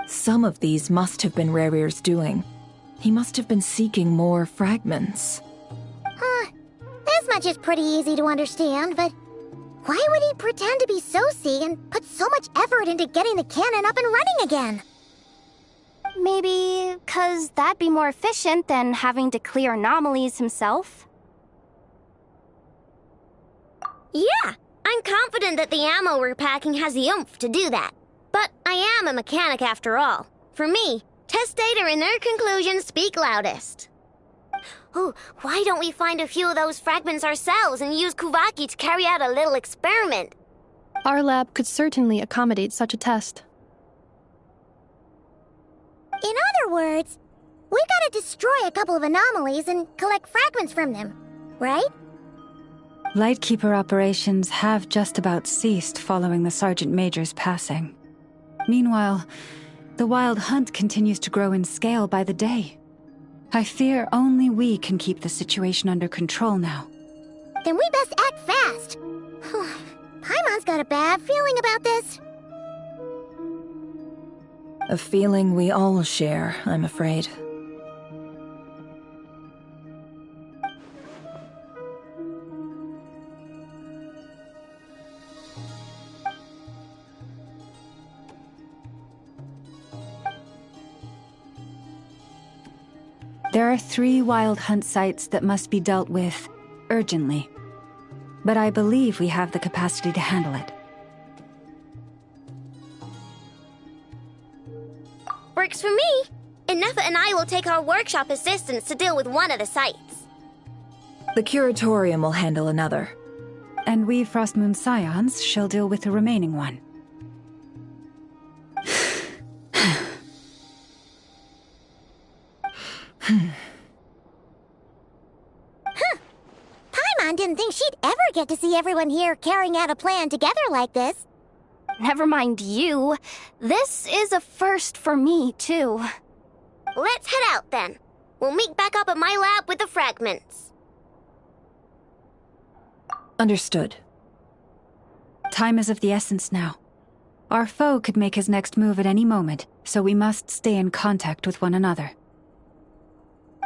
Some of these must have been Rare's doing. He must have been seeking more fragments. This much is pretty easy to understand, but why would he pretend to be Soci and put so much effort into getting the cannon up and running again? Maybe 'cause that'd be more efficient than having to clear anomalies himself? Yeah, I'm confident that the ammo we're packing has the oomph to do that. But I am a mechanic after all. For me, test data and their conclusions speak loudest. Ooh, why don't we find a few of those fragments ourselves and use Kuvaki to carry out a little experiment? Our lab could certainly accommodate such a test. In other words, we've got to destroy a couple of anomalies and collect fragments from them, right? Lightkeeper operations have just about ceased following the Sergeant Major's passing. Meanwhile, the Wild Hunt continues to grow in scale by the day. I fear only we can keep the situation under control now. Then we best act fast. Paimon's got a bad feeling about this. A feeling we all share, I'm afraid. There are 3 Wild Hunt sites that must be dealt with urgently. But I believe we have the capacity to handle it. Works for me. Ineffa and I will take our workshop assistants to deal with one of the sites. The Curatorium will handle another. And we Frostmoon Scions shall deal with the remaining one. Paimon didn't think she'd ever get to see everyone here carrying out a plan together like this. Never mind you. This is a first for me, too. Let's head out, then. We'll meet back up at my lab with the fragments. Understood. Time is of the essence now. Our foe could make his next move at any moment, so we must stay in contact with one another.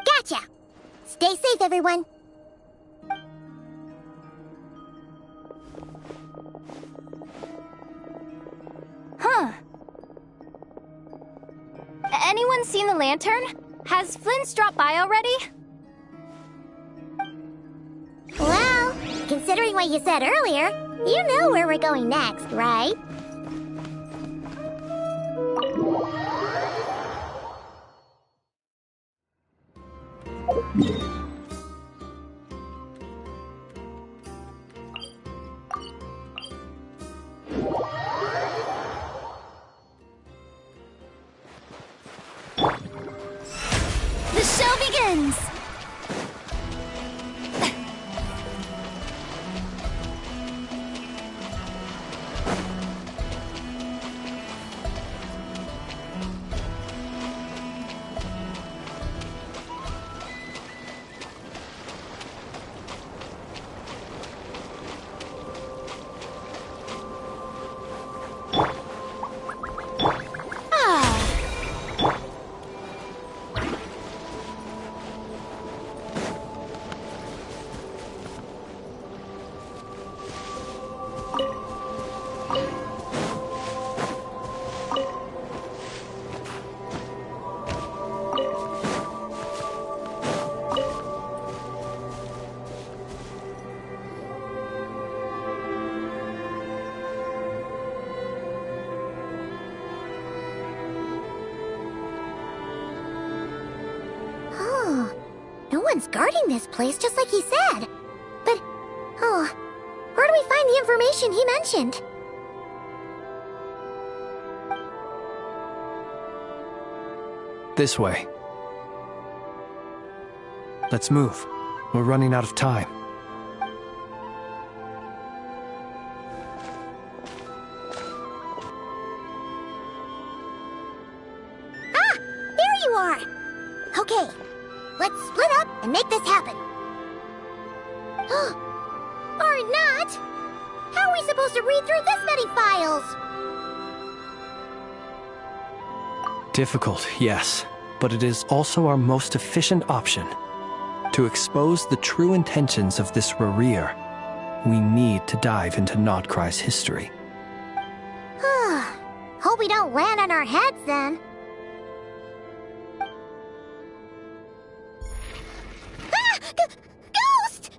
Gotcha! Stay safe, everyone. anyone seen the lantern? Has Flint's dropped by already? Well, considering what you said earlier, you know where we're going next, right? The show begins! No one's guarding this place, just like he said. But, where do we find the information he mentioned? This way. Let's move. We're running out of time. Ah! There you are! Okay, let's split up and make this happen. Or not! How are we supposed to read through this many files? Difficult, yes, but it is also our most efficient option. To expose the true intentions of this Rereer, we need to dive into Notcry's history. Hope we don't land on our heads then. Ghost!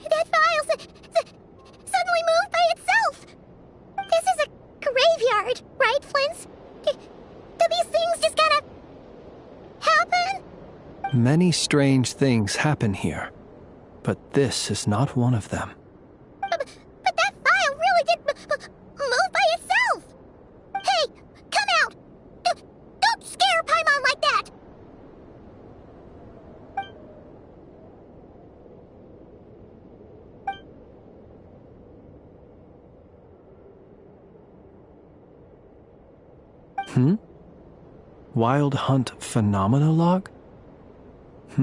That file suddenly moved by itself. This is a graveyard, right, Flint? Do these things just kind of happen? Many strange things happen here, but this is not one of them. But that file really did move by itself! Hey, come out! Don't scare Paimon like that! Wild Hunt Phenomenologue? Hey!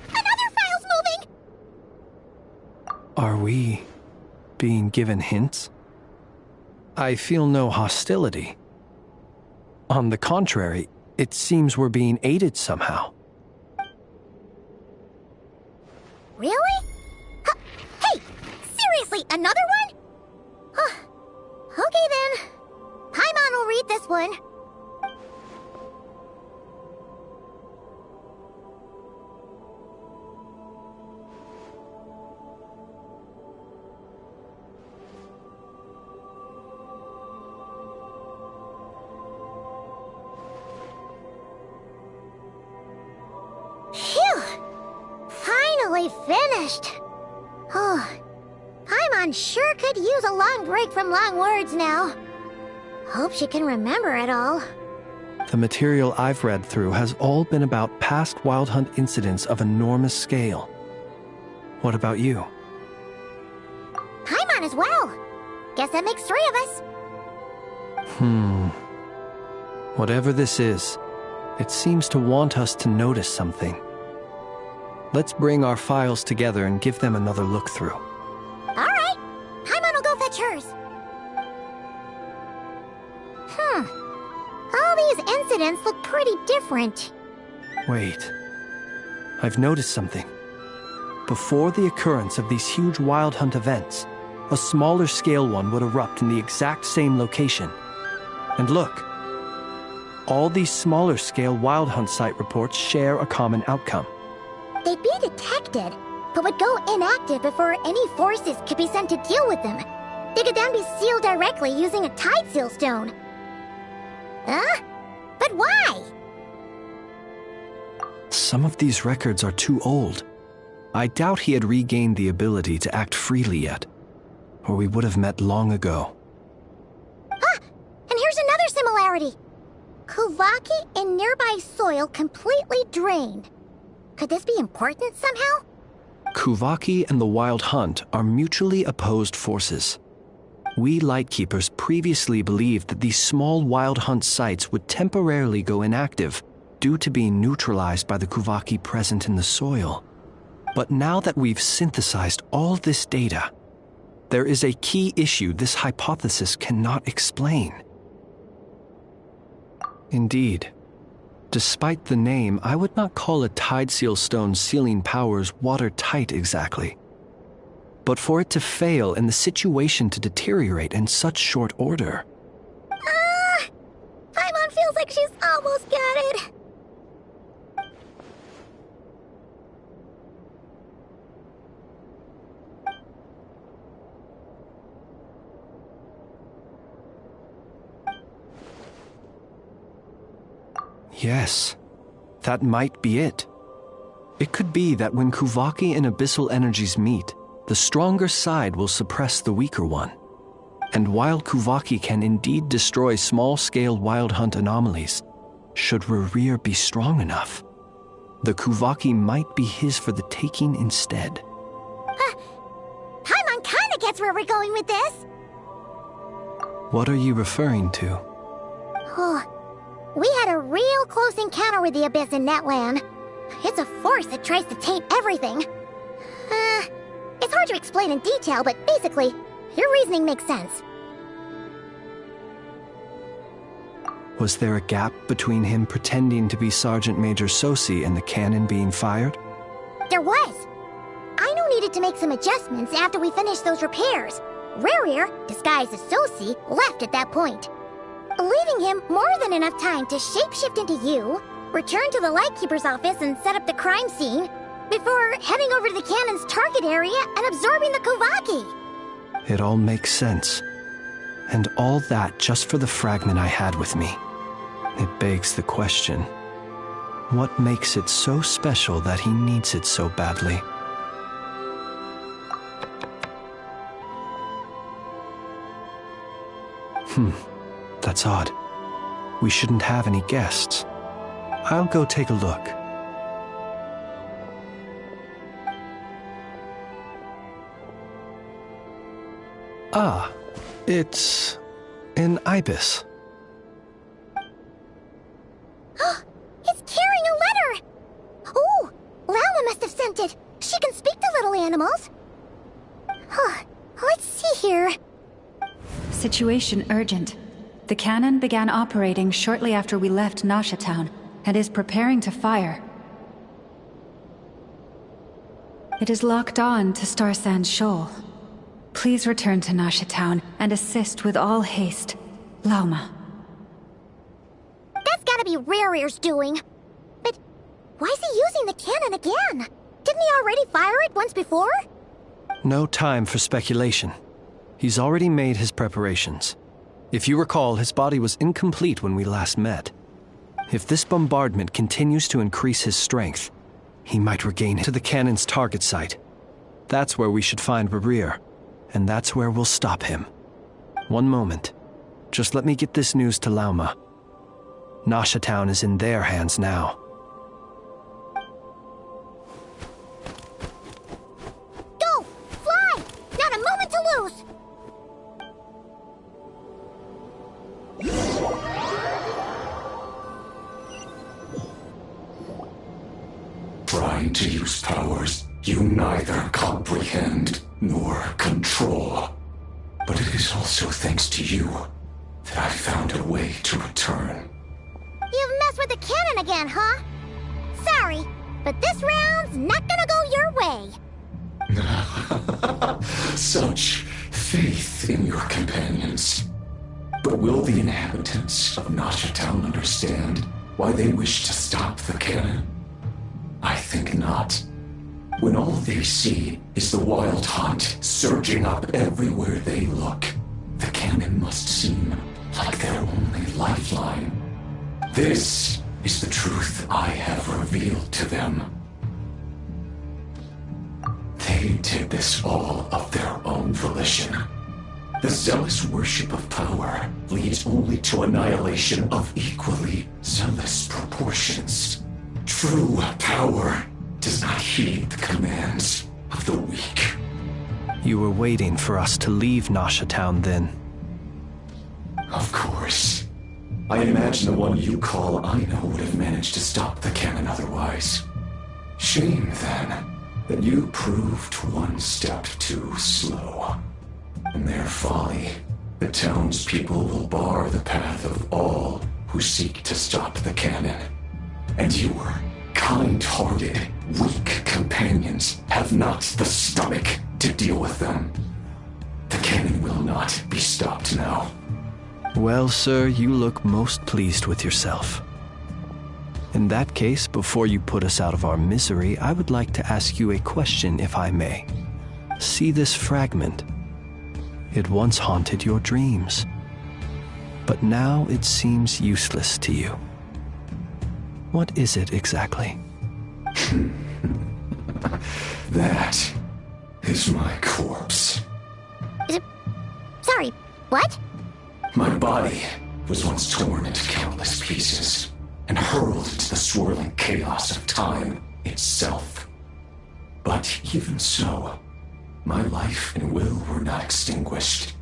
Another file's moving! Are we being given hints? I feel no hostility. On the contrary, it seems we're being aided somehow. Really? Hey! Seriously, another one? Okay then. Paimon will read this one. Phew! Finally finished. Paimon sure could use a long break from long words now. Hope she can remember it all. The material I've read through has all been about past Wild Hunt incidents of enormous scale. What about you? Paimon as well. Guess that makes 3 of us. Whatever this is, it seems to want us to notice something. Let's bring our files together and give them another look through. All right. Paimon will go fetch hers. All these incidents look pretty different. Wait. I've noticed something. Before the occurrence of these huge Wild Hunt events, a smaller scale one would erupt in the exact same location. And look, all these smaller scale Wild Hunt site reports share a common outcome. They'd be detected, but would go inactive before any forces could be sent to deal with them. They could then be sealed directly using a tide seal stone. Huh? But why? Some of these records are too old. I doubt he had regained the ability to act freely yet, or we would have met long ago. Ah! And here's another similarity. Kuvaki and nearby soil completely drained. Could this be important somehow? Kuvaki and the Wild Hunt are mutually opposed forces. We Lightkeepers previously believed that these small Wild Hunt sites would temporarily go inactive due to being neutralized by the Kuvaki present in the soil. But now that we've synthesized all this data, there is a key issue this hypothesis cannot explain. Indeed, despite the name, I would not call a tide seal stone's sealing powers watertight exactly. But for it to fail and the situation to deteriorate in such short order. Paimon feels like she's almost got it. Yes, that might be it. It could be that when Kuvaki and abyssal energies meet, the stronger side will suppress the weaker one. And while Kuvaki can indeed destroy small-scale Wild Hunt anomalies, should Rerir be strong enough, the Kuvaki might be his for the taking instead. Paimon kinda gets where we're going with this. What are you referring to? We had a real close encounter with the Abyss in Netland. It's a force that tries to taint everything. It's hard to explain in detail, but basically, your reasoning makes sense. Was there a gap between him pretending to be Sergeant Major Sosi and the cannon being fired? There was. Aino needed to make some adjustments after we finished those repairs. Rerir, disguised as Sosi, left at that point, leaving him more than enough time to shapeshift into you, return to the Lightkeeper's office and set up the crime scene, before heading over to the cannon's target area and absorbing the Kuvaki. It all makes sense. And all that just for the fragment I had with me. It begs the question, what makes it so special that he needs it so badly? That's odd. We shouldn't have any guests. I'll go take a look. Ah, it's an ibis. It's carrying a letter! Oh, Lala must have sent it. She can speak to little animals. Let's see here. Situation urgent. The cannon began operating shortly after we left Nasha Town and is preparing to fire. It is locked on to Star Sand Shoal. Please return to Nasha Town and assist with all haste. Lauma. That's gotta be Rerir's doing. But why is he using the cannon again? Didn't he already fire it once before? No time for speculation. He's already made his preparations. If you recall, his body was incomplete when we last met. If this bombardment continues to increase his strength, he might regain it to the cannon's target site. That's where we should find Rerir, and that's where we'll stop him. One moment. Just let me get this news to Lauma. Nasha Town is in their hands now. Go! Fly! Not a moment to lose! Trying to use powers you neither comprehend nor control. But it is also thanks to you that I found a way to return. You've messed with the cannon again, huh? Sorry, but this round's not gonna go your way. Such faith in your companions. But will the inhabitants of Nasha Town understand why they wish to stop the cannon? I think not. When all they see is the wild hunt surging up everywhere they look, the cannon must seem like their only lifeline. This is the truth I have revealed to them. They did this all of their own volition. The zealous worship of power leads only to annihilation of equally zealous proportions. True power does not heed the commands of the weak. You were waiting for us to leave Nasha Town then? Of course. I imagine the one you call Aina would have managed to stop the cannon otherwise. Shame, then, that you proved one step too slow. In their folly, the townspeople will bar the path of all who seek to stop the cannon. And your kind-hearted, weak companions have not the stomach to deal with them. The cannon will not be stopped now. Well, sir, you look most pleased with yourself. In that case, before you put us out of our misery, I would like to ask you a question, if I may. See this fragment? It once haunted your dreams, but now it seems useless to you. What is it exactly? That is my corpse. Sorry, what? My body was once torn into countless pieces and hurled into the swirling chaos of time itself. But even so, my life and will were not extinguished.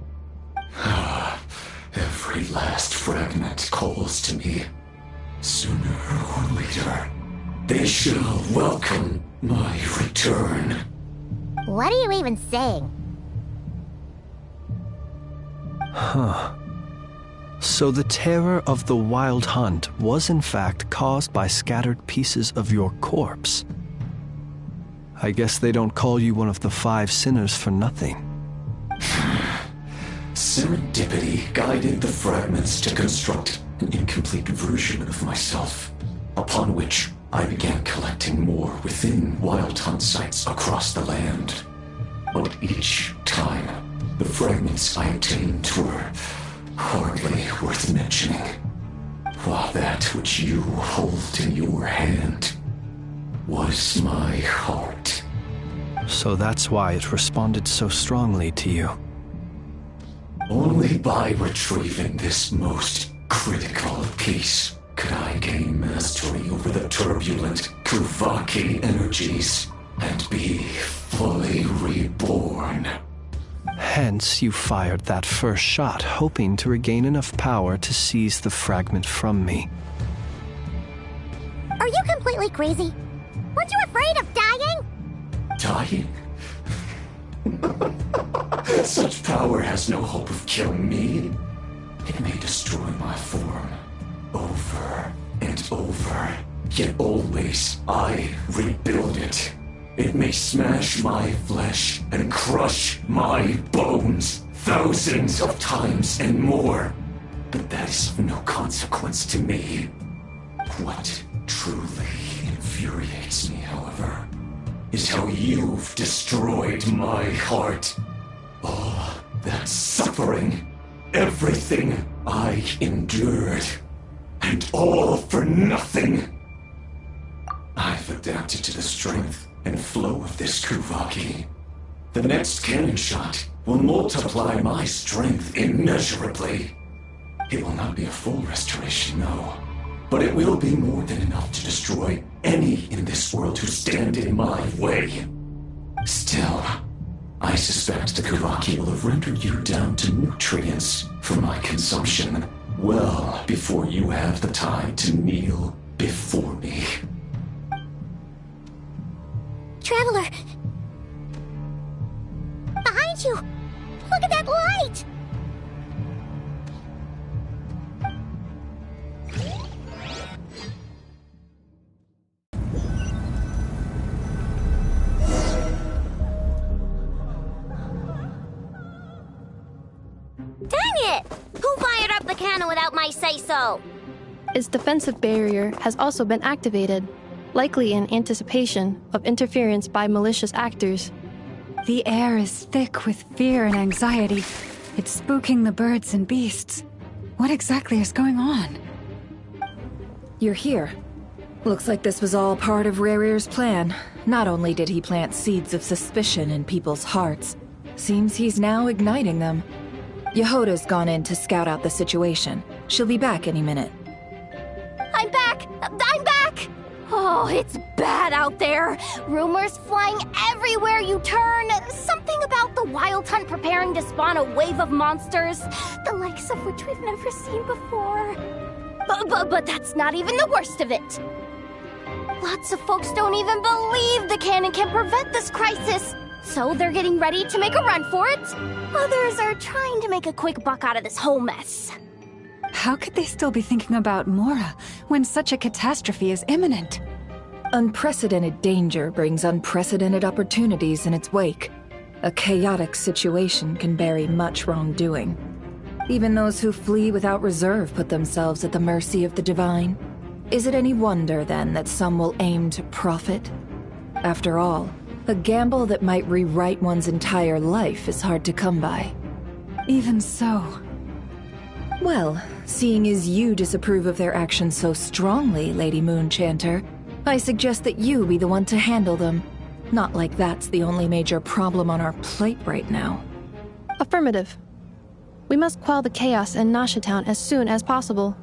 Every last fragment calls to me. Sooner or later, they shall welcome my return. What are you even saying? Huh. So the terror of the wild hunt was in fact caused by scattered pieces of your corpse. I guess they don't call you one of the 5 sinners for nothing. Serendipity guided the fragments to construct an incomplete version of myself, upon which I began collecting more within wild hunt sites across the land. But each time, the fragments I obtained were hardly worth mentioning, while that which you hold in your hand was my heart. So that's why it responded so strongly to you. Only by retrieving this most critical piece could I gain mastery over the turbulent Kuvaki energies and be fully reborn. Hence, you fired that first shot, hoping to regain enough power to seize the fragment from me. Are you completely crazy? Weren't you afraid of dying? Dying? Such power has no hope of killing me. It may destroy my form over and over, yet always I rebuild it. It may smash my flesh and crush my bones thousands of times and more, but that is of no consequence to me. What truly infuriates me, however, is how you've destroyed my heart. All that suffering, everything I endured, and all for nothing. I've adapted to the strength and flow of this Kuvaki. The next cannon shot will multiply my strength immeasurably. It will not be a full restoration, no, but it will be more than enough to destroy any in this world who stand in my way. Still, I suspect the Kuvaki will have rendered you down to nutrients for my consumption well before you have the time to kneel before me. Traveler! Behind you! Look at that light! Dang it! Who fired up the cannon without my say-so? Its defensive barrier has also been activated, likely in anticipation of interference by malicious actors. The air is thick with fear and anxiety. It's spooking the birds and beasts. What exactly is going on? You're here. Looks like this was all part of Rarir's plan. Not only did he plant seeds of suspicion in people's hearts, seems he's now igniting them. Yehoda's gone in to scout out the situation. She'll be back any minute. I'm back! I'm back! Oh, it's bad out there. Rumors flying everywhere you turn. Something about the Wild Hunt preparing to spawn a wave of monsters, the likes of which we've never seen before. But that's not even the worst of it. Lots of folks don't even believe the cannon can prevent this crisis, so they're getting ready to make a run for it. Others are trying to make a quick buck out of this whole mess. How could they still be thinking about Mora when such a catastrophe is imminent? Unprecedented danger brings unprecedented opportunities in its wake. A chaotic situation can bury much wrongdoing. Even those who flee without reserve put themselves at the mercy of the divine. Is it any wonder, then, that some will aim to profit? After all, a gamble that might rewrite one's entire life is hard to come by. Even so. Well, seeing as you disapprove of their actions so strongly, Lady Moonchanter, I suggest that you be the one to handle them. Not like that's the only major problem on our plate right now. Affirmative. We must quell the chaos in Nasha Town as soon as possible.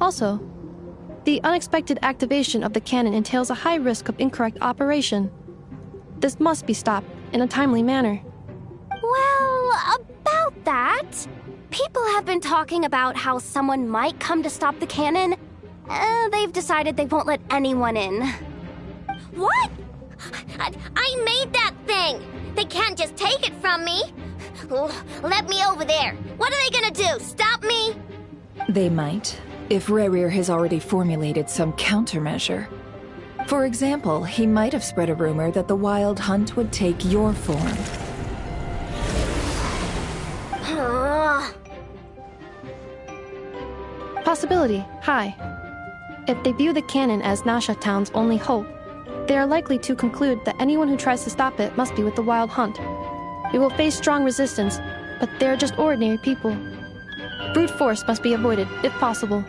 Also, the unexpected activation of the cannon entails a high risk of incorrect operation. This must be stopped in a timely manner. Well, about that, people have been talking about how someone might come to stop the cannon. They've decided they won't let anyone in. What? I made that thing! They can't just take it from me! Let me over there! What are they gonna do? Stop me? They might, if Rarir has already formulated some countermeasure. For example, he might have spread a rumor that the Wild Hunt would take your form. Possibility high. If they view the cannon as Nasha Town's only hope, they are likely to conclude that anyone who tries to stop it must be with the Wild Hunt. We will face strong resistance, but they're just ordinary people. Brute force must be avoided, if possible.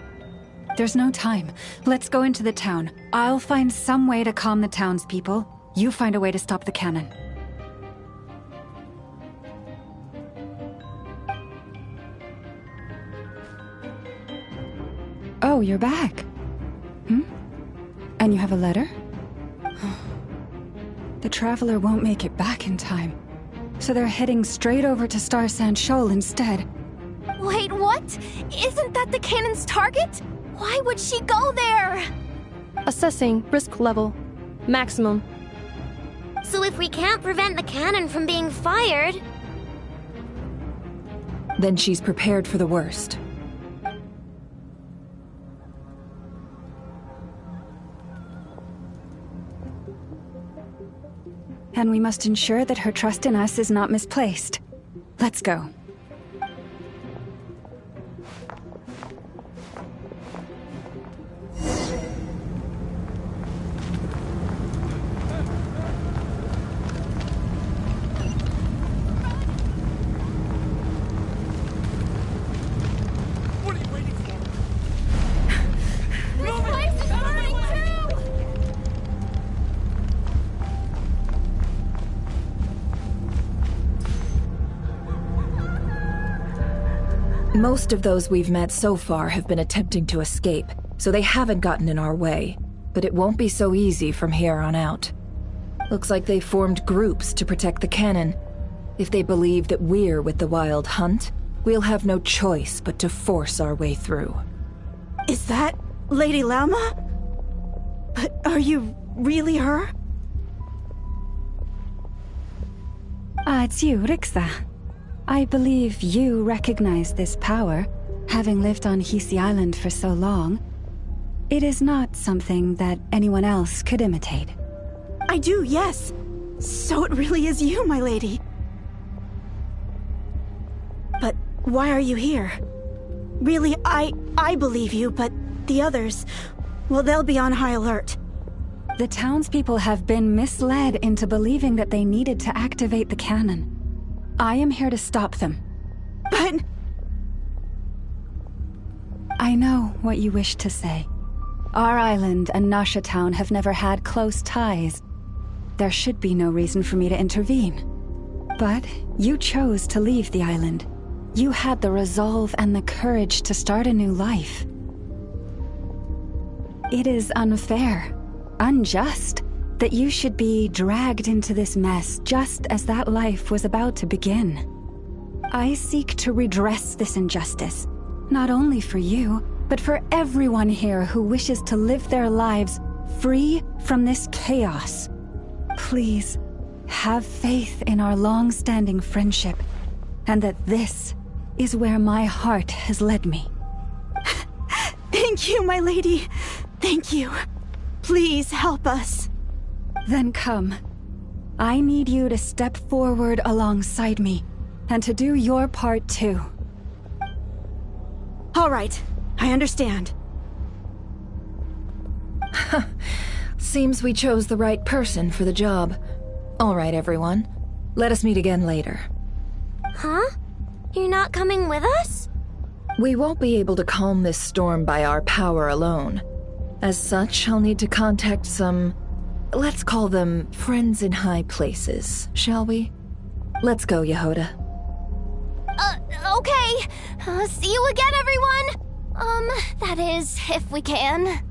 There's no time. Let's go into the town. I'll find some way to calm the townspeople. You find a way to stop the cannon. Oh, you're back. And you have a letter? The Traveler won't make it back in time, so they're heading straight over to Star Sand Shoal instead. Wait, what? Isn't that the cannon's target? Why would she go there? Assessing risk level. Maximum. So if we can't prevent the cannon from being fired... Then she's prepared for the worst. And we must ensure that her trust in us is not misplaced. Let's go. Most of those we've met so far have been attempting to escape, so they haven't gotten in our way. But it won't be so easy from here on out. Looks like they formed groups to protect the cannon. If they believe that we're with the Wild Hunt, we'll have no choice but to force our way through. Is that Lady Lama? But are you really her? It's you, Rixa. I believe you recognize this power, having lived on Hisi Island for so long. It is not something that anyone else could imitate. I do, yes. So it really is you, my lady. But Why are you here? Really, I believe you, but the others, well, they'll be on high alert. The townspeople have been misled into believing that they needed to activate the cannon. I am here to stop them. But... I know what you wish to say. Our island and Nasha Town have never had close ties. There should be no reason for me to intervene. But you chose to leave the island. You had the resolve and the courage to start a new life. It is unfair, unjust, that you should be dragged into this mess just as that life was about to begin. I seek to redress this injustice, not only for you, but for everyone here who wishes to live their lives free from this chaos. Please, have faith in our long-standing friendship, and that this is where my heart has led me. Thank you, my lady. Thank you. Please help us. Then come. I need you to step forward alongside me, and to do your part too. All right, I understand. Seems we chose the right person for the job. All right, everyone. Let us meet again later. Huh? You're not coming with us? We won't be able to calm this storm by our power alone. As such, I'll need to contact some... let's call them friends in high places, shall we? Let's go, Yehoda. Okay. See you again, everyone. That is, if we can.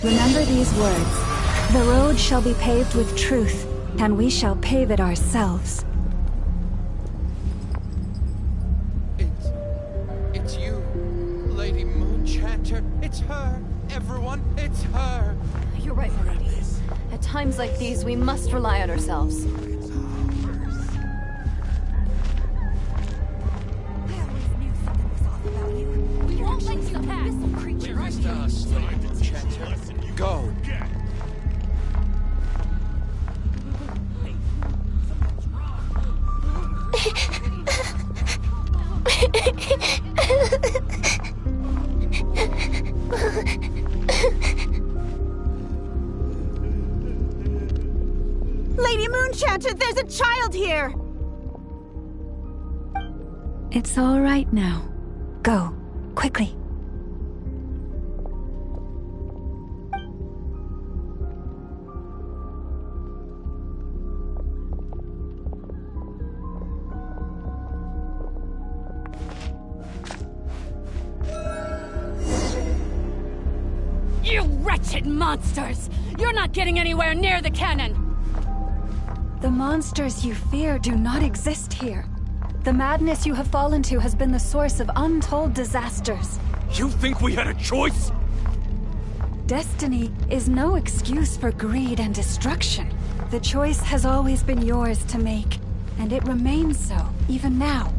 Remember these words. The road shall be paved with truth, and we shall pave it ourselves. It's you, Lady Moonchanter. It's her. Everyone, it's her. You're right, my lady. At times like these, we must rely on ourselves. Go. Lady Moonchanter, there's a child here! It's all right now. Go, quickly. You wretched monsters! You're not getting anywhere near the cannon! The monsters you fear do not exist here. The madness you have fallen to has been the source of untold disasters. You think we had a choice? Destiny is no excuse for greed and destruction. The choice has always been yours to make, and it remains so, even now.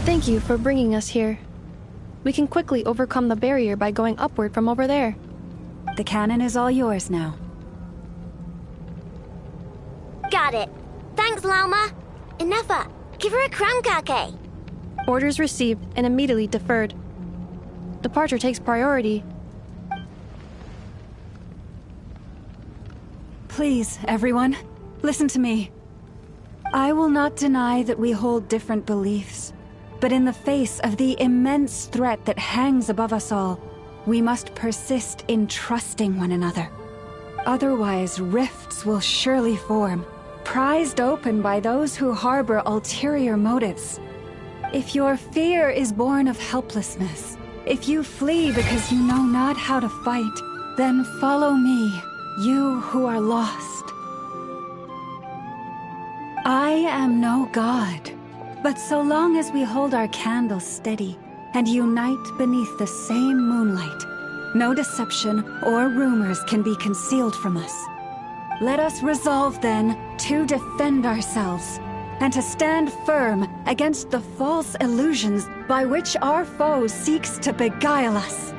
Thank you for bringing us here. We can quickly overcome the barrier by going upward from over there. The cannon is all yours now. Got it. Thanks, Lauma. Enougha, give her a crankake. Orders received and immediately deferred. Departure takes priority. Please, everyone, listen to me. I will not deny that we hold different beliefs. But in the face of the immense threat that hangs above us all, we must persist in trusting one another. Otherwise, rifts will surely form, prized open by those who harbor ulterior motives. If your fear is born of helplessness, if you flee because you know not how to fight, then follow me, you who are lost. I am no god. But so long as we hold our candles steady and unite beneath the same moonlight, no deception or rumors can be concealed from us. Let us resolve then to defend ourselves and to stand firm against the false illusions by which our foe seeks to beguile us.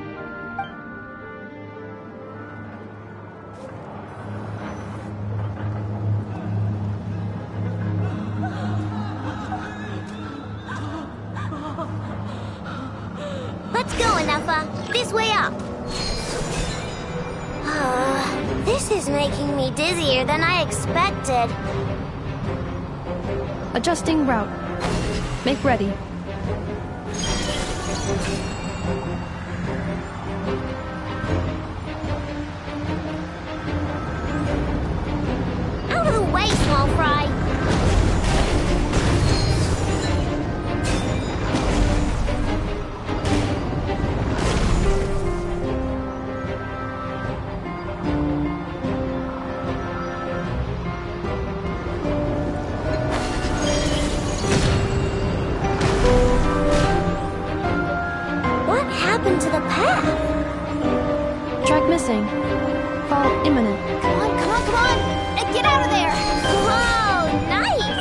Let's go, Anafa. This way up. This is making me dizzier than I expected. Adjusting route. Make ready. Out of the way, small fry. What happened to the path? Track missing. Fall imminent. Come on, come on, come on! Get out of there! Whoa, nice!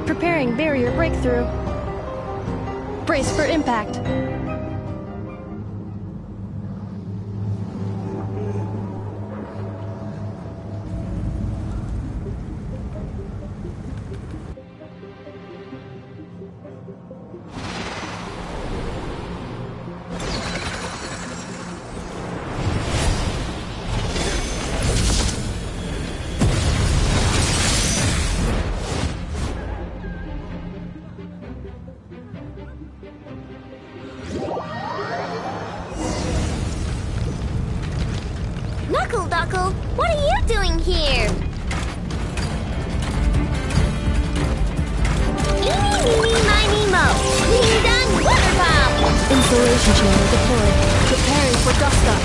Preparing barrier breakthrough. Brace for impact. Knuckle, what are you doing here? Eeny, meeny, miny, mo. Ding dong, water pop. Insulation chamber deployed. Preparing for dust up.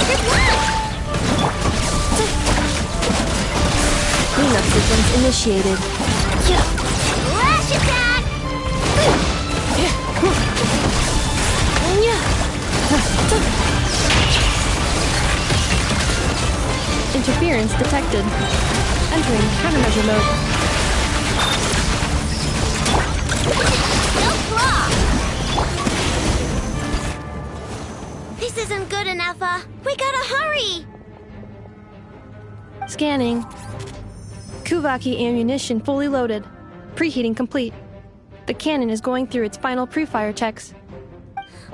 Good luck! Cleanup sequence initiated. Lash attack! Interference detected. Entering countermeasure mode. No claw! This isn't good enough, we gotta hurry! Scanning. Kuvaki ammunition fully loaded. Preheating complete. The cannon is going through its final pre-fire checks.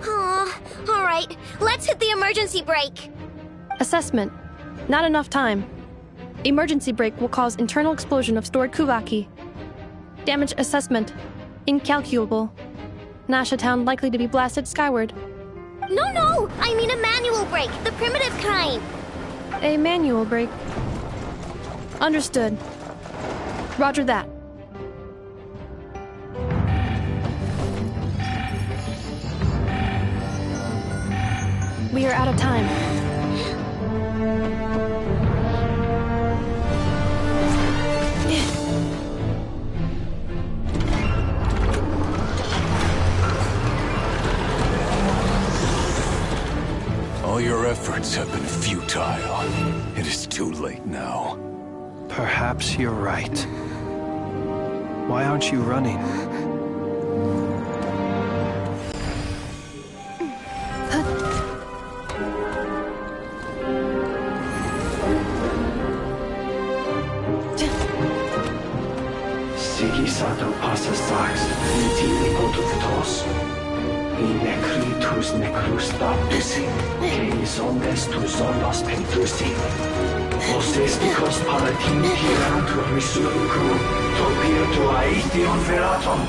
Aw, alright, let's hit the emergency brake. Assessment. Not enough time. Emergency brake will cause internal explosion of stored Kuvaki. Damage assessment. Incalculable. Nasha Town likely to be blasted skyward. No, I mean a manual brake, the primitive kind. A manual brake. Understood. Roger that. We are out of time. All your efforts have been futile. It is too late now. Perhaps you're right. Why aren't you running? Sigisato passa sax, nitili potutos. Inekritus necrus baptisi, keis omnes tu zonos pentusi. Osesticos palatin piratur misuricum, topir aethion veratum.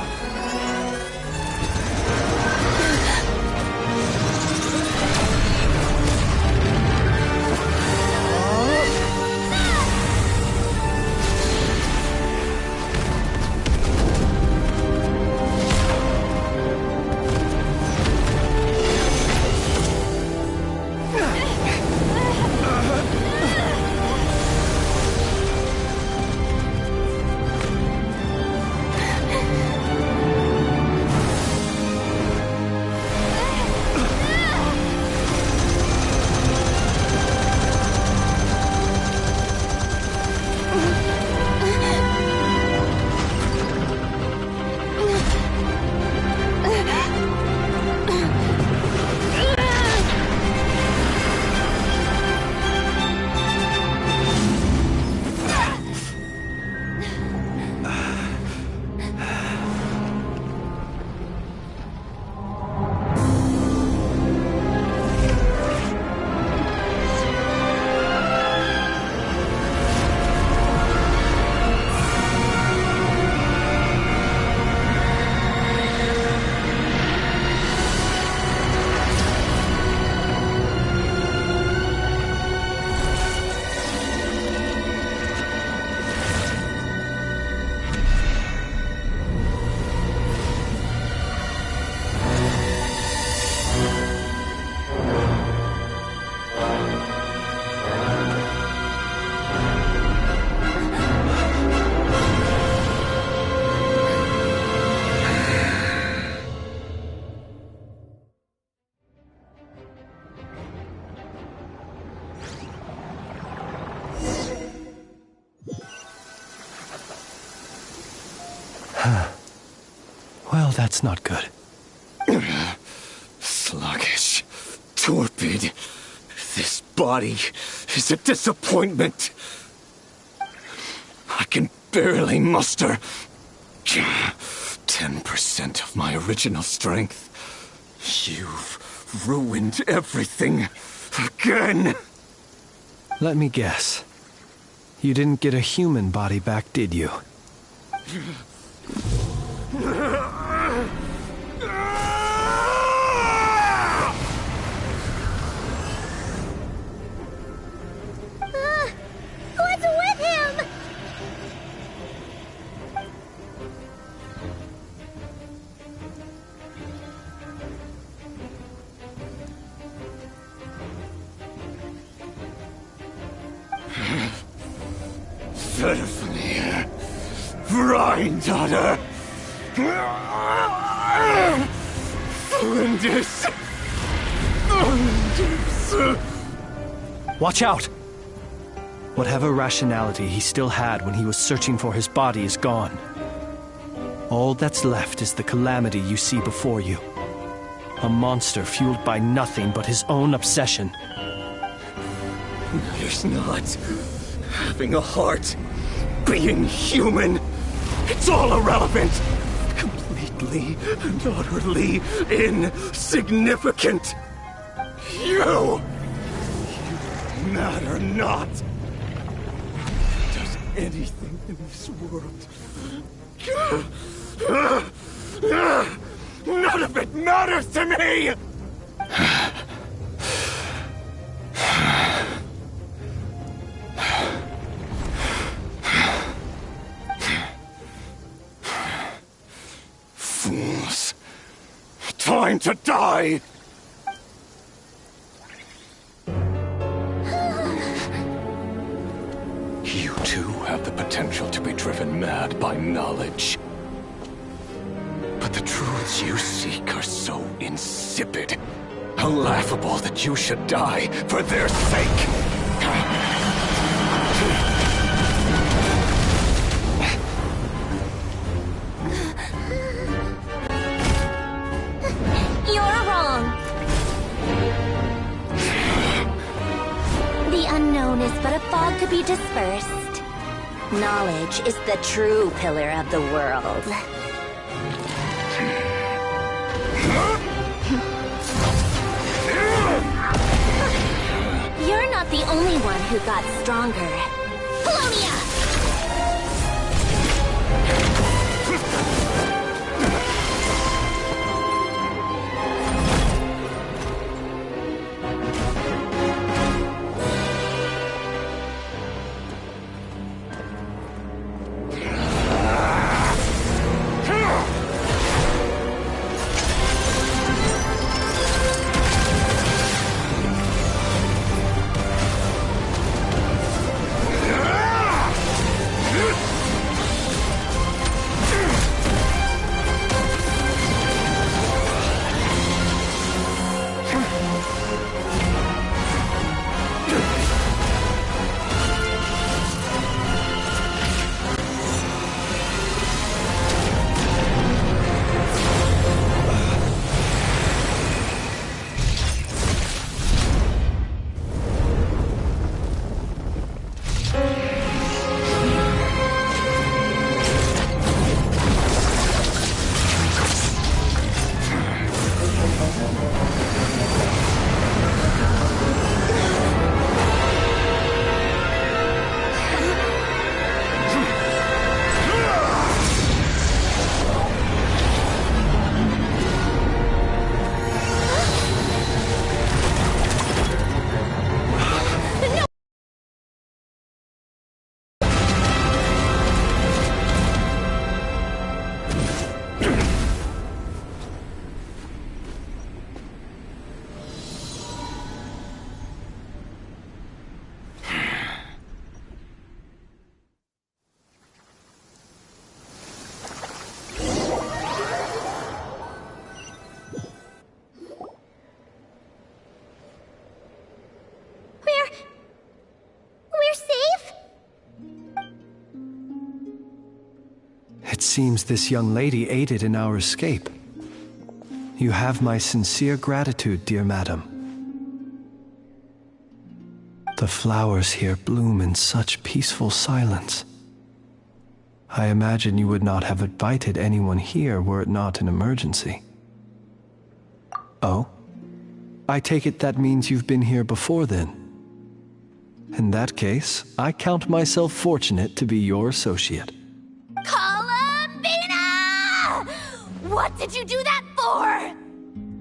that's not good. Sluggish. Torpid. This body is a disappointment. I can barely muster 10% of my original strength. You've ruined everything again. Let me guess. You didn't get a human body back, did you? What's with him? Furfnir. Rhine-daughter. Flinders. Watch out! Whatever rationality he still had when he was searching for his body is gone. All that's left is the calamity you see before you. A monster fueled by nothing but his own obsession. There's not. Having a heart. Being human. It's all irrelevant. Completely and utterly insignificant. You matter not. Does anything in this world. None of it matters to me! Fools. Time to die! You too have the potential to be driven mad by knowledge. But the truths you seek are so insipid, how laughable that you should die for their sake. You're wrong. The unknown is but a fog to be dispersed. Knowledge is the true pillar of the world. You're not the only one who got stronger. Polonia! seems this young lady aided in our escape. You have my sincere gratitude, dear madam. The flowers here bloom in such peaceful silence. I imagine you would not have invited anyone here were it not an emergency. Oh? I take it that means you've been here before then. In that case, I count myself fortunate to be your associate. Columbina! What did you do that for?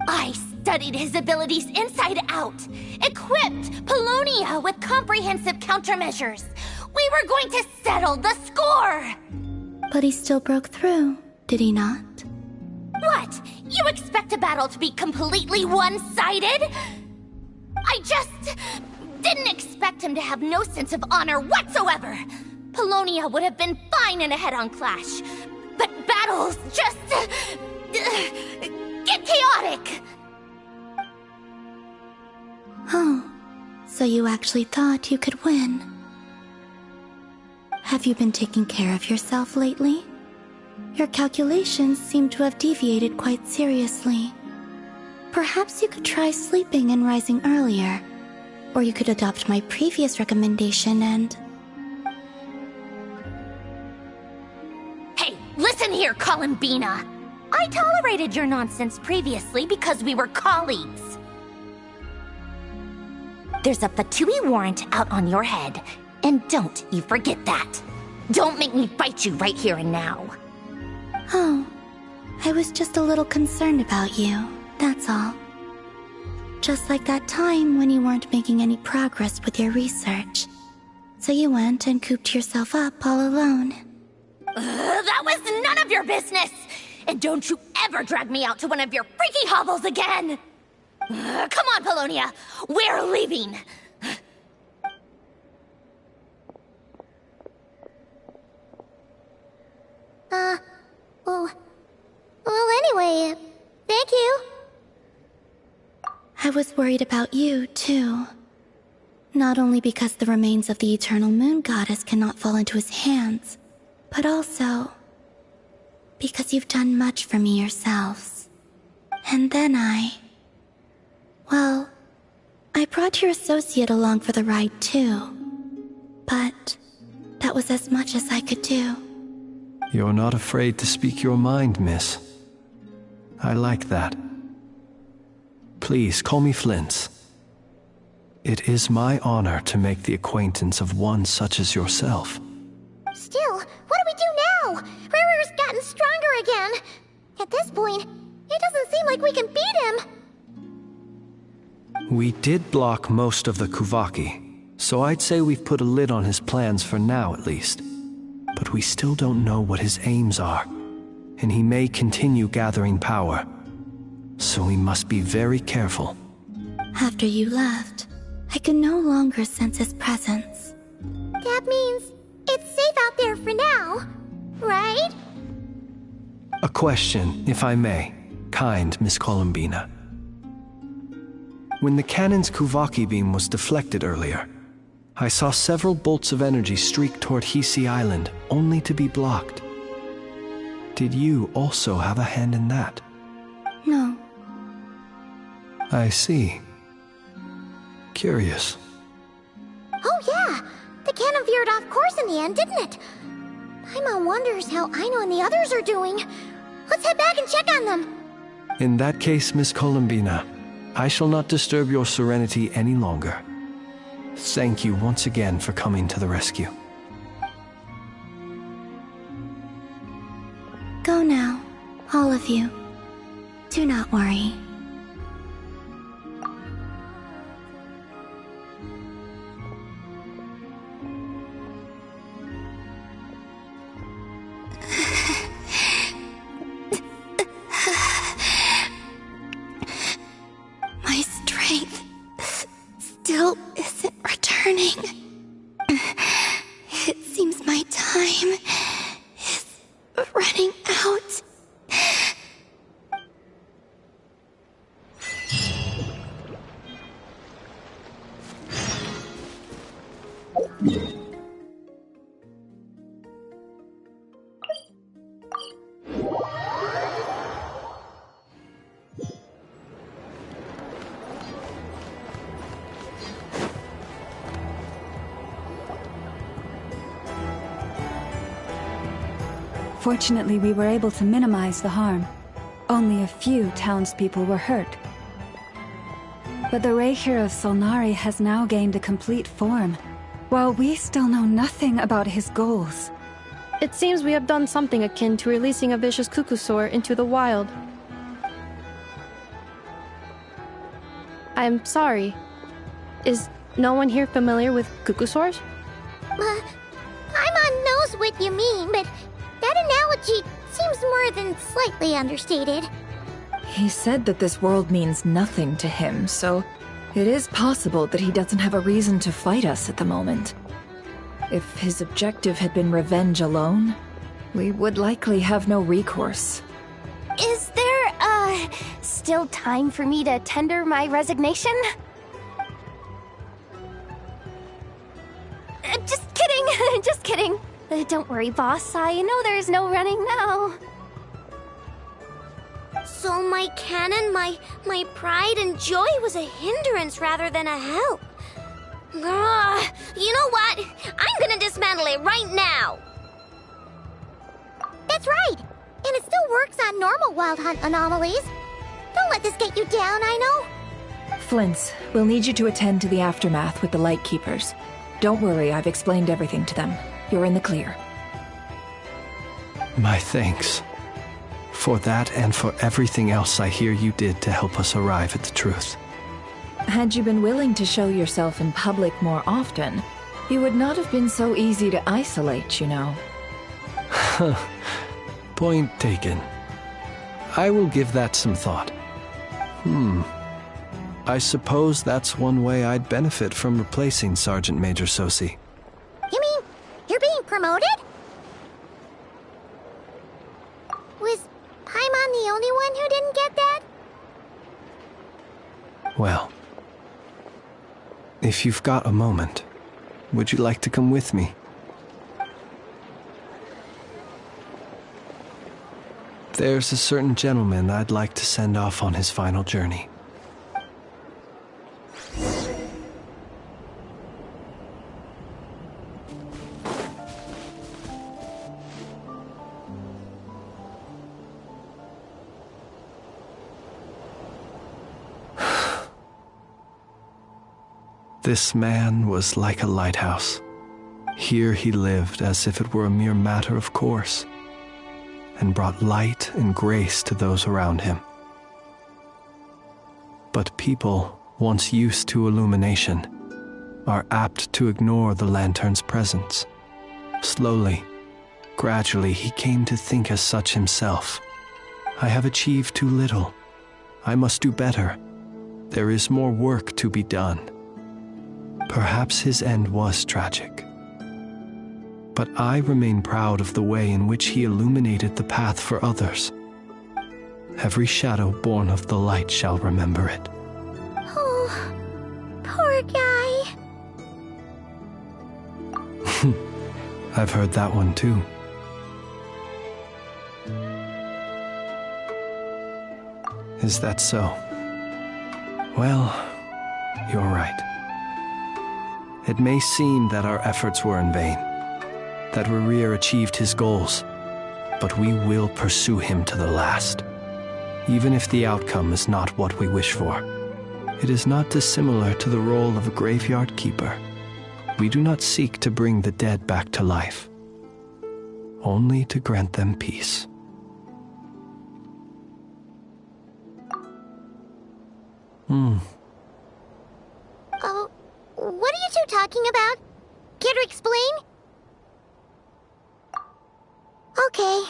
I studied his abilities inside out, equipped Polonia with comprehensive countermeasures. We were going to settle the score! But he still broke through, did he not? What? You expect a battle to be completely one-sided? I just didn't expect him to have no sense of honor whatsoever. Polonia would have been fine in a head-on clash, but battles just get chaotic. Oh, so you actually thought you could win. Have you been taking care of yourself lately? Your calculations seem to have deviated quite seriously. Perhaps you could try sleeping and rising earlier. Or you could adopt my previous recommendation and... Hey, listen here, Columbina! I tolerated your nonsense previously because we were colleagues. There's a Fatui warrant out on your head, and don't you forget that. Don't make me fight you right here and now. Oh, I was just a little concerned about you, that's all. Just like that time when you weren't making any progress with your research. So you went and cooped yourself up all alone. That was none of your business! And don't you ever drag me out to one of your freaky hovels again! Come on, Polonia! We're leaving! Well, anyway, thank you. I was worried about you, too. Not only because the remains of the Eternal Moon Goddess cannot fall into his hands, but also because you've done much for me yourselves. And then well, I brought your associate along for the ride, too. But that was as much as I could do. You're not afraid to speak your mind, miss. I like that. Please call me Flint. It is my honor to make the acquaintance of one such as yourself. Still, what do we do now? Riri's gotten stronger again. At this point, it doesn't seem like we can beat him. We did block most of the Kuvaki, so I'd say we've put a lid on his plans for now at least. But we still don't know what his aims are, and he may continue gathering power. So we must be very careful. After you left, I could no longer sense his presence. That means it's safe out there for now, right? A question, if I may, kind Miss Columbina. When the cannon's Kuvaki beam was deflected earlier, I saw several bolts of energy streak toward Hisi Island, only to be blocked. Did you also have a hand in that? No. I see. Curious. Oh yeah, the cannon veered off course in the end, didn't it? Paimon wonders how Aino and the others are doing. Let's head back and check on them. In that case, Miss Columbina, I shall not disturb your serenity any longer. Thank you once again for coming to the rescue. Go now, all of you. Do not worry. My strength still isn't returning. It seems my time is running out. Fortunately, we were able to minimize the harm. Only a few townspeople were hurt. But the Reikir of Solnari has now gained a complete form, while we still know nothing about his goals. It seems we have done something akin to releasing a vicious Kukusaur into the wild. I'm sorry. Is no one here familiar with Kukusaurs? Paimon knows what you mean, but that analogy seems more than slightly understated. He said that this world means nothing to him, so it is possible that he doesn't have a reason to fight us at the moment. If his objective had been revenge alone, we would likely have no recourse. Is there, still time for me to tender my resignation? Just kidding, just kidding. Don't worry, boss. I know there's no running now. So my cannon, my pride and joy was a hindrance rather than a help. You know what? I'm gonna dismantle it right now. That's right. And it still works on normal Wild Hunt anomalies. Don't let this get you down, I know. Flints, we'll need you to attend to the aftermath with the Lightkeepers. Don't worry, I've explained everything to them. You're in the clear. My thanks. For that and for everything else I hear you did to help us arrive at the truth. Had you been willing to show yourself in public more often, you would not have been so easy to isolate, you know. Point taken. I will give that some thought. I suppose that's one way I'd benefit from replacing Sergeant Major Sosi. You mean you're being promoted? Was Paimon the only one who didn't get that? Well, if you've got a moment, would you like to come with me? There's a certain gentleman I'd like to send off on his final journey. This man was like a lighthouse. Here he lived as if it were a mere matter of course, and brought light and grace to those around him. But people, once used to illumination, are apt to ignore the lantern's presence. Slowly, gradually, he came to think as such himself. I have achieved too little. I must do better. There is more work to be done. Perhaps his end was tragic. But I remain proud of the way in which he illuminated the path for others. Every shadow born of the light shall remember it. Oh, poor guy. I've heard that one too. Is that so? Well, you're right. It may seem that our efforts were in vain, that Rerir achieved his goals, but we will pursue him to the last, even if the outcome is not what we wish for. It is not dissimilar to the role of a graveyard keeper. We do not seek to bring the dead back to life, only to grant them peace. What are you two talking about? Care to explain? Okay.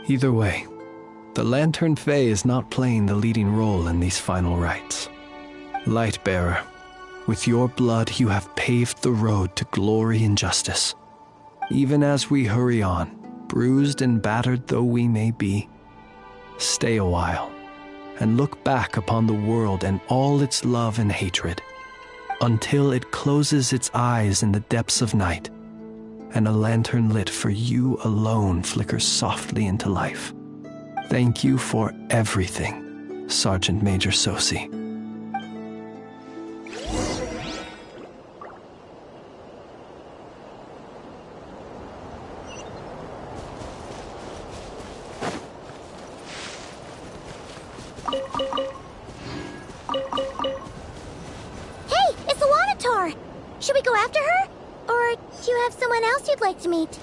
Either way, the Lantern Fae is not playing the leading role in these final rites. Lightbearer, with your blood you have paved the road to glory and justice. Even as we hurry on, bruised and battered though we may be, stay a while and look back upon the world and all its love and hatred, until it closes its eyes in the depths of night, and a lantern lit for you alone flickers softly into life. Thank you for everything, Sergeant Major Sosi. Hey, it's the Wanator! Should we go after her? Or do you have someone else you'd like to meet?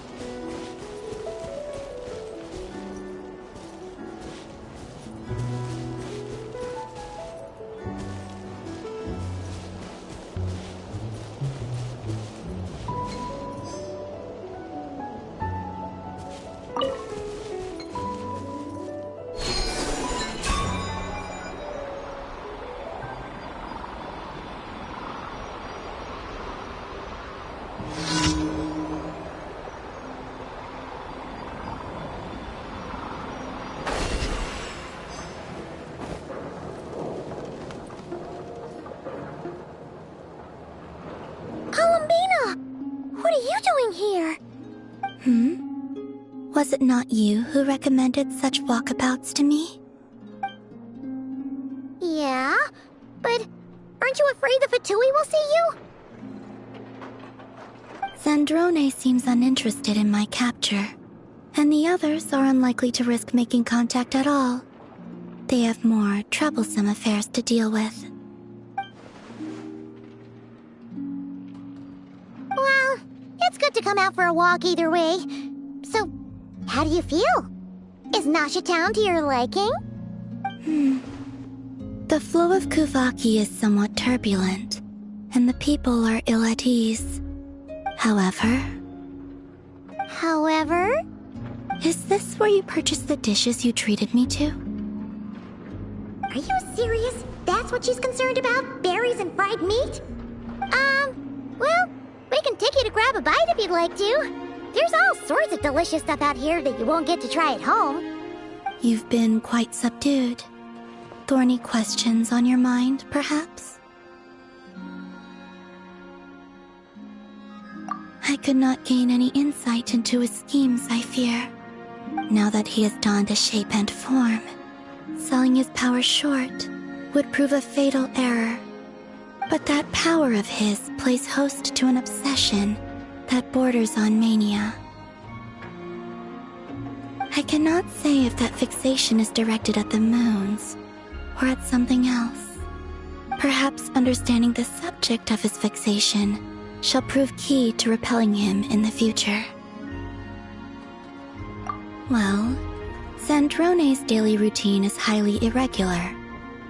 What are you doing here? Was it not you who recommended such walkabouts to me? Yeah, but aren't you afraid the Fatui will see you? Zandrone seems uninterested in my capture, and the others are unlikely to risk making contact at all. They have more troublesome affairs to deal with. Well, it's good to come out for a walk either way. So, how do you feel? Is Nasha Town to your liking? The flow of Kuvaki is somewhat turbulent, and the people are ill at ease. However... Is this where you purchased the dishes you treated me to? Are you serious? That's what she's concerned about? Berries and fried meat? Well, we can take you to grab a bite if you'd like to. There's all sorts of delicious stuff out here that you won't get to try at home. You've been quite subdued. Thorny questions on your mind, perhaps? I could not gain any insight into his schemes, I fear. Now that he has donned a shape and form, selling his power short would prove a fatal error. But that power of his plays host to an obsession that borders on mania. I cannot say if that fixation is directed at the moons or at something else. Perhaps understanding the subject of his fixation shall prove key to repelling him in the future. Well, Zandrone's daily routine is highly irregular,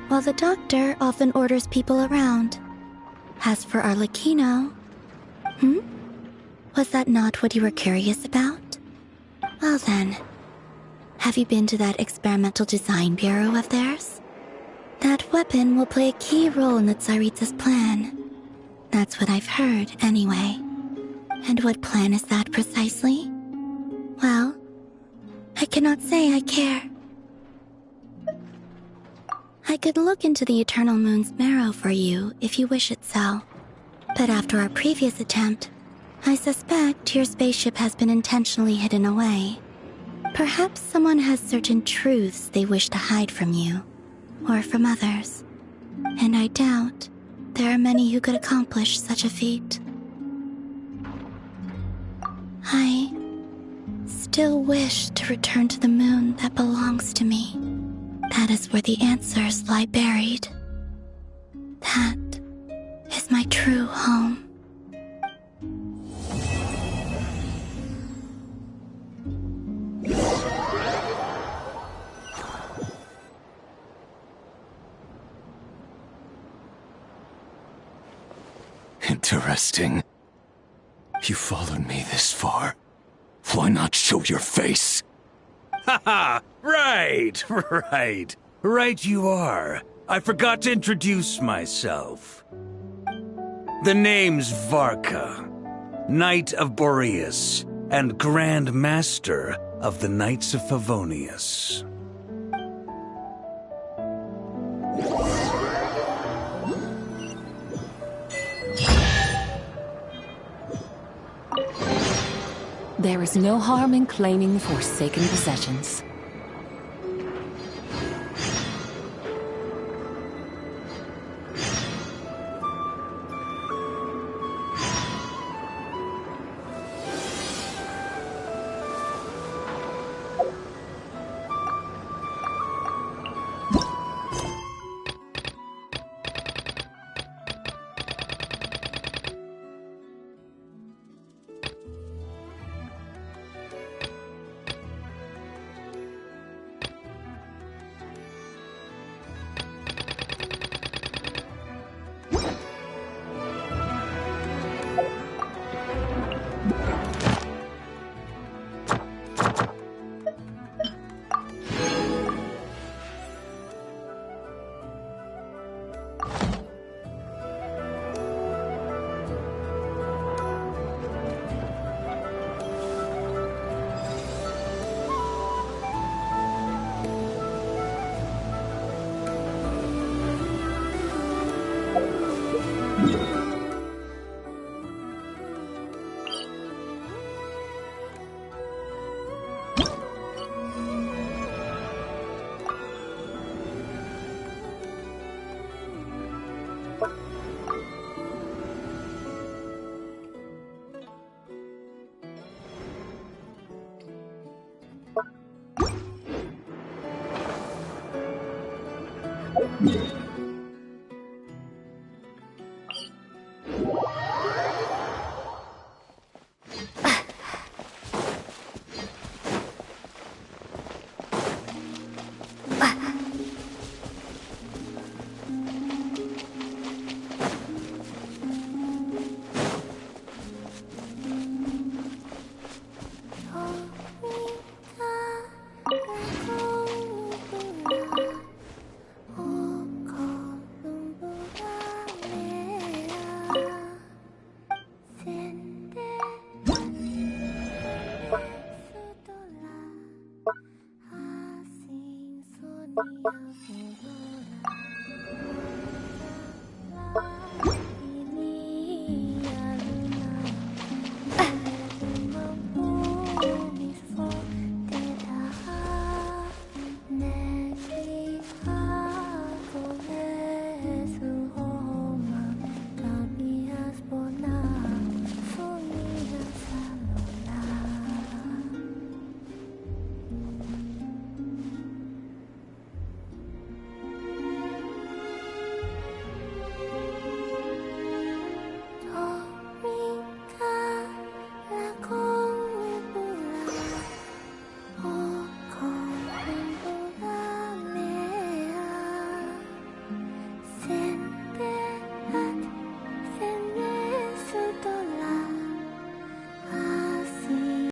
while the doctor often orders people around. As for Arlecchino... Was that not what you were curious about? Well then, have you been to that experimental design bureau of theirs? That weapon will play a key role in the Tsaritsa's plan. That's what I've heard, anyway. And what plan is that precisely? Well, I cannot say I care. I could look into the Eternal Moon's marrow for you if you wish it so. But after our previous attempt, I suspect your spaceship has been intentionally hidden away. Perhaps someone has certain truths they wish to hide from you, or from others. And I doubt there are many who could accomplish such a feat. I still wish to return to the moon that belongs to me. That is where the answers lie buried. That is my true home. Interesting. You followed me this far. Why not show your face? Haha! Right! Right you are. I forgot to introduce myself. The name's Varka, Knight of Boreas, and Grand Master of the Knights of Favonius. There is no harm in claiming forsaken possessions.